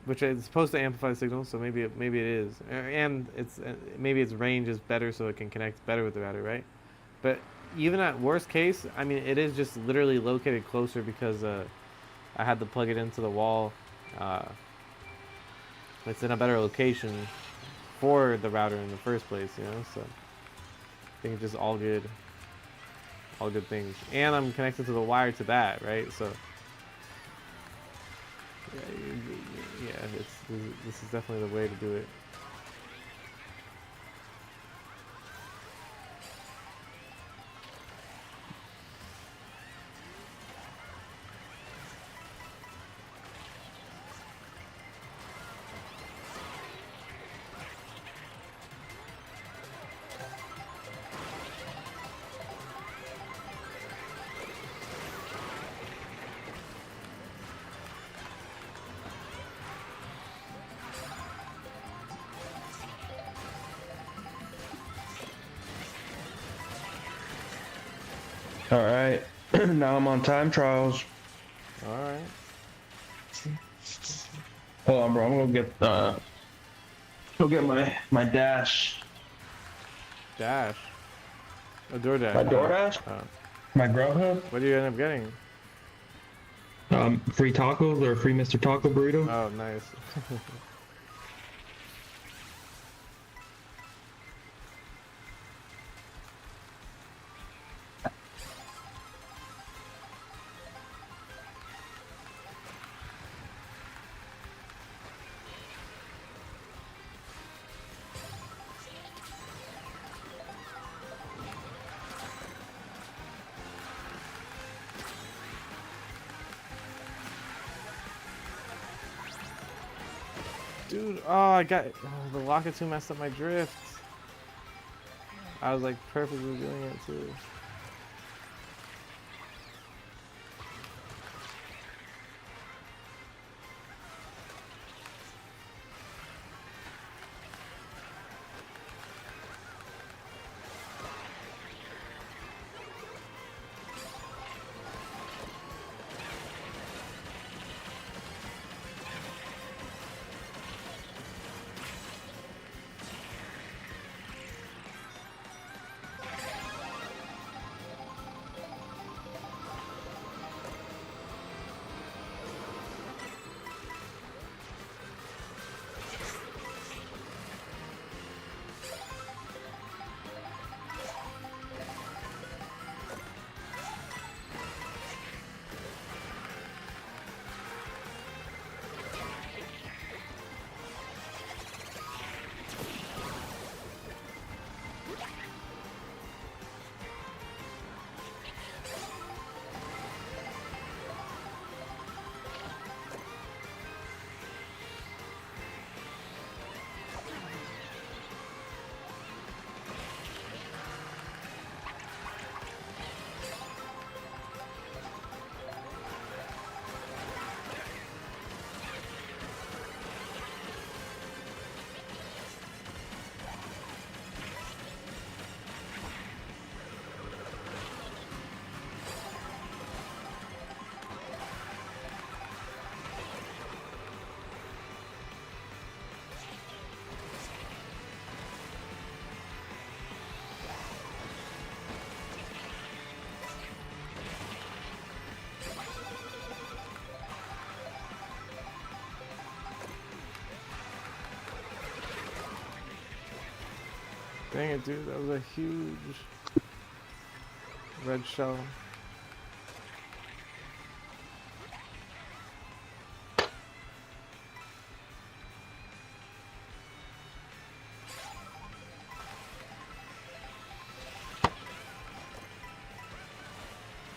Speaker 1: which is supposed to amplify the signal, so maybe it is, and maybe its range is better, so it can connect better with the router, right? But even at worst case, I mean, it is just literally located closer because I had to plug it into the wall. It's in a better location for the router in the first place, you know. So I think it's just all good things. And I'm connected to the wire to that, right? So yeah, this is definitely the way to do it.
Speaker 6: All right, now I'm on time trials.
Speaker 1: All right.
Speaker 6: Hold on, bro. I'm gonna get my dash.
Speaker 1: Dash. A DoorDash.
Speaker 6: My DoorDash. My Grubhub.
Speaker 1: What do you end up getting?
Speaker 2: Free tacos or a free Mr. Taco burrito.
Speaker 1: Oh, nice. Dude, oh, I got the Lakitu messed up my drift. I was like perfectly doing it too. Dang it, dude, that was a huge red shell.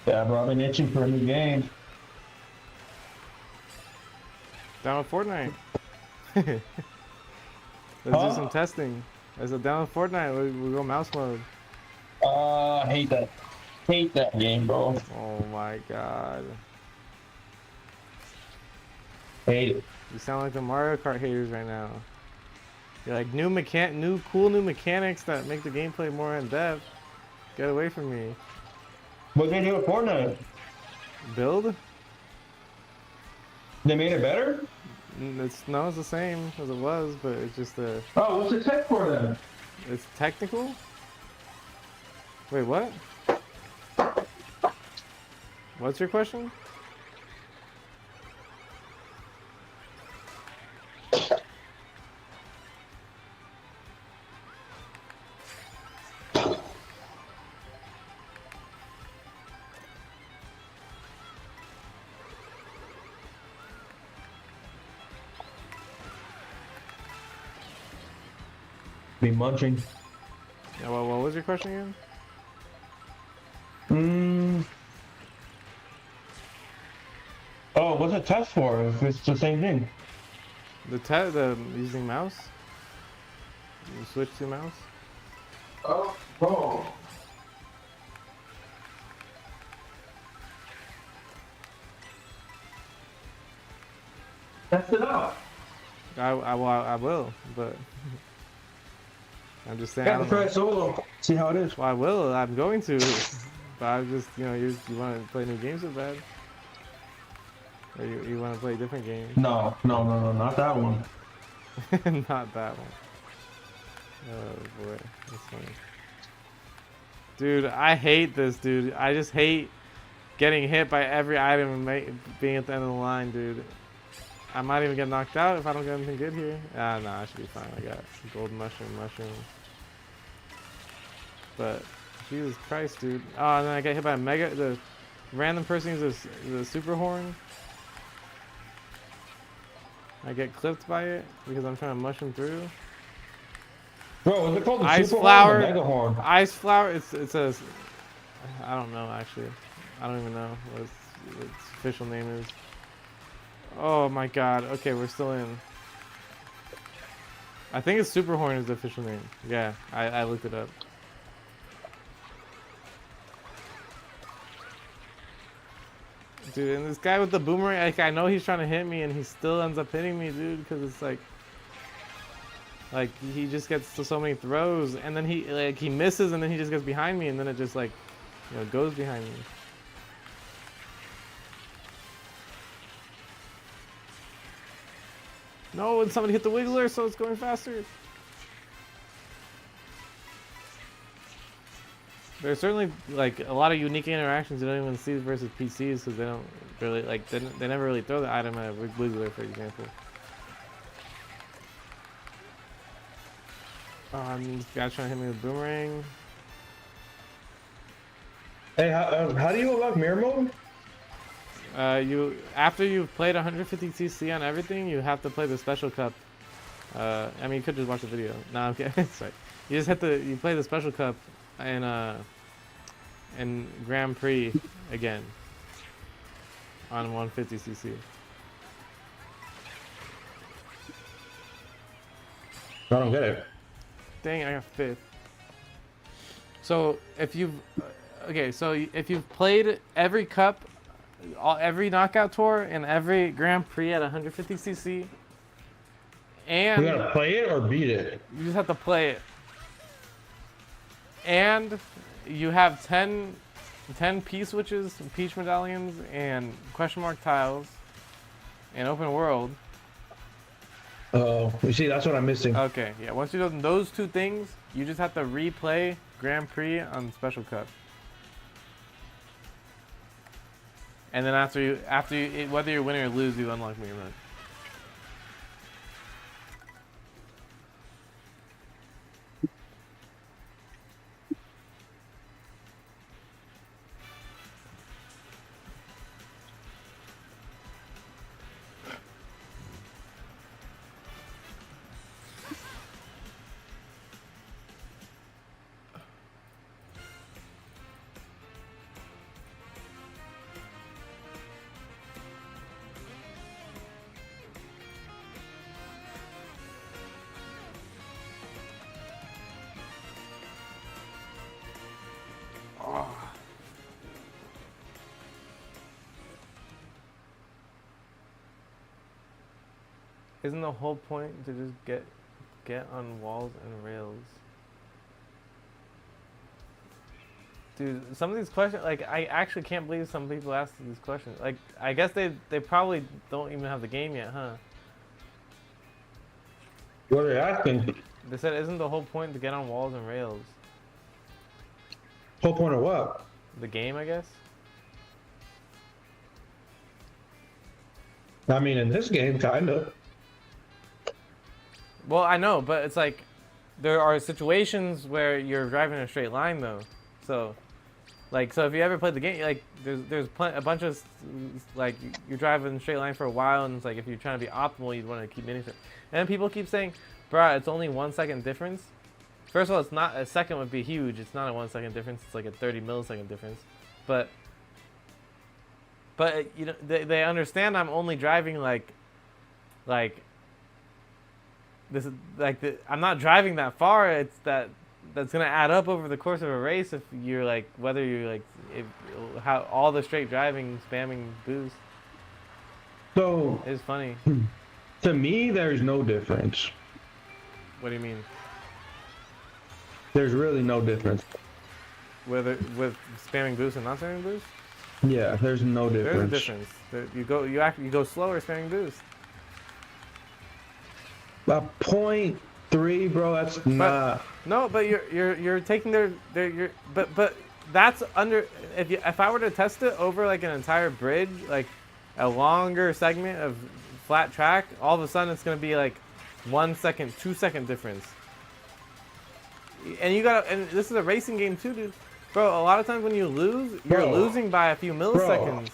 Speaker 6: Yeah, bro, I've been itching for a new game.
Speaker 1: Down with Fortnite. Let's do some testing. I said down with Fortnite, we go mouse mode.
Speaker 6: I hate that. Hate that game, bro.
Speaker 1: Oh my god.
Speaker 6: Hate it.
Speaker 1: You sound like the Mario Kart haters right now. You're like new cool new mechanics that make the gameplay more in depth. Get away from me.
Speaker 6: What they do with Fortnite?
Speaker 1: Build?
Speaker 6: They made it better?
Speaker 1: It's the same as it was, but it's just a.
Speaker 6: Oh, what's the tech for then?
Speaker 1: It's technical. Wait, what? What's your question?
Speaker 6: Be munching.
Speaker 1: Yeah, well, what was your question again?
Speaker 6: Oh, what's a test for if it's the same thing?
Speaker 1: The using mouse. You switch to mouse.
Speaker 6: Oh. Test it out.
Speaker 1: I will, but I'm just saying.
Speaker 6: Yeah, try it solo. See how it is.
Speaker 1: Well, I will. I'm going to. But I'm just, you want to play new games so bad? Or you want to play different games?
Speaker 6: No, not that one.
Speaker 1: Not that one. Oh boy, that's funny. Dude, I hate this, dude. I just hate getting hit by every item and being at the end of the line, dude. I might even get knocked out if I don't get anything good here. Ah, no, I should be fine. I got gold mushroom. But Jesus Christ, dude. Oh, and then I get hit by the random person uses the super horn. I get clipped by it because I'm trying to mushroom through.
Speaker 6: Bro, is it called the
Speaker 1: Ice
Speaker 6: super
Speaker 1: flower,
Speaker 6: horn or mega horn?
Speaker 1: Ice flower. It's a. I don't know actually. I don't even know what its official name is. Oh my God. Okay, we're still in. I think it's Superhorn is the official name. Yeah, I looked it up. Dude, and this guy with the boomerang, like, I know he's trying to hit me, and he still ends up hitting me, dude, because it's like he just gets to so many throws, and then he misses, and then he just gets behind me, and then it just like, you know, goes behind me. No, and somebody hit the wiggler, so it's going faster. There's certainly like a lot of unique interactions you don't even see versus PCs because they don't really like they never really throw the item at a wiggler, for example. This guy trying to hit me with boomerang.
Speaker 6: Hey, how do you unlock mirror mode?
Speaker 1: After you've played 150cc on everything, you have to play the special cup. I mean, you could just watch the video. No, I'm kidding. Sorry. You just you play the special cup and Grand Prix again on 150cc.
Speaker 6: I don't get it.
Speaker 1: Dang, I got 5th. So if you've played every cup, every knockout tour, and every Grand Prix at 150cc, and
Speaker 6: You gotta play it or beat it.
Speaker 1: you just have to play it, and you have 10 P-switches, peach medallions, and question mark tiles, and open world.
Speaker 6: Oh, you see, that's what I'm missing.
Speaker 1: Okay, yeah. Once you do those 2 things, you just have to replay Grand Prix on Special Cup. And then after you whether you win or lose, you unlock Mirror Mode. Isn't the whole point to just get on walls and rails? Dude, some of these questions, like, I actually can't believe some people ask these questions. Like, I guess they probably don't even have the game yet, huh?
Speaker 6: What are they asking?
Speaker 1: They said, isn't the whole point to get on walls and rails?
Speaker 6: Whole point of what?
Speaker 1: The game, I guess?
Speaker 6: I mean, in this game, kind of.
Speaker 1: Well, I know, but it's like, there are situations where you're driving in a straight line, though. So, like, so if you ever played the game, like, there's a bunch of, like, you're driving in a straight line for a while, and it's like, if you're trying to be optimal, you'd want to keep mini. And then people keep saying, bruh, it's only 1 second difference. First of all, it's not, a second would be huge. It's not a 1 second difference. It's like a 30 millisecond difference. But you know, they understand I'm only driving like this is like I'm not driving that far. It's that's gonna add up over the course of a race if you're like whether you're like how all the straight driving spamming boost.
Speaker 6: So
Speaker 1: It's funny.
Speaker 6: to me, there's no difference.
Speaker 1: What do you mean?
Speaker 6: There's really no difference.
Speaker 1: With spamming boost and not spamming boost?
Speaker 6: Yeah, there's no difference.
Speaker 1: There's a difference. You go slower spamming boost.
Speaker 6: 0.3, bro. That's not.
Speaker 1: No, but you're taking but that's under if I were to test it over like an entire bridge, like a longer segment of flat track, all of a sudden it's gonna be like 1 second, 2 second difference. And and this is a racing game too, dude. Bro, a lot of times when you lose, you're losing by a few milliseconds.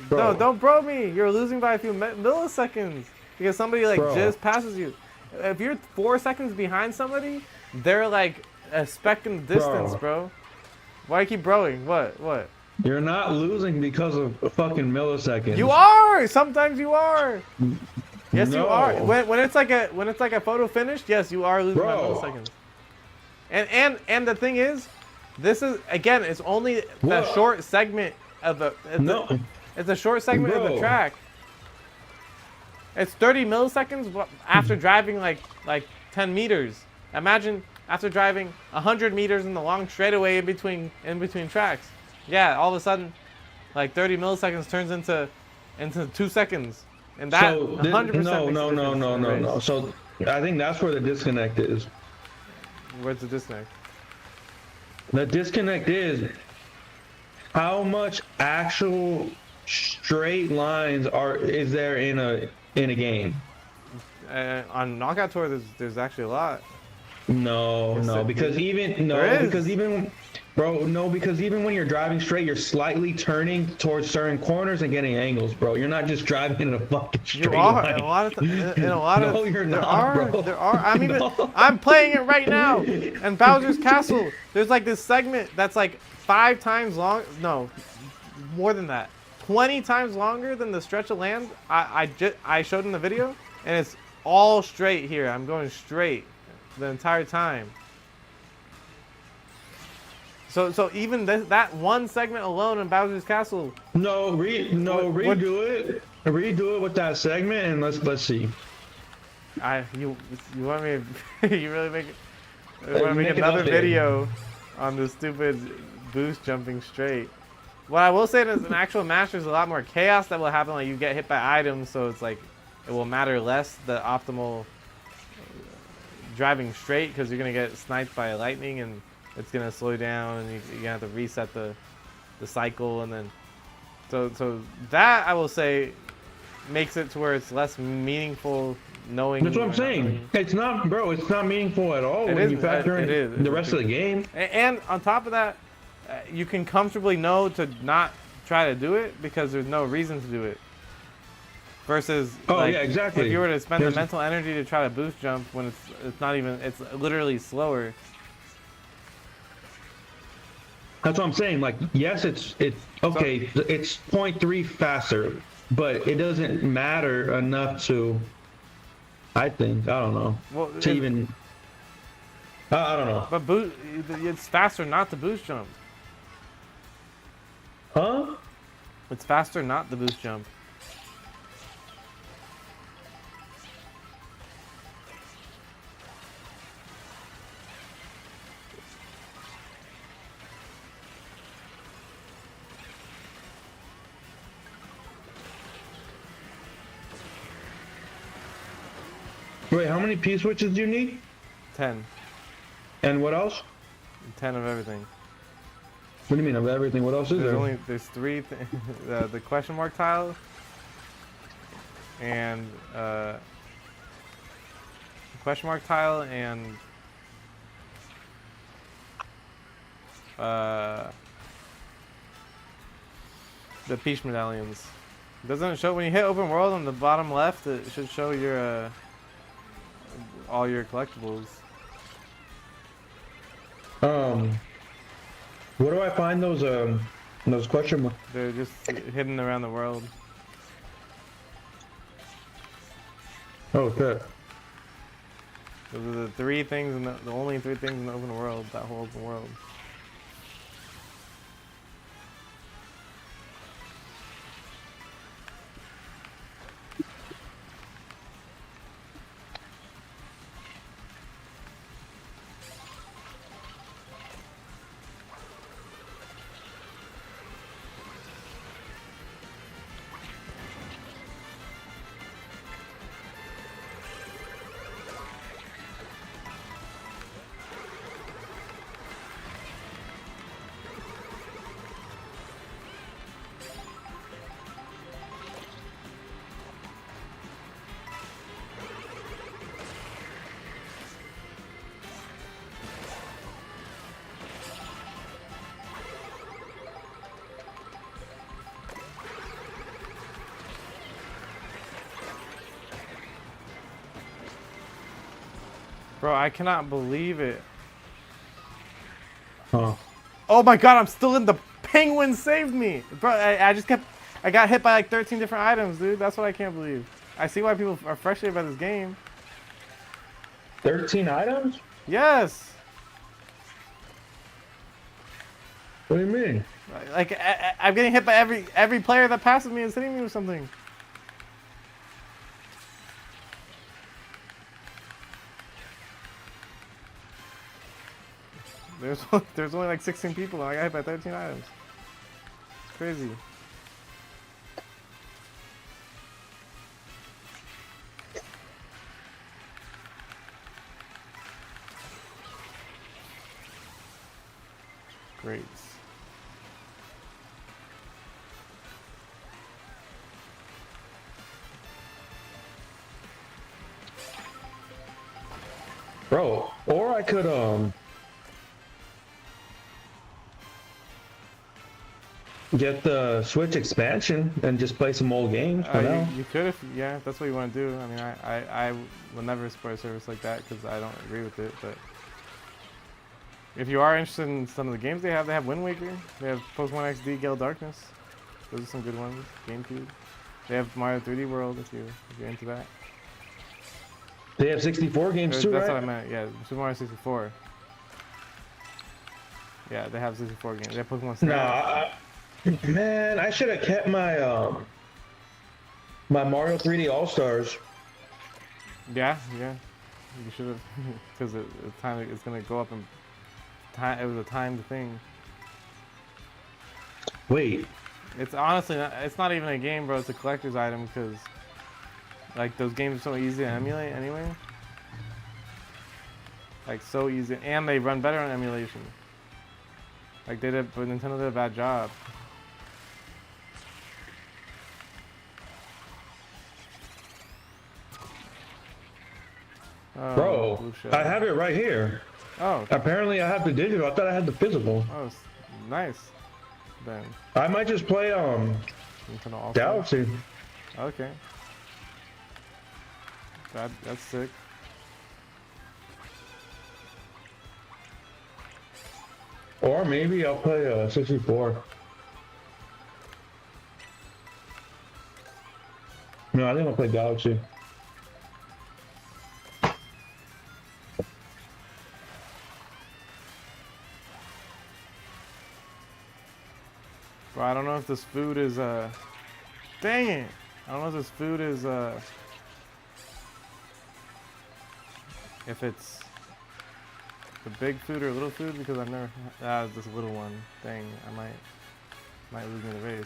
Speaker 6: Bro.
Speaker 1: No, don't bro me. You're losing by a few milliseconds because somebody like just passes you. If you're 4 seconds behind somebody, they're like a speck in the distance, bro. Why you keep broing? What?
Speaker 6: You're not losing because of a fucking millisecond.
Speaker 1: You are! Sometimes you are! Yes, you
Speaker 6: No.
Speaker 1: are. When it's like a photo finish, yes, you are losing by
Speaker 6: Bro.
Speaker 1: milliseconds. And the thing is, this is again, it's only the
Speaker 6: What?
Speaker 1: short segment of the.
Speaker 6: No.
Speaker 1: It's a short segment of the
Speaker 6: Bro.
Speaker 1: track. It's 30 milliseconds after driving like 10 meters. Imagine after driving 100 meters in the long straightaway in between tracks. Yeah, all of a sudden, like 30 milliseconds turns into 2 seconds, and that
Speaker 6: So
Speaker 1: 100% makes a
Speaker 6: no.
Speaker 1: difference in the race.
Speaker 6: So I think that's where the disconnect is.
Speaker 1: Where's the disconnect?
Speaker 6: The disconnect is how much actual straight lines is there in a game?
Speaker 1: On Knockout Tour, there's actually a lot.
Speaker 6: No, because even when you're driving straight, you're slightly turning towards certain corners and getting angles, bro. You're not just driving in a fucking straight
Speaker 1: You are
Speaker 6: line.
Speaker 1: in a lot of.
Speaker 6: No, you're
Speaker 1: there
Speaker 6: not,
Speaker 1: are,
Speaker 6: bro.
Speaker 1: There are.
Speaker 6: No.
Speaker 1: I'm playing it right now. And Bowser's Castle. There's like this segment that's like 5 times long. No, more than that. 20 times longer than the stretch of land I showed in the video, and it's all straight here. I'm going straight the entire time. So even that one segment alone in Bowser's Castle.
Speaker 6: Redo it. Redo it with that segment, and let's see.
Speaker 1: You want me to, you really make you want to
Speaker 6: Make
Speaker 1: make
Speaker 6: it
Speaker 1: another
Speaker 6: up there.
Speaker 1: video on the stupid boost jumping straight. What I will say is an actual match, there's a lot more chaos that will happen. Like you get hit by items, so it's like it will matter less the optimal driving straight, because you're gonna get sniped by lightning and it's gonna slow you down, and you're gonna have to reset the cycle, and then so that I will say makes it to where it's less meaningful knowing.
Speaker 6: That's what I'm saying. It's not, bro. It's not meaningful at all when you factor in the rest of the game.
Speaker 1: And on top of that, you can comfortably know to not try to do it because there's no reason to do it. Versus,
Speaker 6: yeah, exactly.
Speaker 1: if you were to spend the mental energy to try to boost jump when it's not even, it's literally slower.
Speaker 6: That's what I'm saying. Like, yes, it's okay. It's 0.3 faster, but it doesn't matter enough to. I think I don't know.
Speaker 1: Well,
Speaker 6: to even. I don't know.
Speaker 1: But it's faster not to boost jump.
Speaker 6: Huh?
Speaker 1: It's faster not to boost jump.
Speaker 6: Wait, how many P switches do you need?
Speaker 1: 10.
Speaker 6: And what else?
Speaker 1: 10 of everything.
Speaker 6: What do you mean of everything? What else is there?
Speaker 1: There's 3 the question mark tile and question mark tile and the peach medallions. Doesn't it show when you hit open world on the bottom left? It should show your all your collectibles.
Speaker 6: Where do I find those question marks?
Speaker 1: They're just hidden around the world.
Speaker 6: Oh, shit.
Speaker 1: Those are the 3 things, in the only 3 things in the open world, that whole open world. Bro, I cannot believe it.
Speaker 6: Huh.
Speaker 1: Oh my god, I'm still in the penguin saved me. Bro, I got hit by like 13 different items, dude. That's what I can't believe. I see why people are frustrated by this game.
Speaker 6: 13 items?
Speaker 1: Yes.
Speaker 6: What do you mean?
Speaker 1: Like I'm getting hit by every player that passes me is hitting me with something. There's only like 16 people and I got hit by 13 items. It's crazy. Great.
Speaker 6: Bro, or I could get the Switch expansion and just play some old games for now.
Speaker 1: You could if yeah, if that's what you want to do. I mean, I will never support a service like that because I don't agree with it. But if you are interested in some of the games they have Wind Waker. They have Pokemon XD, Gale Darkness. Those are some good ones. GameCube. They have Mario 3D World if you're into that.
Speaker 6: They have 64 games too,
Speaker 1: That's
Speaker 6: right?
Speaker 1: what I meant. Yeah, Super Mario 64. Yeah, they have 64 games. They have Pokemon Snap.
Speaker 6: Man, I should have kept my my Mario 3D All Stars.
Speaker 1: Yeah, you should have, because it's gonna go up in time. It was a timed thing.
Speaker 6: Wait,
Speaker 1: It's honestly it's not even a game, bro. It's a collector's item because like those games are so easy to emulate anyway. Like so easy, and they run better on emulation. Like but Nintendo did a bad job. Oh,
Speaker 6: bro,
Speaker 1: blue shell.
Speaker 6: I have it right here.
Speaker 1: Oh,
Speaker 6: Apparently, I have the digital. I thought I had the physical.
Speaker 1: oh, nice. Then
Speaker 6: I might just play
Speaker 1: Nintendo All-Stars.
Speaker 6: Galaxy.
Speaker 1: Okay. That's sick.
Speaker 6: Or maybe I'll play 64. No, I think I'll play Galaxy.
Speaker 1: Bro, I don't know if this food is dang it. I don't know if this food is if it's the big food or little food because I've never this little one. Dang, I might lose me the race.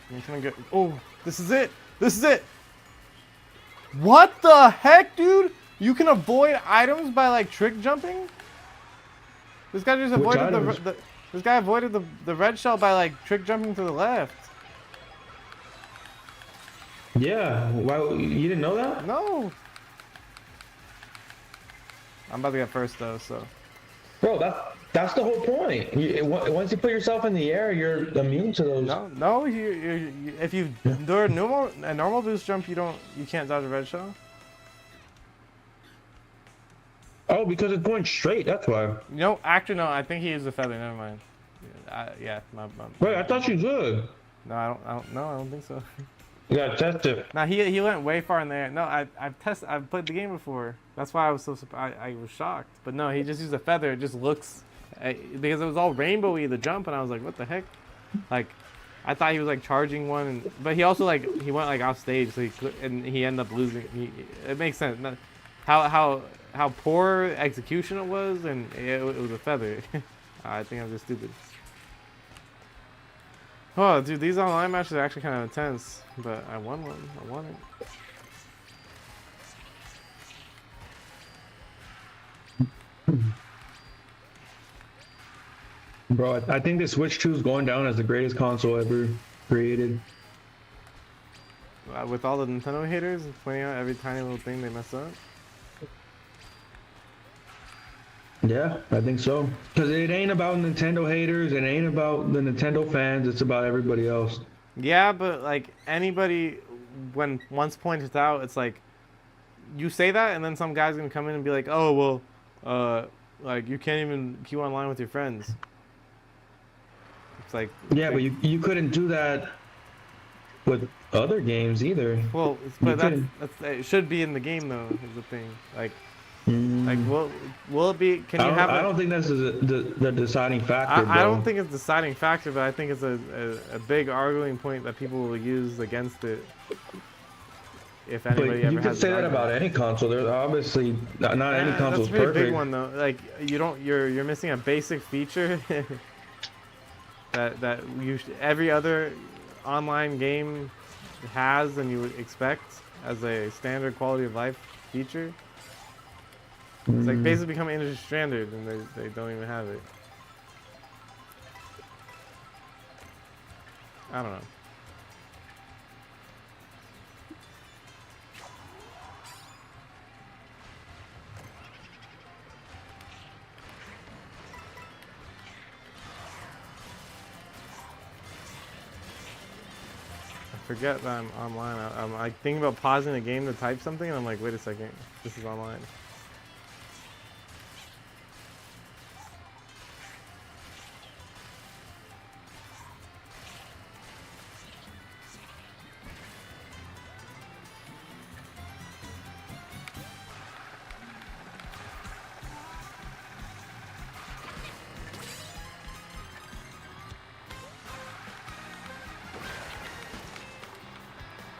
Speaker 1: I'm trying to get. Oh, this is it. This is it. What the heck, dude? You can avoid items by like trick jumping? This guy just avoided this guy avoided the red shell by like trick jumping to the left.
Speaker 6: Yeah, why you didn't know that?
Speaker 1: No. I'm about to get first though, so.
Speaker 6: Bro, that's the whole point. Once you put yourself in the air, you're immune to those.
Speaker 1: No, if you do a normal boost jump, you can't dodge a red shell.
Speaker 6: Oh, because it's going straight. That's why.
Speaker 1: No, actually no. I think he used a feather. Never mind. Yeah,
Speaker 6: Wait, I thought you could.
Speaker 1: No, I don't think so.
Speaker 6: You gotta test it.
Speaker 1: Nah, he went way far in there. No, I've played the game before. That's why I was so surprised. I was shocked. But no, he just used a feather. It just looks because it was all rainbowy the jump, and I was like, what the heck? Like, I thought he was like charging one, but he also like he went like off stage, so he ended up losing. It makes sense. How poor execution it was, and it was a feather. I think I'm just stupid. Oh, dude, these online matches are actually kind of intense, but I won one. I won it.
Speaker 6: Bro, I think the Switch 2 is going down as the greatest console ever created.
Speaker 1: With all the Nintendo haters pointing out every tiny little thing they mess up.
Speaker 6: Yeah, I think so. Because it ain't about Nintendo haters, it ain't about the Nintendo fans, it's about everybody else.
Speaker 1: Yeah, but like anybody, when once points it out, it's like you say that, and then some guy's gonna come in and be like, "Oh well, like you can't even queue online with your friends. It's like
Speaker 2: Yeah, but you couldn't do that with other games either.
Speaker 1: well,
Speaker 2: You
Speaker 1: but
Speaker 2: couldn't.
Speaker 1: that's it should be in the game though. Is the thing like
Speaker 2: Mm,
Speaker 1: will it be? Can you have
Speaker 2: I
Speaker 1: it?
Speaker 2: don't think that's the deciding factor,
Speaker 1: I don't
Speaker 2: bro.
Speaker 1: think it's the deciding factor, but I think it's a big arguing point that people will use against it if anybody
Speaker 2: But you
Speaker 1: ever
Speaker 2: could
Speaker 1: has an
Speaker 2: say that
Speaker 1: argument.
Speaker 2: about any console. There's obviously not any console
Speaker 1: That's
Speaker 2: is
Speaker 1: a pretty big
Speaker 2: perfect.
Speaker 1: one though. Like you're missing a basic feature that every other online game has and you would expect as a standard quality of life feature. It's like
Speaker 2: Mm.
Speaker 1: basically becoming industry standard and they don't even have it. I don't know. I forget that I'm online. I'm like thinking about pausing the game to type something and I'm like, wait a second, this is online.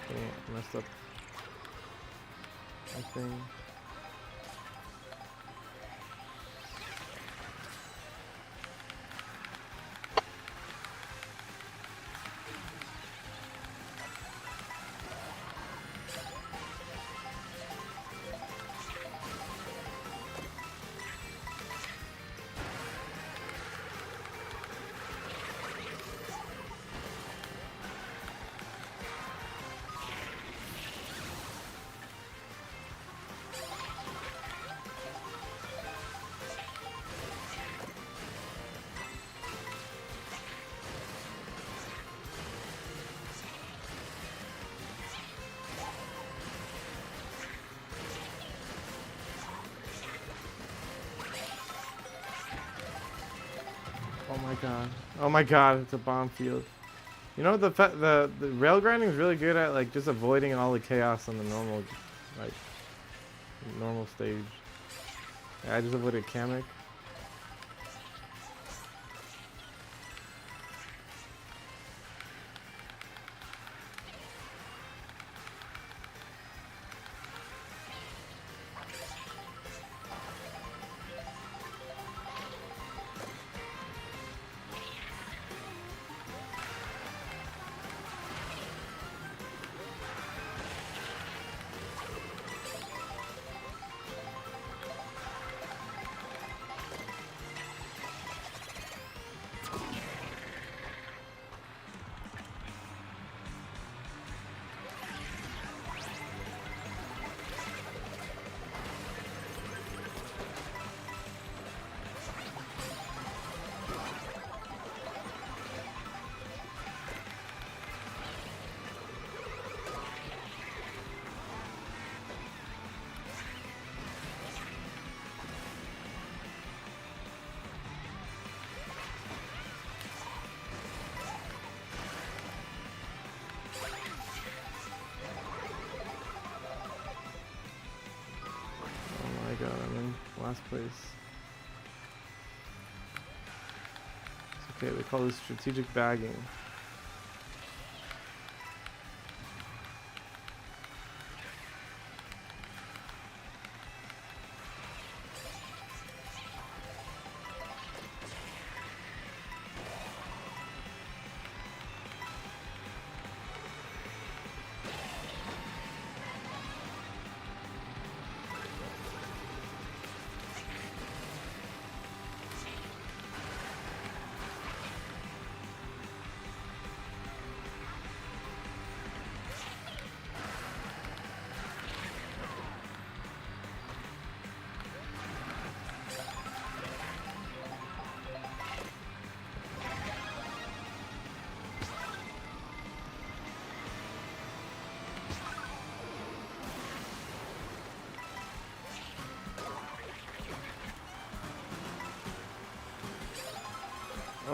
Speaker 1: Dang it, messed up. I think. Oh my god. Oh my god, it's a bomb field. You know the rail grinding is really good at like just avoiding all the chaos on the like normal stage. Yeah, I just avoided Kamek. Oh my god, I'm in last place. It's okay, they call this strategic bagging.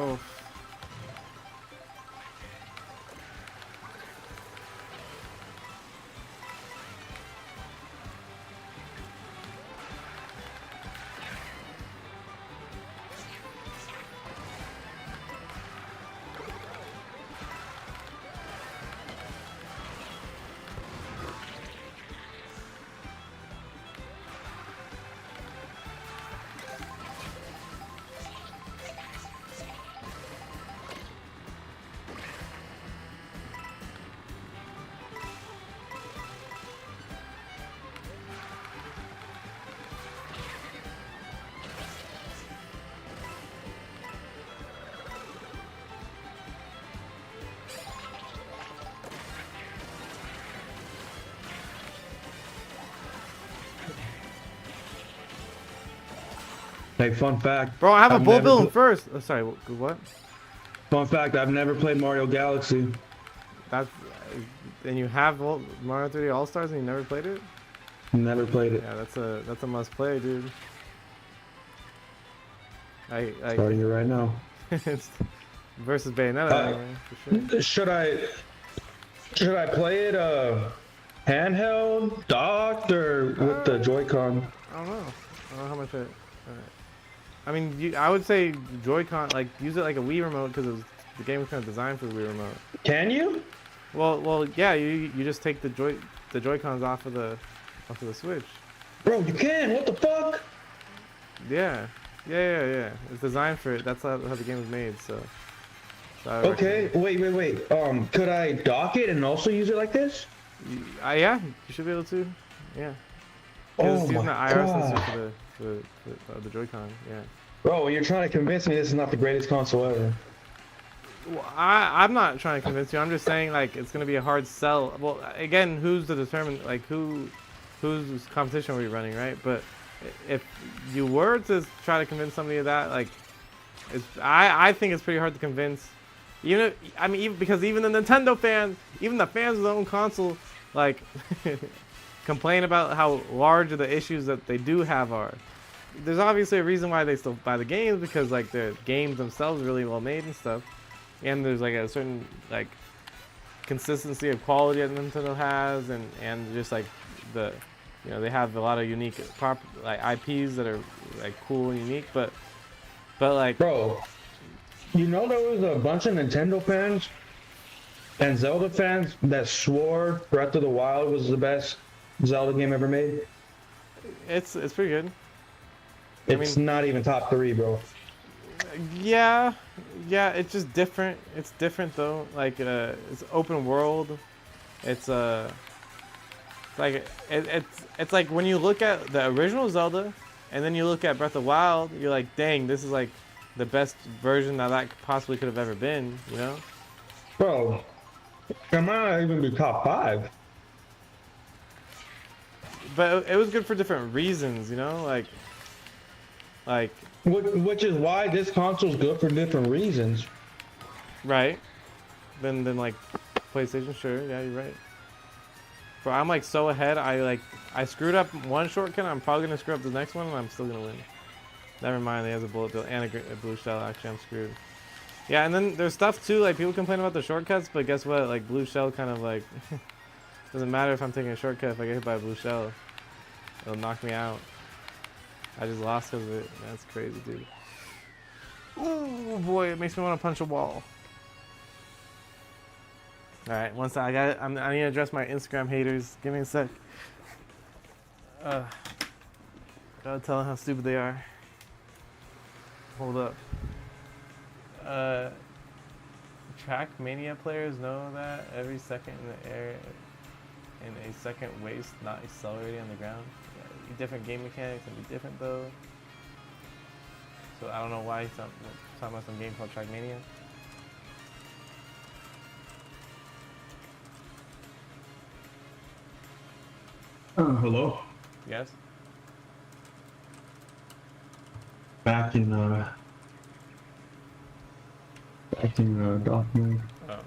Speaker 1: Oh.
Speaker 2: Hey, fun fact.
Speaker 1: Bro, I have a
Speaker 2: I've
Speaker 1: bull
Speaker 2: never
Speaker 1: bill in
Speaker 2: pl-
Speaker 1: first. Oh, sorry, what?
Speaker 2: Fun fact, I've never played Mario Galaxy.
Speaker 1: That's and you have Mario 3D All Stars and you never played it?
Speaker 2: Never played it.
Speaker 1: Yeah, that's a must play, dude. I
Speaker 2: Starting it right now.
Speaker 1: it's versus Bayonetta anyway, for sure.
Speaker 2: Should I play it handheld, docked, or with the Joy-Con?
Speaker 1: I don't know. I don't know how much it. I mean, I would say Joy-Con, like use it like a Wii remote because the game was kind of designed for the Wii remote.
Speaker 2: Can you?
Speaker 1: Well, yeah. You just take the Joy-Cons off of the Switch.
Speaker 2: Bro, you can. What the fuck?
Speaker 1: Yeah. It's designed for it. That's how the game was made. So I would
Speaker 2: Okay. Wait. Could I dock it and also use it like this?
Speaker 1: yeah, you should be able to. Yeah.
Speaker 2: Oh
Speaker 1: It's using the
Speaker 2: my
Speaker 1: IR
Speaker 2: god.
Speaker 1: sensor for the Joy-Con. Yeah.
Speaker 2: Bro, you're trying to convince me this is not the greatest console ever.
Speaker 1: Well, I'm not trying to convince you. I'm just saying like it's gonna be a hard sell. Well, again, who's to determine like whose competition are we running, right? But if you were to try to convince somebody of that, like, I think it's pretty hard to convince. Because even the Nintendo fans, even the fans of their own console, like, complain about how large the issues that they do have are. There's obviously a reason why they still buy the games because like the games themselves are really well made and stuff, and there's like a certain like consistency of quality that Nintendo has, and just like they have a lot of unique IPs that are like cool and unique, but like
Speaker 2: Bro, you know there was a bunch of Nintendo fans and Zelda fans that swore Breath of the Wild was the best Zelda game ever made.
Speaker 1: it's pretty good.
Speaker 2: It's not even top 3, bro.
Speaker 1: Yeah, it's just different. It's different though. Like it's open world. It's it's like when you look at the original Zelda and then you look at Breath of the Wild, you're like, dang, this is like the best version that possibly could have ever been, you know?
Speaker 2: Bro, it might not even be top 5.
Speaker 1: But it was good for different reasons, you know? Like
Speaker 2: Which is why this console's good for different reasons.
Speaker 1: right. Then like PlayStation, sure, yeah, you're right. But I'm like so ahead. I screwed up one shortcut. I'm probably gonna screw up the next one, and I'm still gonna win. Never mind. He has a bullet bill and a blue shell. Actually, I'm screwed. Yeah, and then there's stuff too. Like people complain about the shortcuts, but guess what? Like blue shell kind of like doesn't matter if I'm taking a shortcut. If I get hit by a blue shell, it'll knock me out. I just lost because of it. That's crazy, dude. Oh boy, it makes me want to punch a wall. All right, once I got it, I need to address my Instagram haters. Give me a sec. Gotta tell them how stupid they are. Hold up. Trackmania players know that every second in the air in a second waste, not accelerating on the ground. Yeah, different game mechanics can be different though. So I don't know why he's talking about some game called Trackmania.
Speaker 2: Hello.
Speaker 1: Yes.
Speaker 2: Back in dock mode.
Speaker 1: Oh.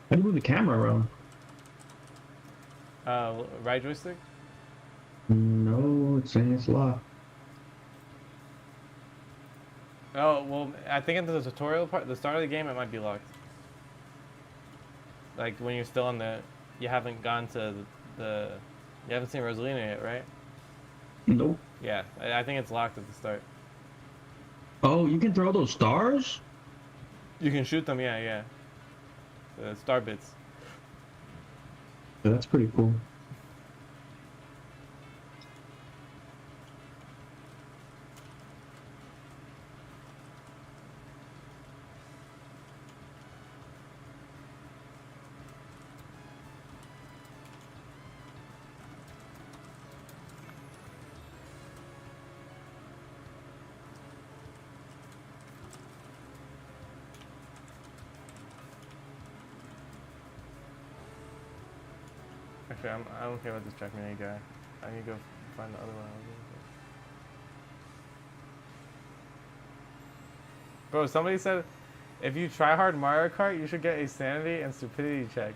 Speaker 2: How do you move the camera around?
Speaker 1: Right joystick.
Speaker 2: No, it's saying it's locked.
Speaker 1: Well, I think in the tutorial part, the start of the game, it might be locked. Like when you're still on you haven't gone to you haven't seen Rosalina yet, right?
Speaker 2: Nope.
Speaker 1: Yeah, I think it's locked at the start.
Speaker 2: Oh, you can throw those stars?
Speaker 1: You can shoot them, yeah. Star bits.
Speaker 2: Yeah, that's pretty cool.
Speaker 1: Actually, I don't care about this checkmate guy. I need to go find the other one. Bro, somebody said if you try hard Mario Kart, you should get a sanity and stupidity check.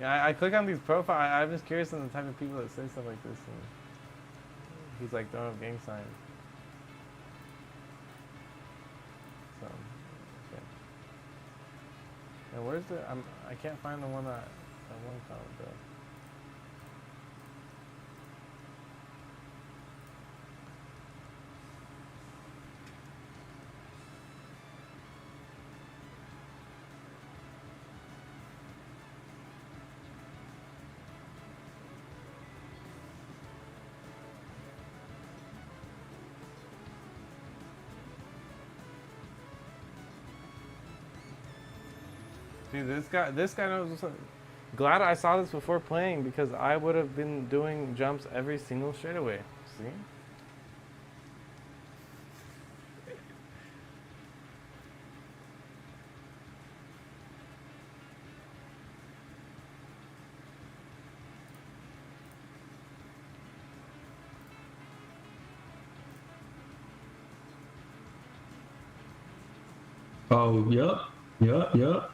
Speaker 1: Yeah, I click on these profiles. I'm just curious on the type of people that say stuff like this. And he's like throwing up gang signs. So, okay. And where's I can't find the one that one comment though. Dude, this guy knows what's up. Glad I saw this before playing because I would have been doing jumps every single straightaway. See?
Speaker 2: Oh, yep.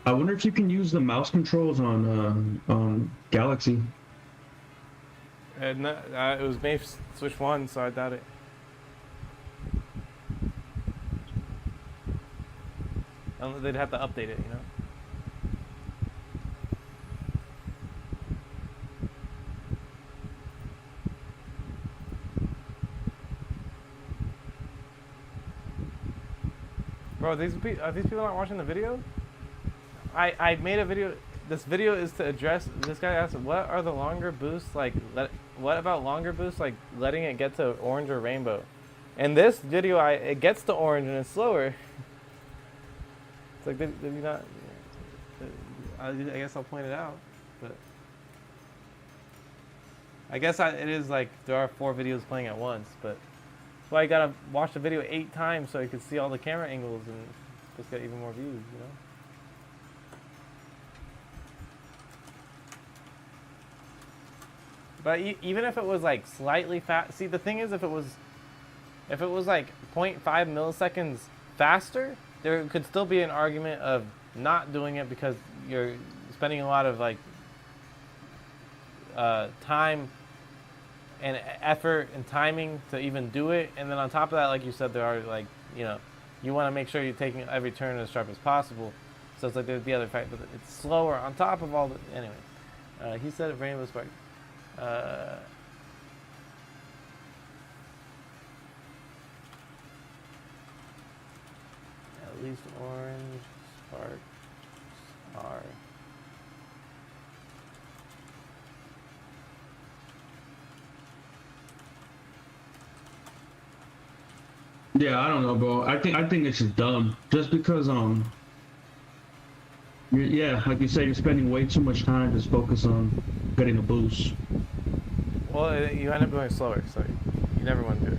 Speaker 2: I wonder if you can use the mouse controls on Galaxy.
Speaker 1: No, it was made for Switch 1, so I doubt it. They'd have to update it, you know? Bro, are these people not watching the video? I made a video. This video is to address. This guy asked, "What are the longer boosts like? What about longer boosts like letting it get to orange or rainbow?" In this video, it gets to orange and it's slower. It's like did you not? I guess I'll point it out, but I guess it is like there are 4 videos playing at once, but that's why I gotta watch the video 8 times so I can see all the camera angles and just get even more views, you know. But even if it was like slightly fast, see the thing is if it was like 0.5 milliseconds faster, there could still be an argument of not doing it because you're spending a lot of like time and effort and timing to even do it, and then on top of that, like you said, there are like, you know, you want to make sure you're taking every turn as sharp as possible. So it's like there's the other fact that it's slower on top of all the anyway. He said it, Rainbow Spark. At least orange sparks are.
Speaker 2: Yeah, I don't know, bro. I think it's just dumb. Just because Yeah, like you said, you're spending way too much time just focus on getting a boost.
Speaker 1: Well, you end up going slower, so you never want to do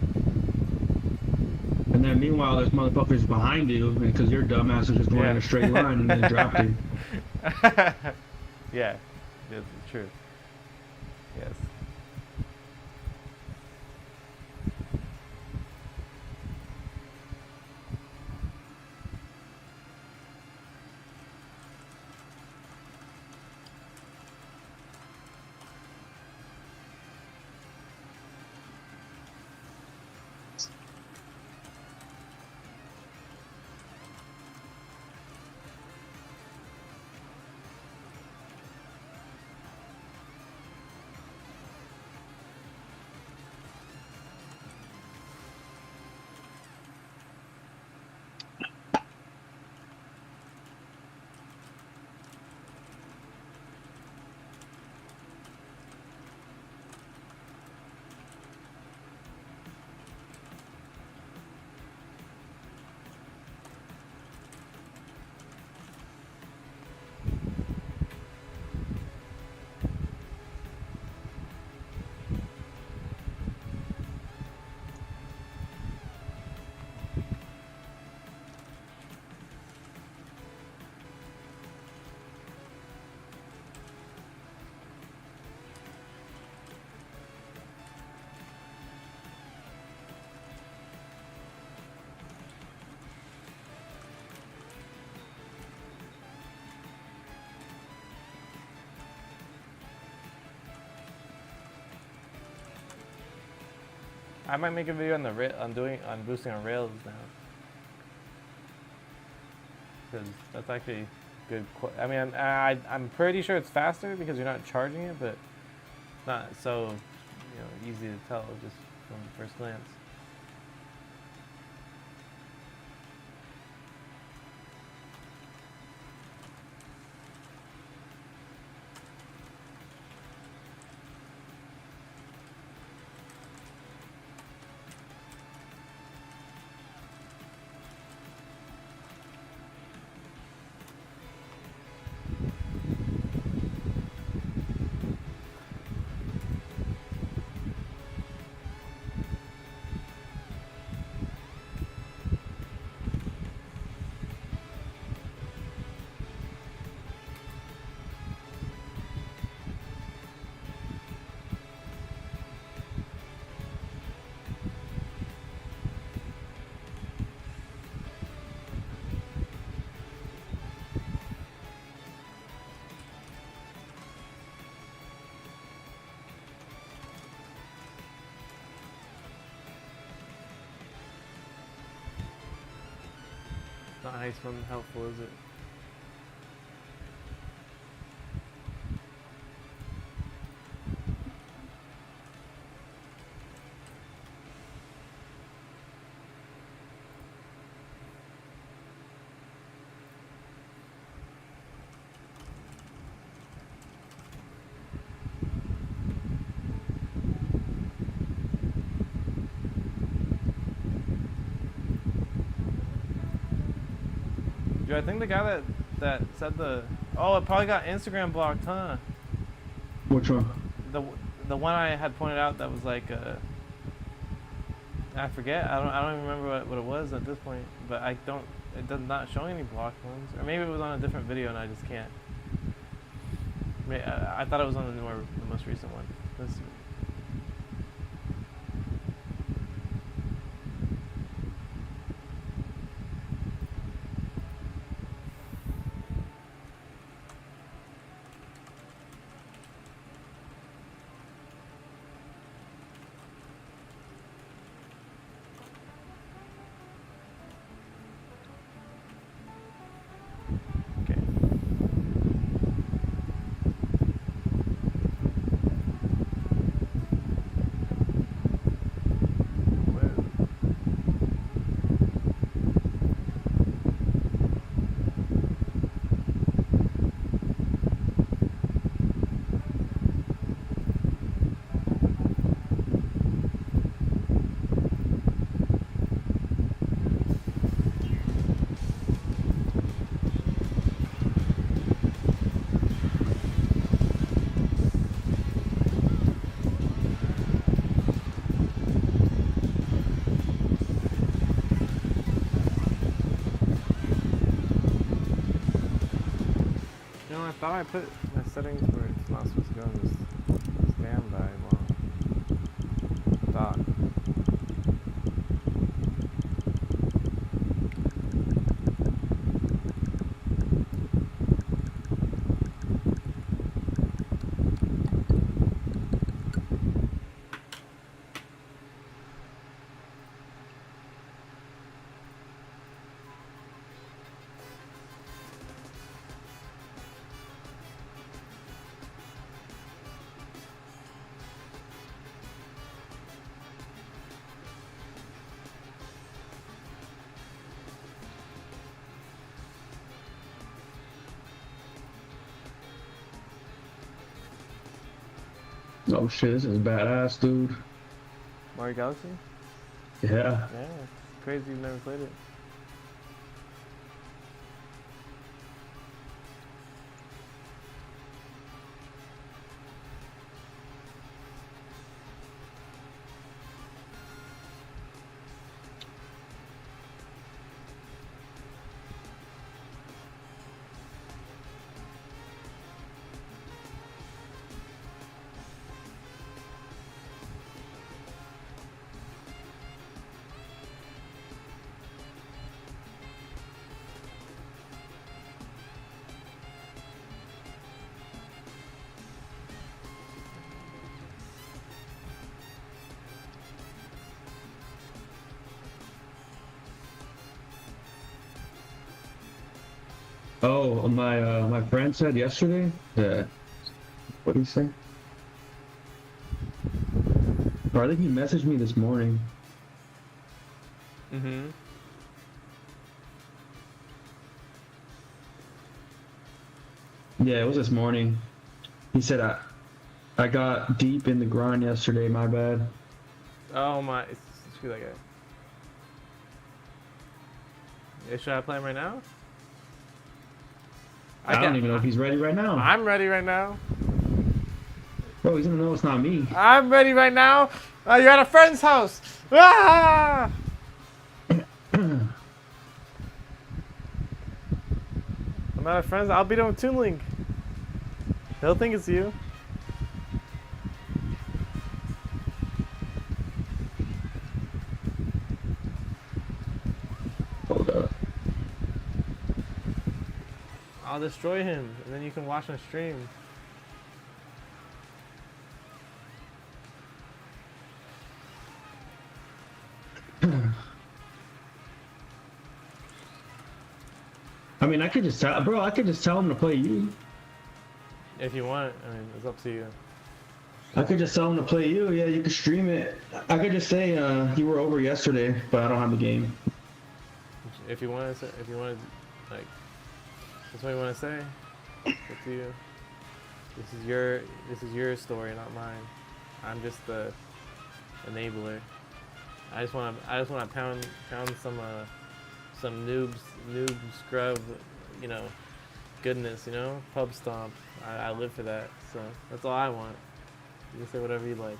Speaker 2: And then meanwhile, there's motherfuckers behind you because your dumbass is just going in a straight line and then drafting.
Speaker 1: it. Yeah, it's true. Yes. I might make a video on on boosting on rails now, because that's actually good. I mean, I'm pretty sure it's faster because you're not charging it, but not so easy to tell just from first glance. Not nice one helpful, is it? Dude, I think the guy that said it probably got Instagram blocked, huh?
Speaker 2: Which one?
Speaker 1: The one I had pointed out that was like I forget. I don't even remember what it was at this point. But it does not show any blocked ones, or maybe it was on a different video and I just can't. I thought it was on the most recent one. Let's see. thought I put my settings where it's not supposed to go in this standby long. Thought.
Speaker 2: Oh shit, this is badass, dude.
Speaker 1: Mario Galaxy?
Speaker 2: Yeah.
Speaker 1: Yeah, it's crazy you've never played it.
Speaker 2: Oh, my friend said yesterday that. What did he say? Or I think he messaged me this morning.
Speaker 1: Mm-hmm.
Speaker 2: Yeah, it was this morning. He said I got deep in the grind yesterday. My bad.
Speaker 1: Oh my, screw that guy. Yeah, should I play him right now?
Speaker 2: I don't even know if he's ready right now.
Speaker 1: I'm ready right now.
Speaker 2: Bro, he's gonna know it's not me.
Speaker 1: I'm ready right now. You're at a friend's house. Ah! I'm at a friend's. I'll beat him with Toon Link. He'll think it's you.
Speaker 2: Hold up.
Speaker 1: I'll destroy him, and then you can watch on stream.
Speaker 2: I mean, I could just tell, bro. I could just tell him to play you.
Speaker 1: If you want, I mean, it's up to you.
Speaker 2: I could just tell him to play you. Yeah, you could stream it. I could just say you were over yesterday, but I don't have the game.
Speaker 1: If you want to, like, that's what you want to say. It's up to you. This is your story, not mine. I'm just the enabler. I just want to pound some noob scrub, you know, goodness, you know, pub stomp. I live for that, so that's all I want. You can say whatever you like.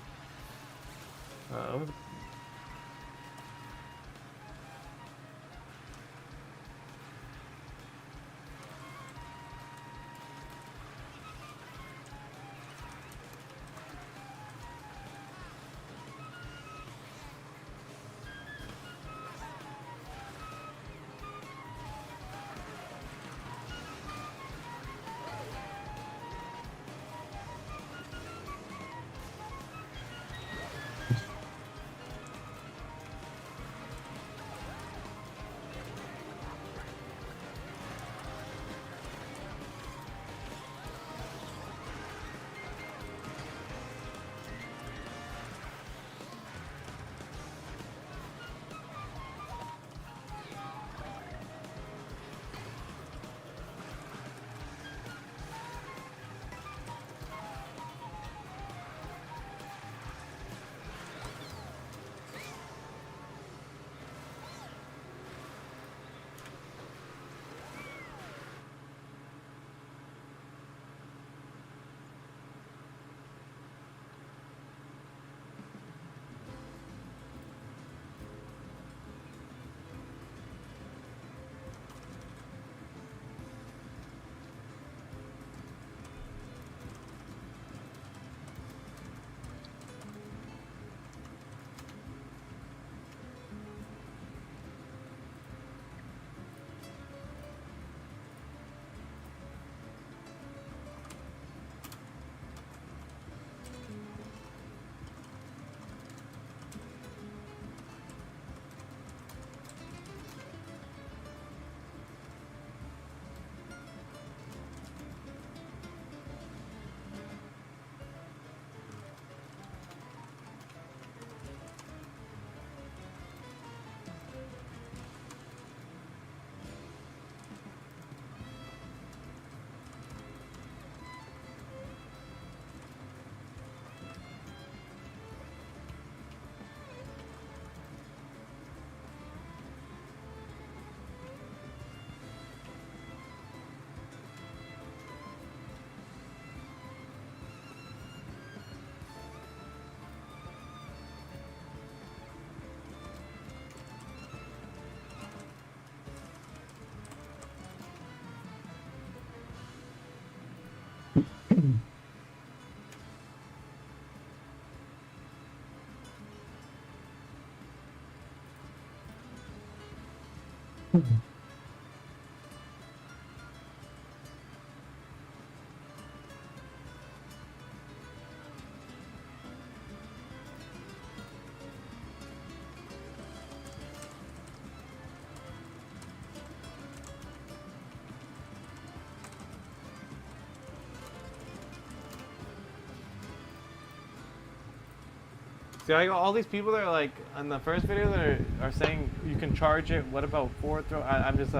Speaker 1: See, like all these people that are like on the first video that are saying you can charge it. What about fourth row? I'm just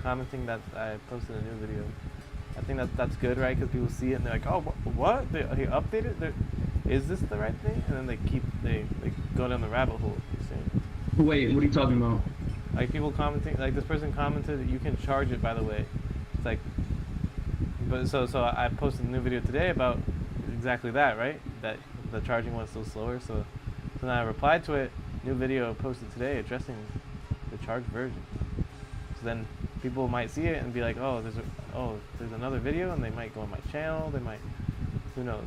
Speaker 1: commenting that I posted a new video. I think that's good, right? Because people see it and they're like, oh, what? He updated? Is this the right thing? And then they go down the rabbit hole. You see?
Speaker 2: Wait, what are you talking about?
Speaker 1: Like people commenting, like this person commented that you can charge it. By the way, it's like, but so I posted a new video today about exactly that, right? That the charging was so slower. So then I replied to it. New video posted today addressing the charged version. So then people might see it and be like, oh, there's another video, and they might go on my channel. They might, who knows?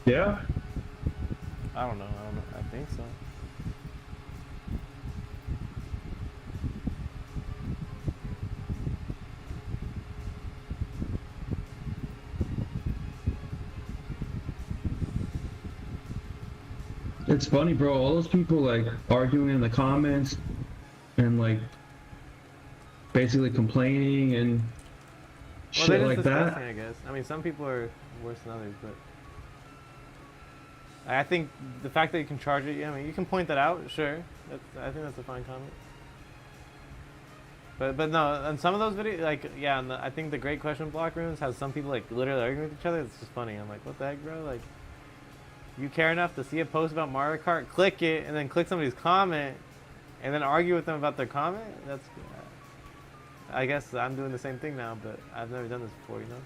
Speaker 2: Yeah.
Speaker 1: I don't know. I think so.
Speaker 2: It's funny, bro. All those people like arguing in the comments and like basically complaining and
Speaker 1: Well,
Speaker 2: shit
Speaker 1: they're
Speaker 2: like
Speaker 1: just
Speaker 2: that.
Speaker 1: disgusting, I guess. I mean, some people are worse than others, but I think the fact that you can charge it, yeah, I mean, you can point that out, sure. I think that's a fine comment. But no, on some of those videos, like, yeah, I think the Great Question Block rooms has some people like literally arguing with each other. It's just funny. I'm like, what the heck, bro? Like, you care enough to see a post about Mario Kart, click it, and then click somebody's comment, and then argue with them about their comment? That's, I guess I'm doing the same thing now, but I've never done this before, you know?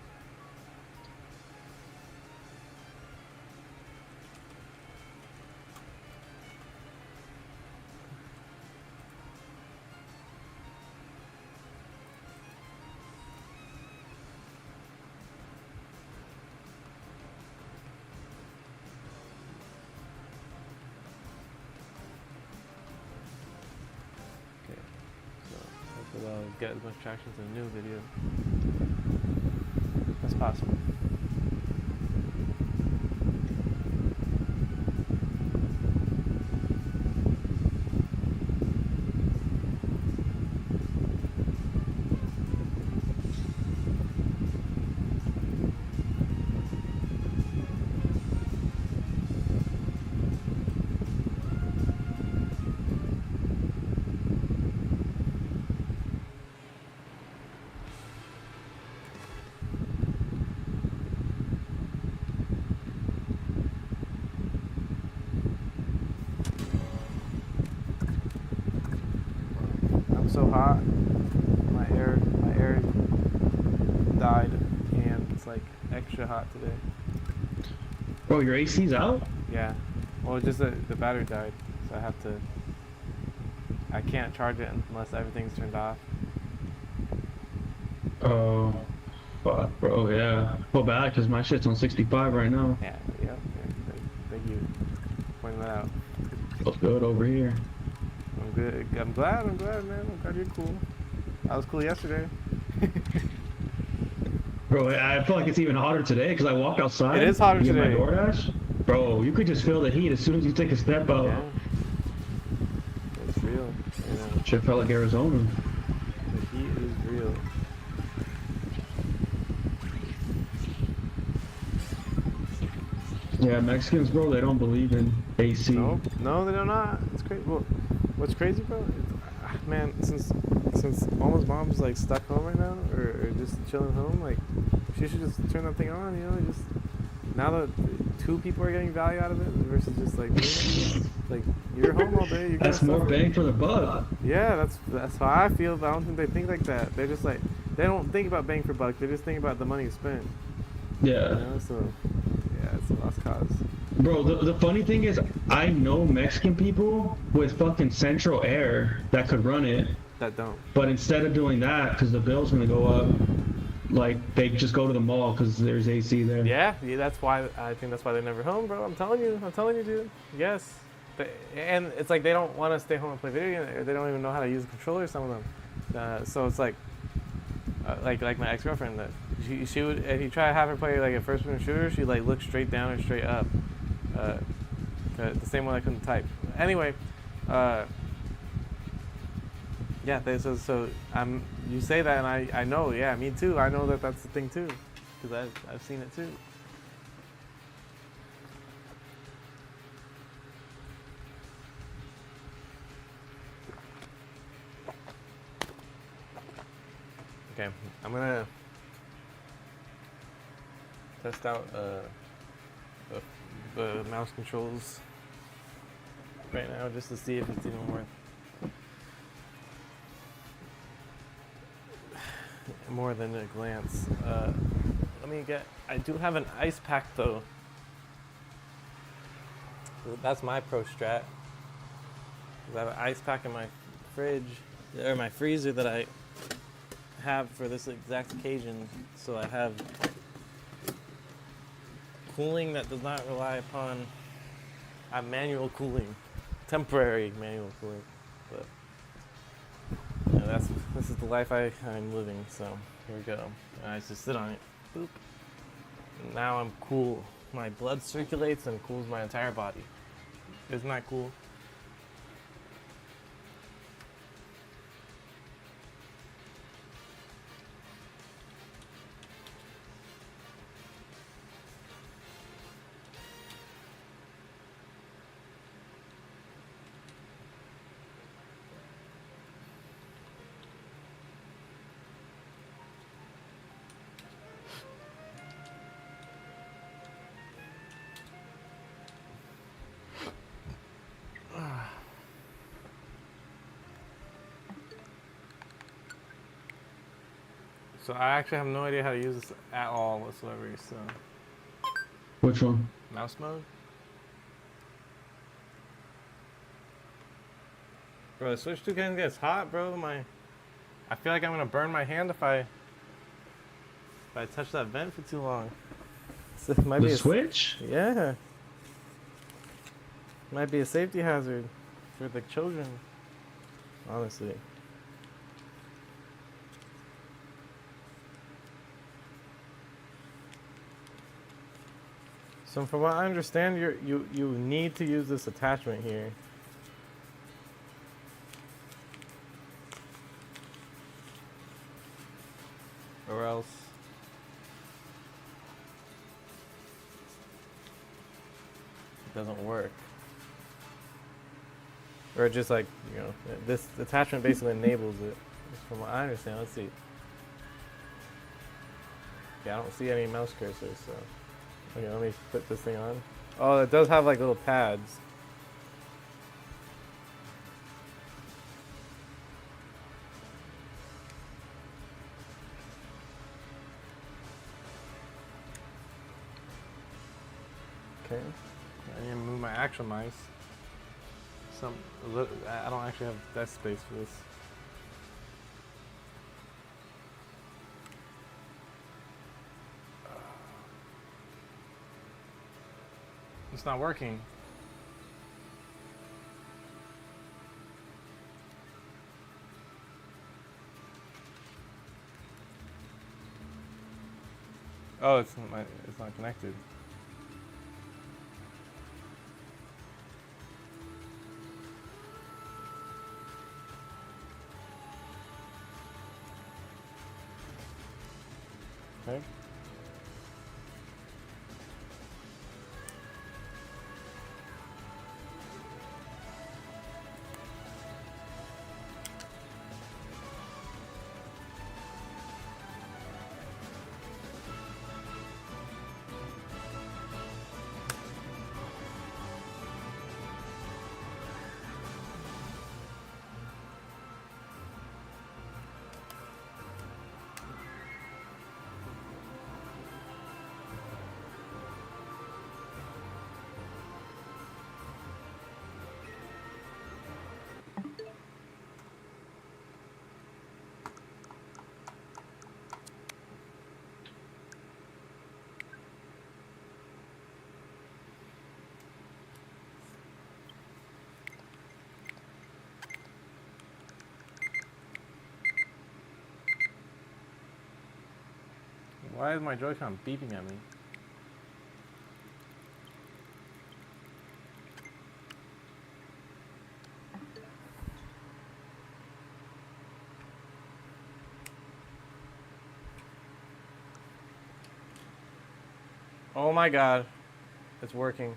Speaker 1: I'll get as much traction to the new video as possible. So hot, my air died, and it's like extra hot today.
Speaker 2: Bro, your AC's out?
Speaker 1: Yeah, well, just the battery died, so I can't charge it unless everything's turned off.
Speaker 2: Oh, fuck, bro, yeah. Feel bad because my shit's on 65 right now.
Speaker 1: Yeah. Thank you for pointing that out.
Speaker 2: Feels good over here.
Speaker 1: I'm good. I'm glad, man. I'm glad you're cool. I was cool yesterday.
Speaker 2: Bro, I feel like it's even hotter today because I walked outside.
Speaker 1: It is hotter
Speaker 2: to get
Speaker 1: today.
Speaker 2: my DoorDash. Bro, you could just feel the heat as soon as you take a step out.
Speaker 1: Yeah. It's real. You know,
Speaker 2: Shit felt like Arizona.
Speaker 1: the heat is real.
Speaker 2: Yeah, Mexicans, bro, they don't believe in AC.
Speaker 1: No, they do not. It's crazy. Well, what's crazy, bro? Man, since Mama's mom's like stuck home right now, or just chilling home, like she should just turn that thing on, you know? Just now that two people are getting value out of it versus just like me, like you're home all day. You're
Speaker 2: That's more bang for the buck.
Speaker 1: Yeah, that's how I feel. But I don't think they think like that. They're just like they don't think about bang for buck. They just think about the money you spend.
Speaker 2: Yeah.
Speaker 1: You know? So yeah, it's a lost cause.
Speaker 2: Bro, the funny thing is, I know Mexican people with fucking central air that could run it,
Speaker 1: That don't.
Speaker 2: but instead of doing that, because the bill's gonna go up, like they just go to the mall because there's AC there.
Speaker 1: Yeah, that's why I think that's why they're never home, bro. I'm telling you, dude. Yes, And it's like they don't want to stay home and play video games. They don't even know how to use a controller. Some of them. So it's like my ex-girlfriend that she would, if you try to have her play like a first-person shooter, she like look straight down or straight up. The same one I couldn't type. Anyway, yeah. So you say that, and I know. Yeah, me too. I know that that's the thing too, because I've seen it too. Okay, I'm gonna test out the mouse controls right now just to see if it's even worth more than a glance. I do have an ice pack though. That's my pro strat. I have an ice pack in my fridge, or my freezer that I have for this exact occasion, so I have cooling that does not rely upon manual cooling, temporary manual cooling. But yeah, this is the life I'm living. So here we go. And I just sit on it. Boop. And now I'm cool. My blood circulates and cools my entire body. Isn't that cool? So I actually have no idea how to use this at all whatsoever, so.
Speaker 2: Which one?
Speaker 1: Mouse mode? Bro, the Switch 2 kind of gets hot, bro. I feel like I'm gonna burn my hand if I touch that vent for too long. So it might
Speaker 2: The
Speaker 1: be
Speaker 2: Switch?
Speaker 1: Yeah. Might be a safety hazard for the children, honestly. So from what I understand, you need to use this attachment here. Or else it doesn't work. Or just like, this attachment basically enables it. From what I understand, let's see. Yeah, I don't see any mouse cursors, so. Okay, let me put this thing on. Oh, it does have like little pads. Okay, I need to move my actual mice. I don't actually have desk space for this. It's not working. Oh, it's not connected. Okay. Why is my Joy-Con beeping at me? Oh my god. It's working.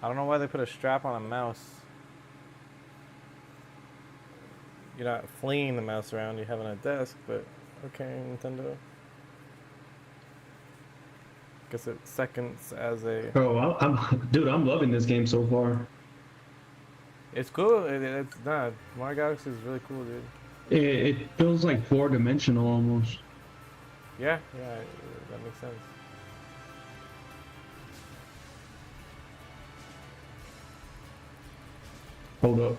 Speaker 1: I don't know why they put a strap on a mouse. You're not flinging the mouse around, you have it on a desk, but okay, Nintendo. Guess it seconds as a...
Speaker 2: Bro, dude, I'm loving this game so far.
Speaker 1: It's cool. It's not. Mario Galaxy is really cool, dude.
Speaker 2: It feels like four-dimensional almost.
Speaker 1: Yeah, that makes sense.
Speaker 2: Hold up.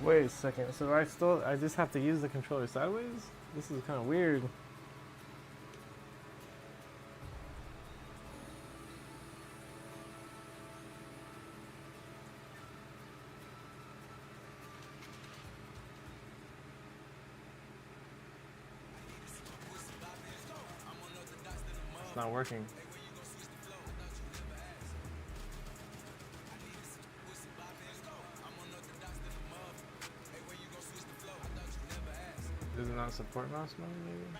Speaker 1: Wait a second. So I just have to use the controller sideways? This is kind of weird. It's not working. Does it not support mouse mode, maybe?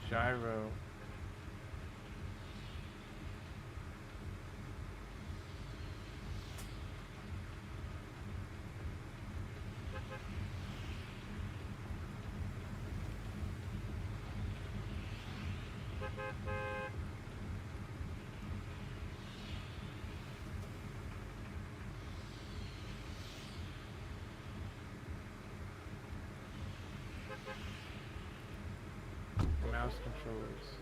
Speaker 1: Gyro. Mouse controllers.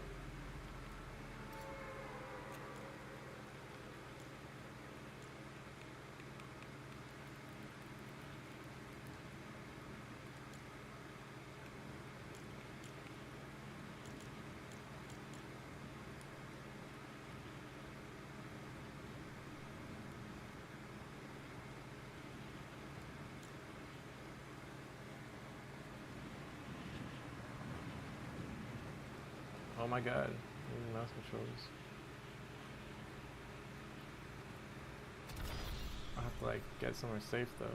Speaker 1: Oh my god, even mouse controls. I have to like get somewhere safe though.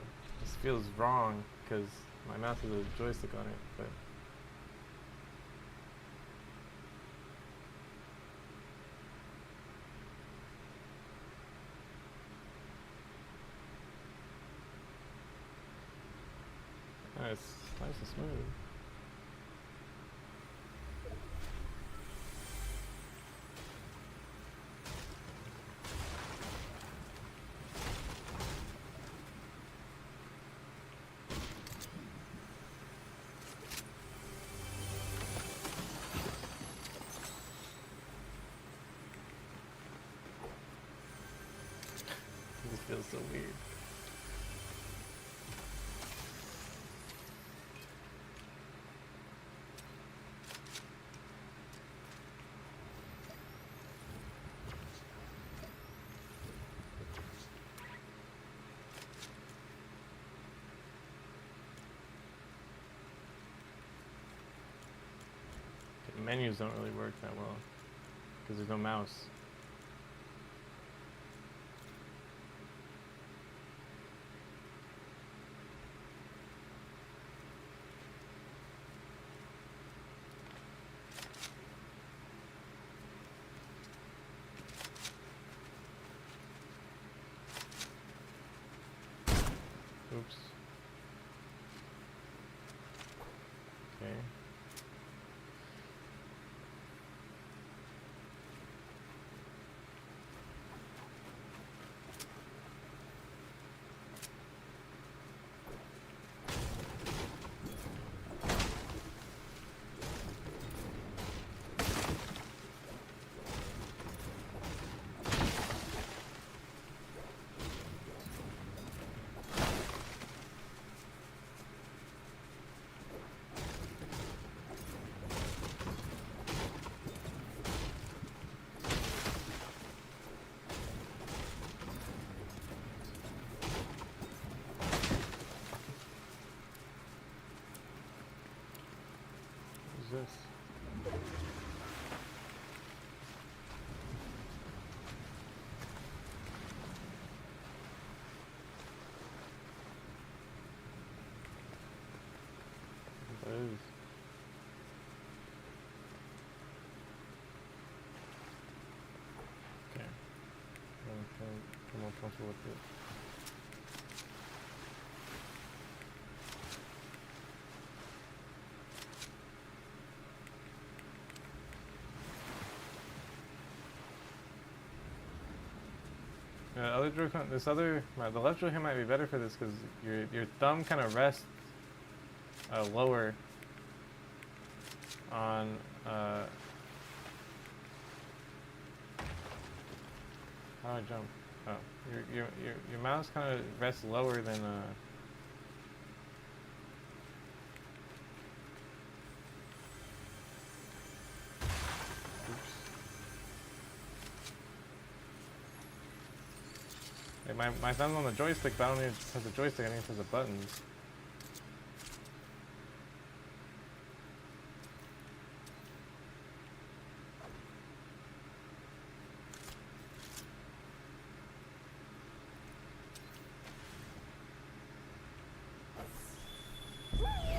Speaker 1: This feels wrong because my mouse has a joystick on it, but nice and smooth. feels so weird. Menus don't really work that well because there's no mouse. Oops. Okay. This? What is? Okay. I'm more comfortable with it. Other Joy-Con, the left Joy-Con might be better for this because your thumb kind of rests lower on how do I jump? Oh, your mouse kind of rests lower than my thumb's on the joystick, but I don't need to touch the joystick, I need to touch the buttons.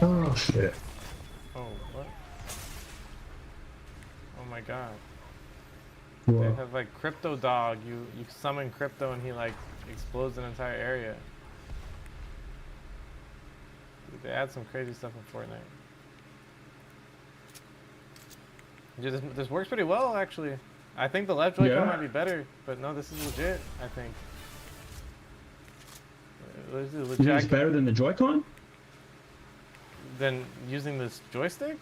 Speaker 2: Oh shit.
Speaker 1: Oh, what? Oh my god.
Speaker 2: Whoa.
Speaker 1: They have like Crypto Dog, you summon Crypto and he like explodes an entire area. Dude, they add some crazy stuff in Fortnite. This works pretty well actually. I think the left Joy-Con might be better, but no, this is legit, I think. This is
Speaker 2: You
Speaker 1: legit.
Speaker 2: think it's better than the Joy-Con?
Speaker 1: Than using this joystick?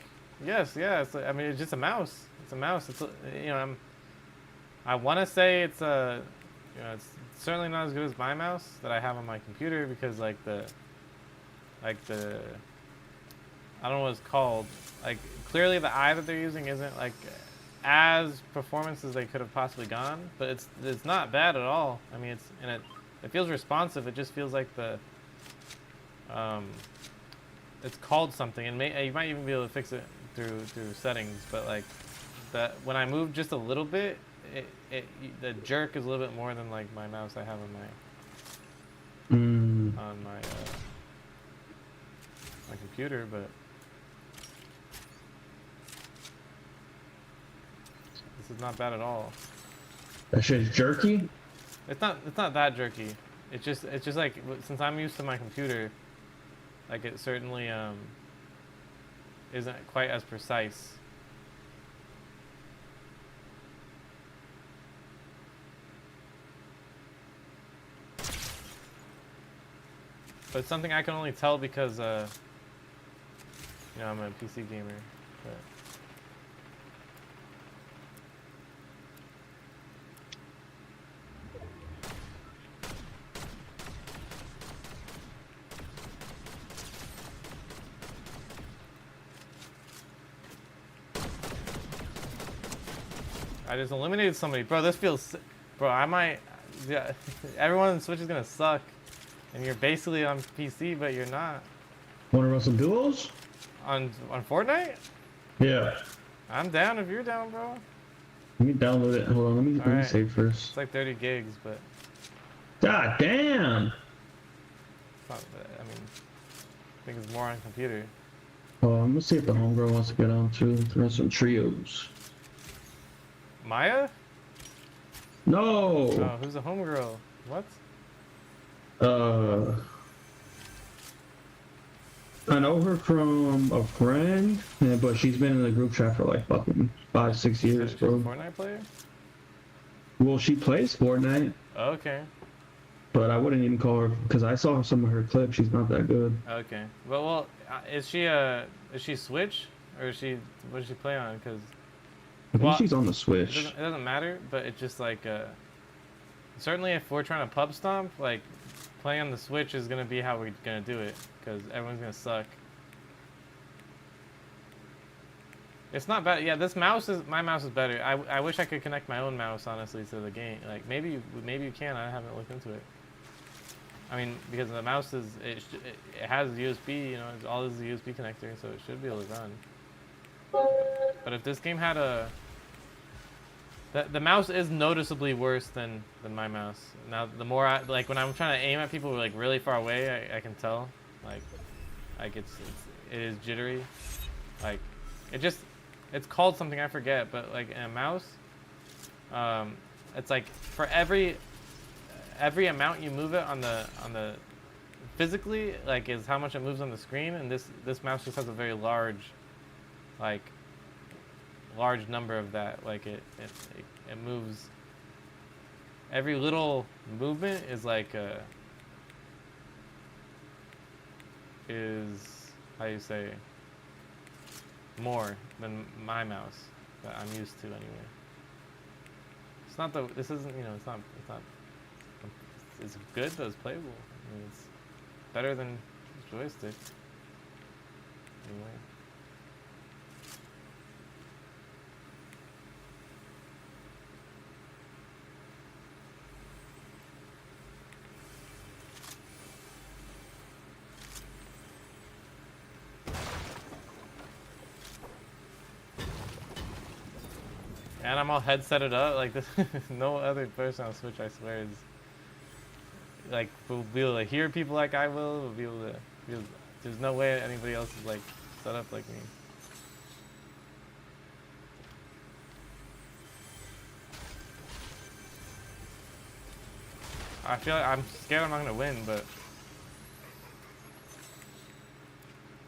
Speaker 1: Yes, yeah. It's like, I mean, it's just a mouse. It's a mouse. It's you know, I want to say it's it's certainly not as good as my mouse that I have on my computer because like the I don't know what it's called. Like clearly the eye that they're using isn't like as performance as they could have possibly gone, but it's not bad at all. I mean, it feels responsive. It just feels like the it's called something, and you might even be able to fix it through settings. But like that, when I move just a little bit, the jerk is a little bit more than like my mouse I have on my my computer. But this is not bad at all.
Speaker 2: That shit's jerky?
Speaker 1: It's not that jerky. It's just like since I'm used to my computer, like it certainly isn't quite as precise. But it's something I can only tell because you know, I'm a PC gamer. But I just eliminated somebody. Bro, this feels... Bro, I might... Yeah, everyone on Switch is gonna suck. And you're basically on PC, but you're not.
Speaker 2: Wanna run some duos?
Speaker 1: On Fortnite?
Speaker 2: Yeah.
Speaker 1: I'm down if you're down, bro.
Speaker 2: Let me download it. Hold on, let me
Speaker 1: Alright.
Speaker 2: save
Speaker 1: It's
Speaker 2: first.
Speaker 1: like 30 gigs, but...
Speaker 2: God damn!
Speaker 1: It's not, I mean... I think it's more on computer.
Speaker 2: Oh, I'm gonna see if the homegirl wants to get on too. Run some trios.
Speaker 1: Maya?
Speaker 2: No!
Speaker 1: Oh, who's the homegirl? What?
Speaker 2: I know her from a friend, yeah, but she's been in the group chat for like fucking 5-6 years,
Speaker 1: She's a
Speaker 2: bro.
Speaker 1: Fortnite player?
Speaker 2: Well, she plays Fortnite,
Speaker 1: Okay.
Speaker 2: but I wouldn't even call her because I saw some of her clips. She's not that good.
Speaker 1: Okay. Well, is she Switch or is she what does she play on? Because
Speaker 2: I think
Speaker 1: Well,
Speaker 2: she's on the
Speaker 1: it
Speaker 2: Switch.
Speaker 1: doesn't matter, but it's just like certainly if we're trying to pub stomp, like playing on the Switch is gonna be how we're gonna do it because everyone's gonna suck. It's not bad. Yeah, my mouse is better. I wish I could connect my own mouse honestly to the game. Like maybe you can. I haven't looked into it. I mean, because the mouse it has USB, you know, all this is a USB connector, so it should be able to run. But if this game had the mouse is noticeably worse than my mouse. Now, the more like when I'm trying to aim at people like really far away, I can tell, like it is jittery, like it's called something I forget, but like in a mouse, it's like for every amount you move it on the physically, like is how much it moves on the screen, and this mouse just has a very large number of that. Like it moves. Every little movement is like is how you say more than my mouse that I'm used to anyway. It's not this isn't, you know, it's not it's good, but it's playable. I mean, it's better than joystick anyway. And I'm all headseted up like this. No other person on Switch, I swear, is like will be able to hear people like I will be able to. There's no way anybody else is like set up like me. I feel like I'm scared I'm not gonna win, but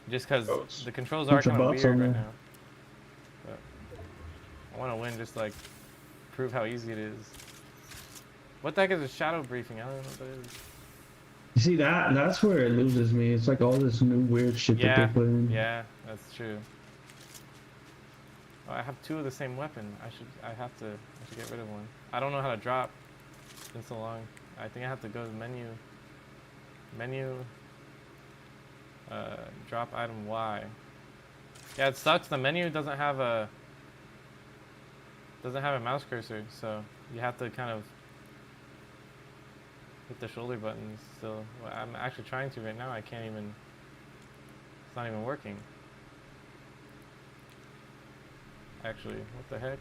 Speaker 1: just because the controls are kind of weird right now. But I want to win, just like prove how easy it is. What the heck is a shadow briefing? I don't know what that is.
Speaker 2: You see that's where it loses me. It's like all this new weird shit that they put in.
Speaker 1: Yeah, that's true. Oh, I have two of the same weapon. I should get rid of one. I don't know how to drop. It's been so long. I think I have to go to menu, drop item Y. Yeah, it sucks. The menu doesn't have a mouse cursor, so you have to kind of hit the shoulder buttons still. Well, I'm actually trying to right now. I can't even. It's not even working. Actually, what the heck?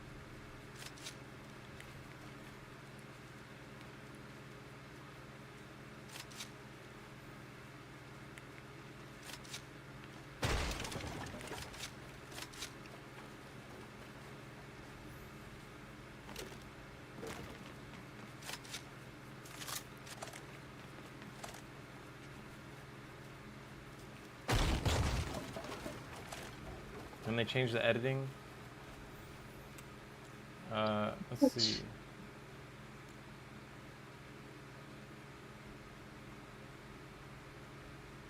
Speaker 1: When they change the editing, let's see.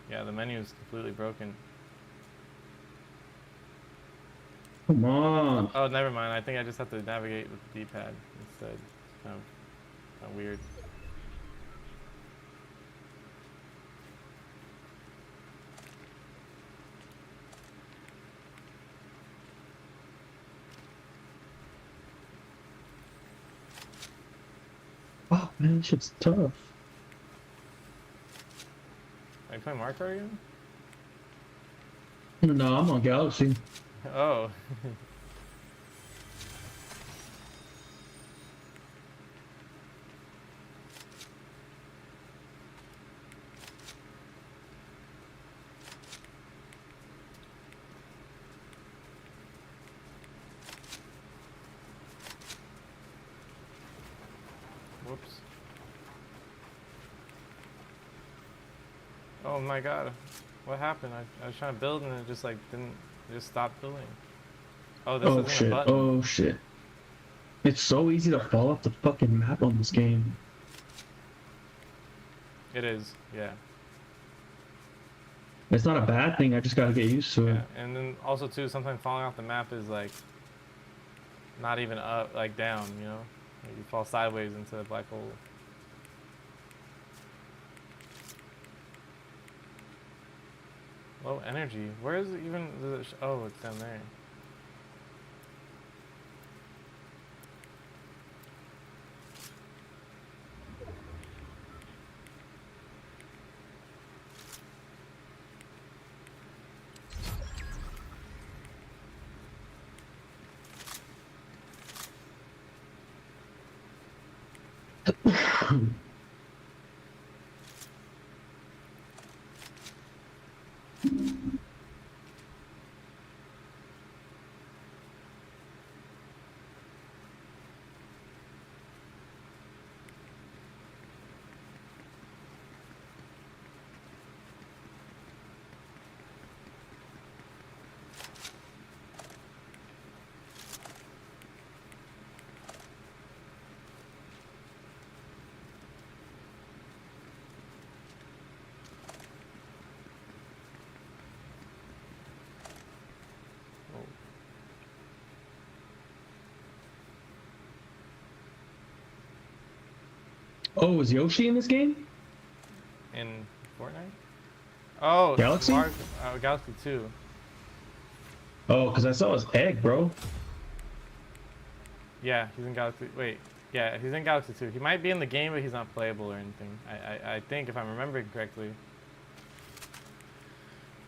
Speaker 1: Yeah, the menu is completely broken.
Speaker 2: Come on.
Speaker 1: Oh, never mind. I think I just have to navigate with the D-pad instead. It's kind of weird.
Speaker 2: man, this shit's tough.
Speaker 1: Are you playing Mario Kart again?
Speaker 2: No, I'm on Galaxy.
Speaker 1: Oh. Whoops. Oh my god. What happened? I was trying to build and it just like didn't, it just stopped building. Oh, this
Speaker 2: Oh
Speaker 1: isn't a
Speaker 2: shit,
Speaker 1: button.
Speaker 2: oh shit. It's so easy to fall off the fucking map on this game.
Speaker 1: It is, yeah.
Speaker 2: It's not a bad thing, I just gotta get used to it.
Speaker 1: Yeah, and then also too, sometimes falling off the map is like not even up, like down, you know? Like you fall sideways into a black hole. Low energy. Where is it even? Does it oh, it's down there.
Speaker 2: Oh, is Yoshi in this game?
Speaker 1: In Fortnite? Oh,
Speaker 2: Galaxy?
Speaker 1: Galaxy 2.
Speaker 2: Oh, because I saw his egg, bro.
Speaker 1: Yeah, he's in Galaxy. Wait, yeah, he's in Galaxy 2. He might be in the game, but he's not playable or anything. I think, if I'm remembering correctly.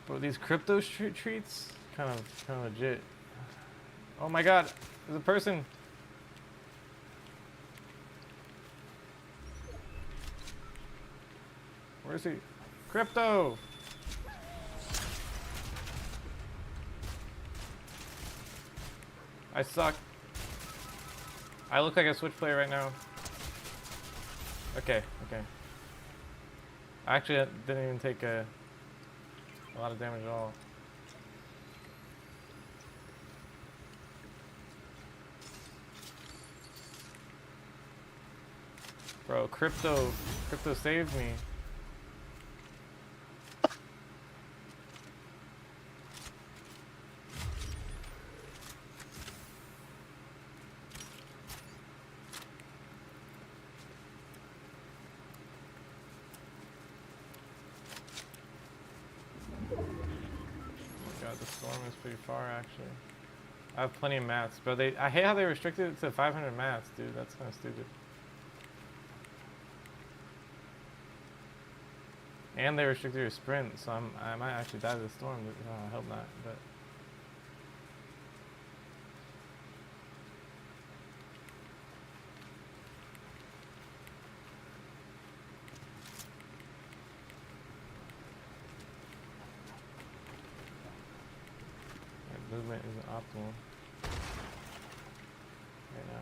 Speaker 1: Bro, these crypto treats, kind of legit. Oh my God, there's a person. Where is he? Crypto. I suck. I look like a Switch player right now. Okay, okay. Actually, I didn't even take a lot of damage at all. Bro, crypto saved me. The storm is pretty far, actually. I have plenty of mats, but I hate how they restricted it to 500 mats, dude. That's kind of stupid. And they restricted your sprint, so I might actually die to the storm. But, I hope not. But movement isn't optimal right now.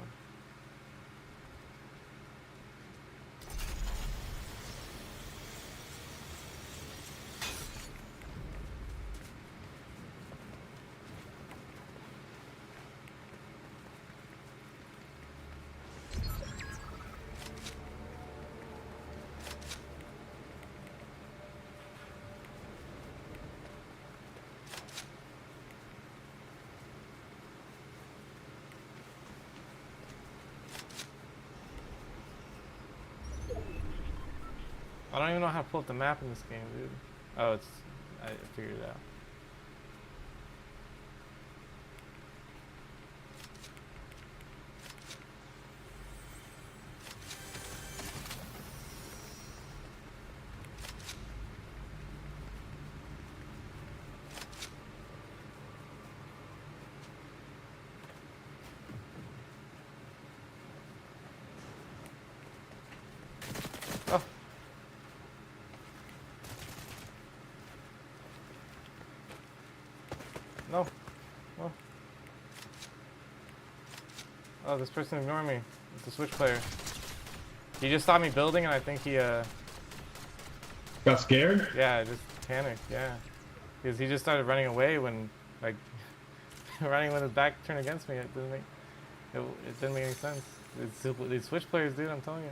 Speaker 1: I don't even know how to pull up the map in this game, dude. Oh, I figured it out. No. Oh. Oh, this person ignored me. It's a Switch player. He just saw me building, and I think he
Speaker 2: Got scared?
Speaker 1: yeah, just panicked. Yeah, because he just started running away when like running with his back turned against me. It didn't make any sense. These Switch players, dude. I'm telling you.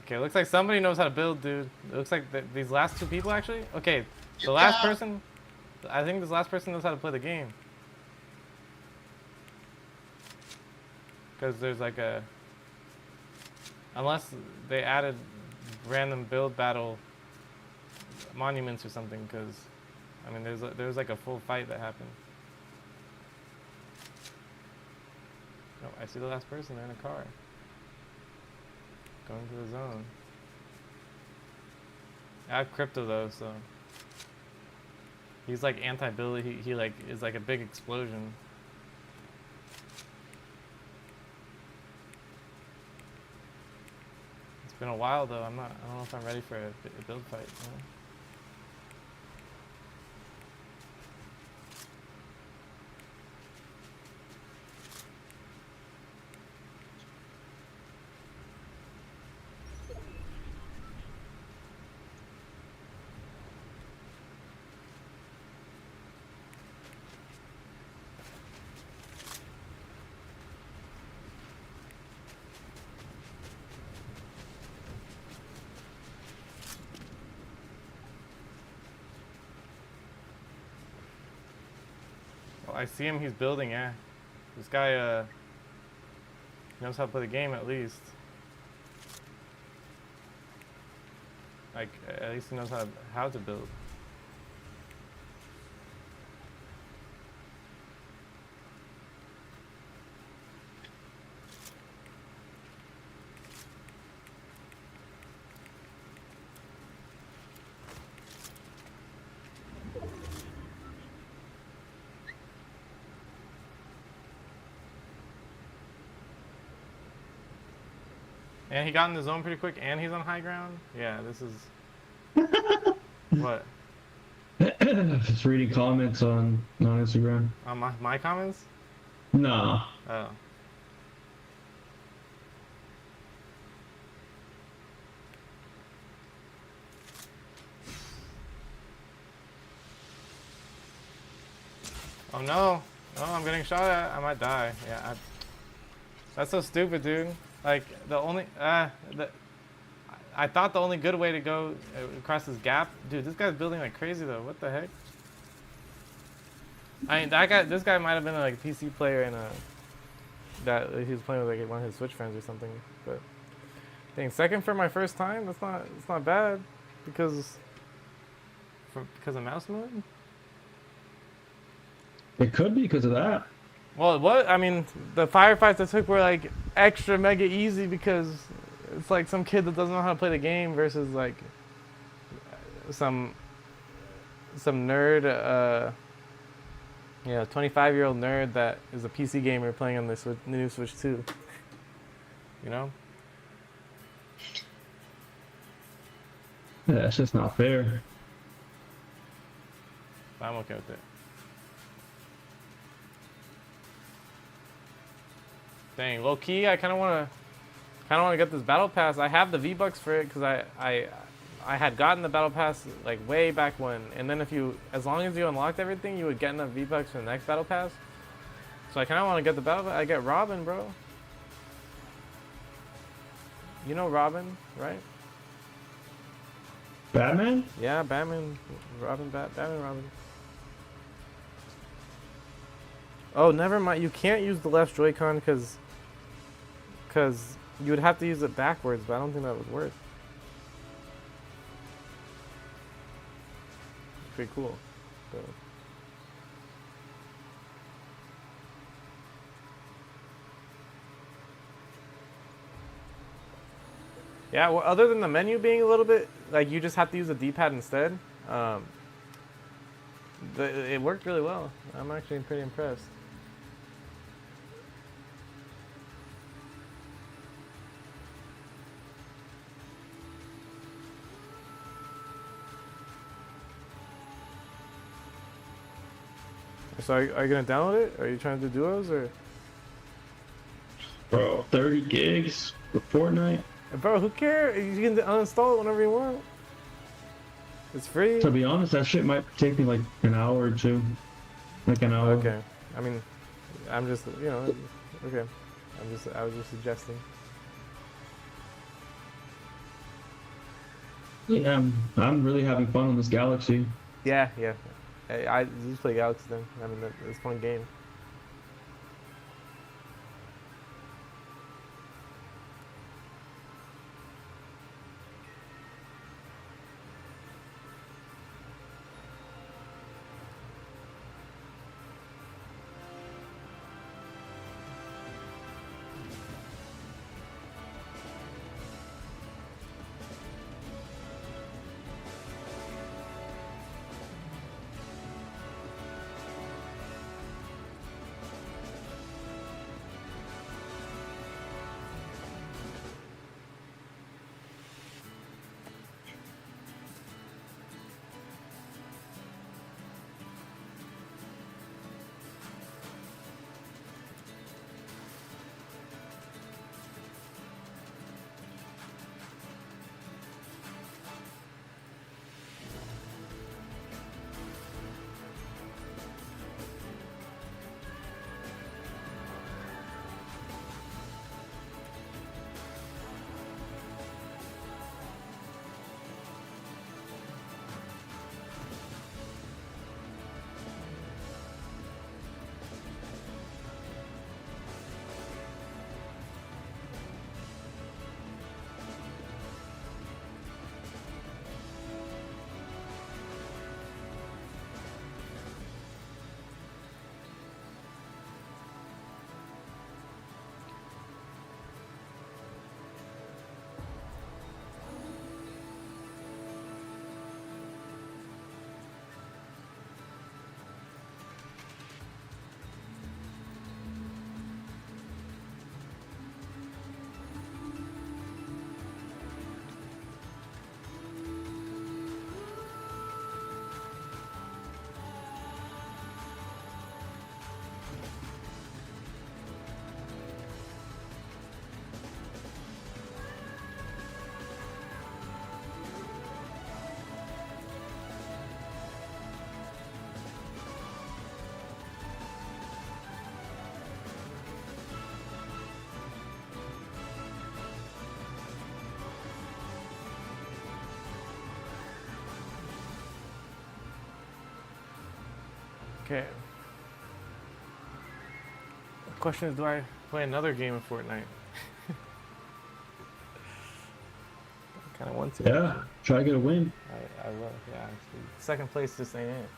Speaker 1: Okay, it looks like somebody knows how to build, dude. It looks like these last two people actually. Okay, the last person. I think this last person knows how to play the game. Because there's like a. Unless they added random build battle monuments or something, because I mean there's like a full fight that happened. No, I see the last person. They're in a car. Going to the zone. I have crypto though, so he's like anti-build. He like is like a big explosion. It's been a while though. I don't know if I'm ready for a build fight. You know? Oh, I see him. He's building. Yeah, this guy knows how to play the game at least. Like at least he knows how to build. And he got in the zone pretty quick, and he's on high ground. Yeah, this is what?
Speaker 2: Just reading comments on Instagram.
Speaker 1: On my comments?
Speaker 2: No.
Speaker 1: Oh. Oh no! Oh, I'm getting shot at. I might die. Yeah, that's so stupid, dude. Like the only I thought the only good way to go across this gap, dude. This guy's building like crazy though. What the heck? I mean, this guy might have been like a PC player and that he was playing with like one of his Switch friends or something. But dang, second for my first time. It's not bad because of mouse mode.
Speaker 2: It could be because of that.
Speaker 1: Well, what? I mean, the firefights I took were like extra mega easy because it's like some kid that doesn't know how to play the game versus like some nerd, 25-year-old nerd that is a PC gamer playing on the new Switch 2. You know?
Speaker 2: Yeah, that's just not fair.
Speaker 1: I'm okay with it. Dang, low key, I kind of want to get this battle pass. I have the V-Bucks for it because I had gotten the battle pass like way back when, and then as long as you unlocked everything, you would get enough V-Bucks for the next battle pass. So I kind of want to get the battle pass. I get Robin, bro. You know Robin, right?
Speaker 2: Batman?
Speaker 1: Yeah, Batman, Robin, Batman, Robin. Oh, never mind. You can't use the left Joy-Con because you would have to use it backwards, but I don't think that would work. Pretty cool. So. Yeah, well, other than the menu being a little bit like you just have to use a D-pad instead, it worked really well. I'm actually pretty impressed. So are you gonna download it? Are you trying to do duos or?
Speaker 2: Bro, 30 gigs for Fortnite.
Speaker 1: Bro, who cares? You can uninstall it whenever you want. It's free.
Speaker 2: To be honest, that shit might take me like an hour or two. Like an hour.
Speaker 1: Okay. I mean, I'm just, okay. I was just suggesting.
Speaker 2: Yeah, I'm really having fun on this Galaxy.
Speaker 1: Yeah. I just play Galaxy then. I mean, it's a fun game. Okay. The question is, do I play another game of Fortnite? I kind of want to.
Speaker 2: Yeah, try to get a win.
Speaker 1: I will, yeah. Actually. Second place just ain't it.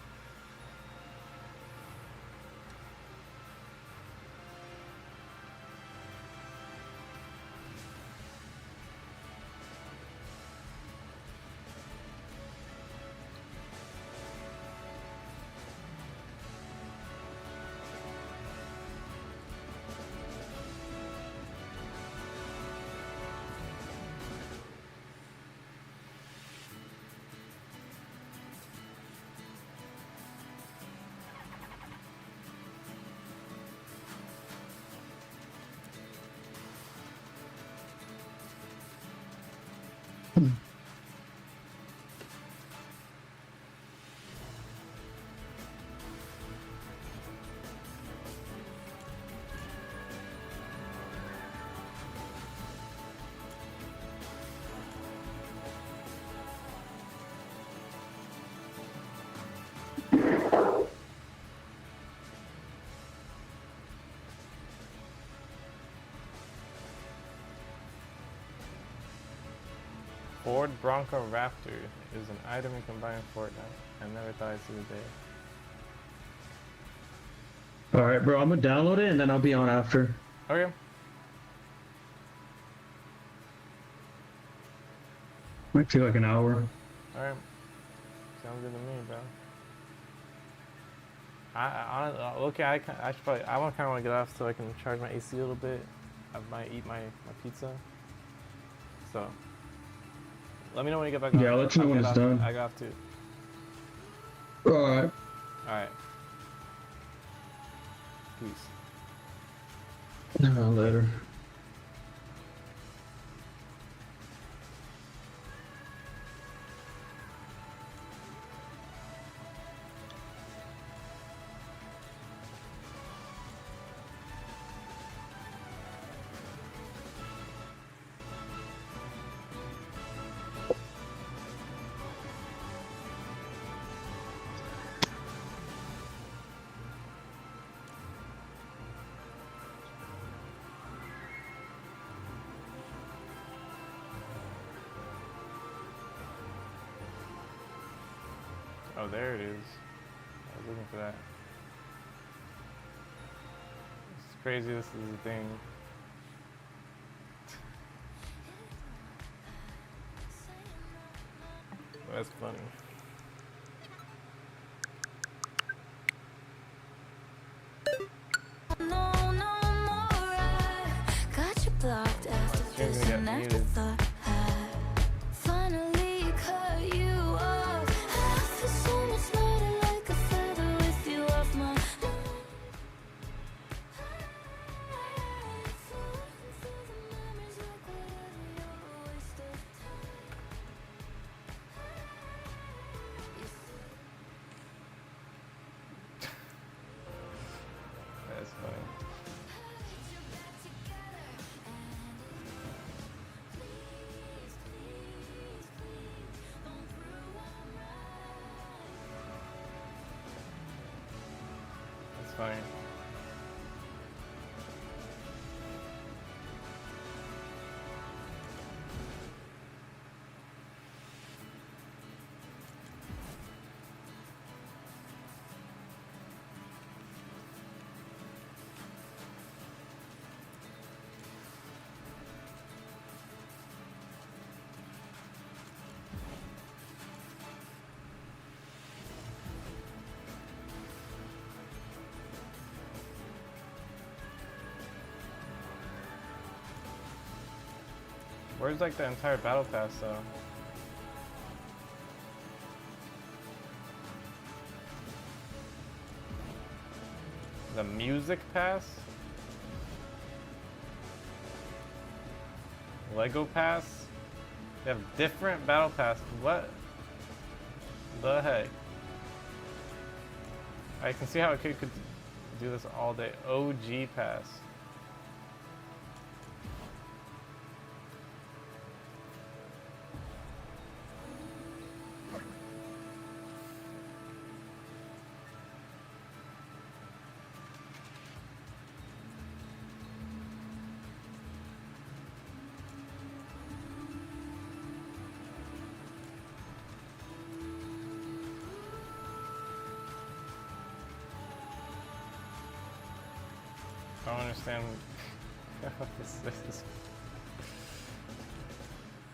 Speaker 1: Ford Bronco Raptor is an item you can buy in Fortnite. I never thought I'd see the day.
Speaker 2: Alright, bro, I'm gonna download it and then I'll be on after.
Speaker 1: Okay.
Speaker 2: Might take like an hour.
Speaker 1: Alright. Sounds good to me, bro. I should probably, I kind of want to get off so I can charge my AC a little bit. I might eat my pizza. So, let me know when you get back on.
Speaker 2: Yeah, I'll let you know when it's done.
Speaker 1: I got off too.
Speaker 2: Alright.
Speaker 1: Alright. Peace.
Speaker 2: No, later.
Speaker 1: Oh, there it is. I was looking for that. It's crazy this is a thing. That's funny.
Speaker 7: No, no more. I got you blocked after
Speaker 1: Stream's
Speaker 7: this
Speaker 1: gonna
Speaker 7: and
Speaker 1: get
Speaker 7: after
Speaker 1: muted.
Speaker 7: thought. I finally cut you off. I feel so much lighter like a feather with you off my.
Speaker 1: That's funny. That's funny. Where's like the entire battle pass though? The music pass? Lego pass? They have different battle pass. What the heck? I can see how a kid could do this all day. OG pass. I don't understand what this is.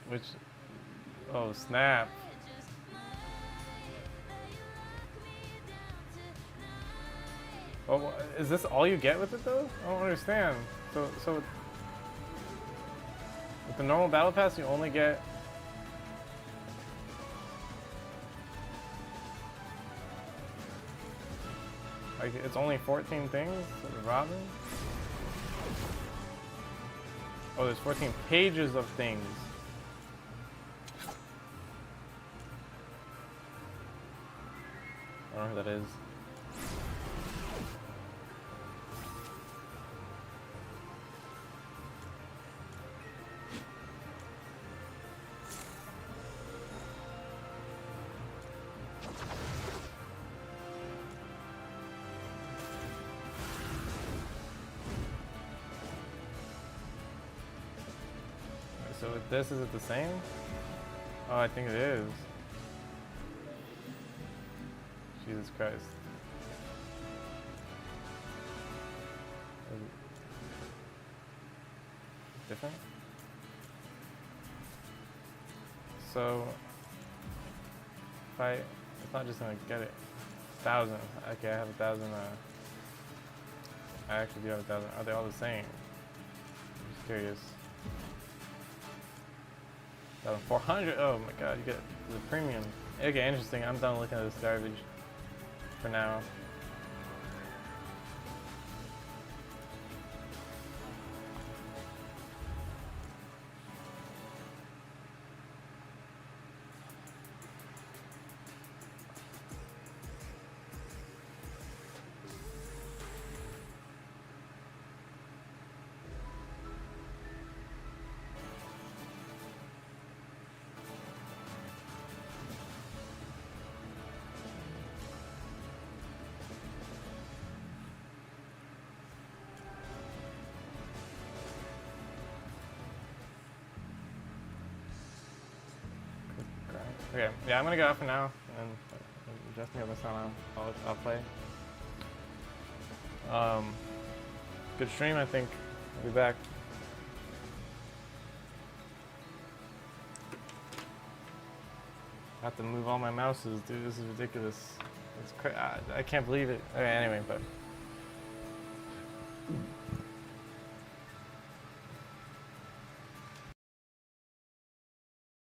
Speaker 1: Which, oh snap. Oh, is this all you get with it though? I don't understand. So with the normal battle pass, you only get like it's only 14 things. Robin. Oh, there's 14 pages of things. I don't know who that is. So with this, is it the same? Oh, I think it is. Jesus Christ. Is it different? So, if I, it's not just gonna get it. 1,000. Okay, I have 1,000. I actually do have 1,000. Are they all the same? I'm just curious. 400. Oh my god, you get the premium. Okay, interesting. I'm done looking at this garbage for now. Okay, yeah, I'm gonna go out for now, and adjust me up my sound. I'll play. Good stream, I think. I'll be back. I have to move all my mouses, dude. This is ridiculous. It's I can't believe it. Okay, anyway, but.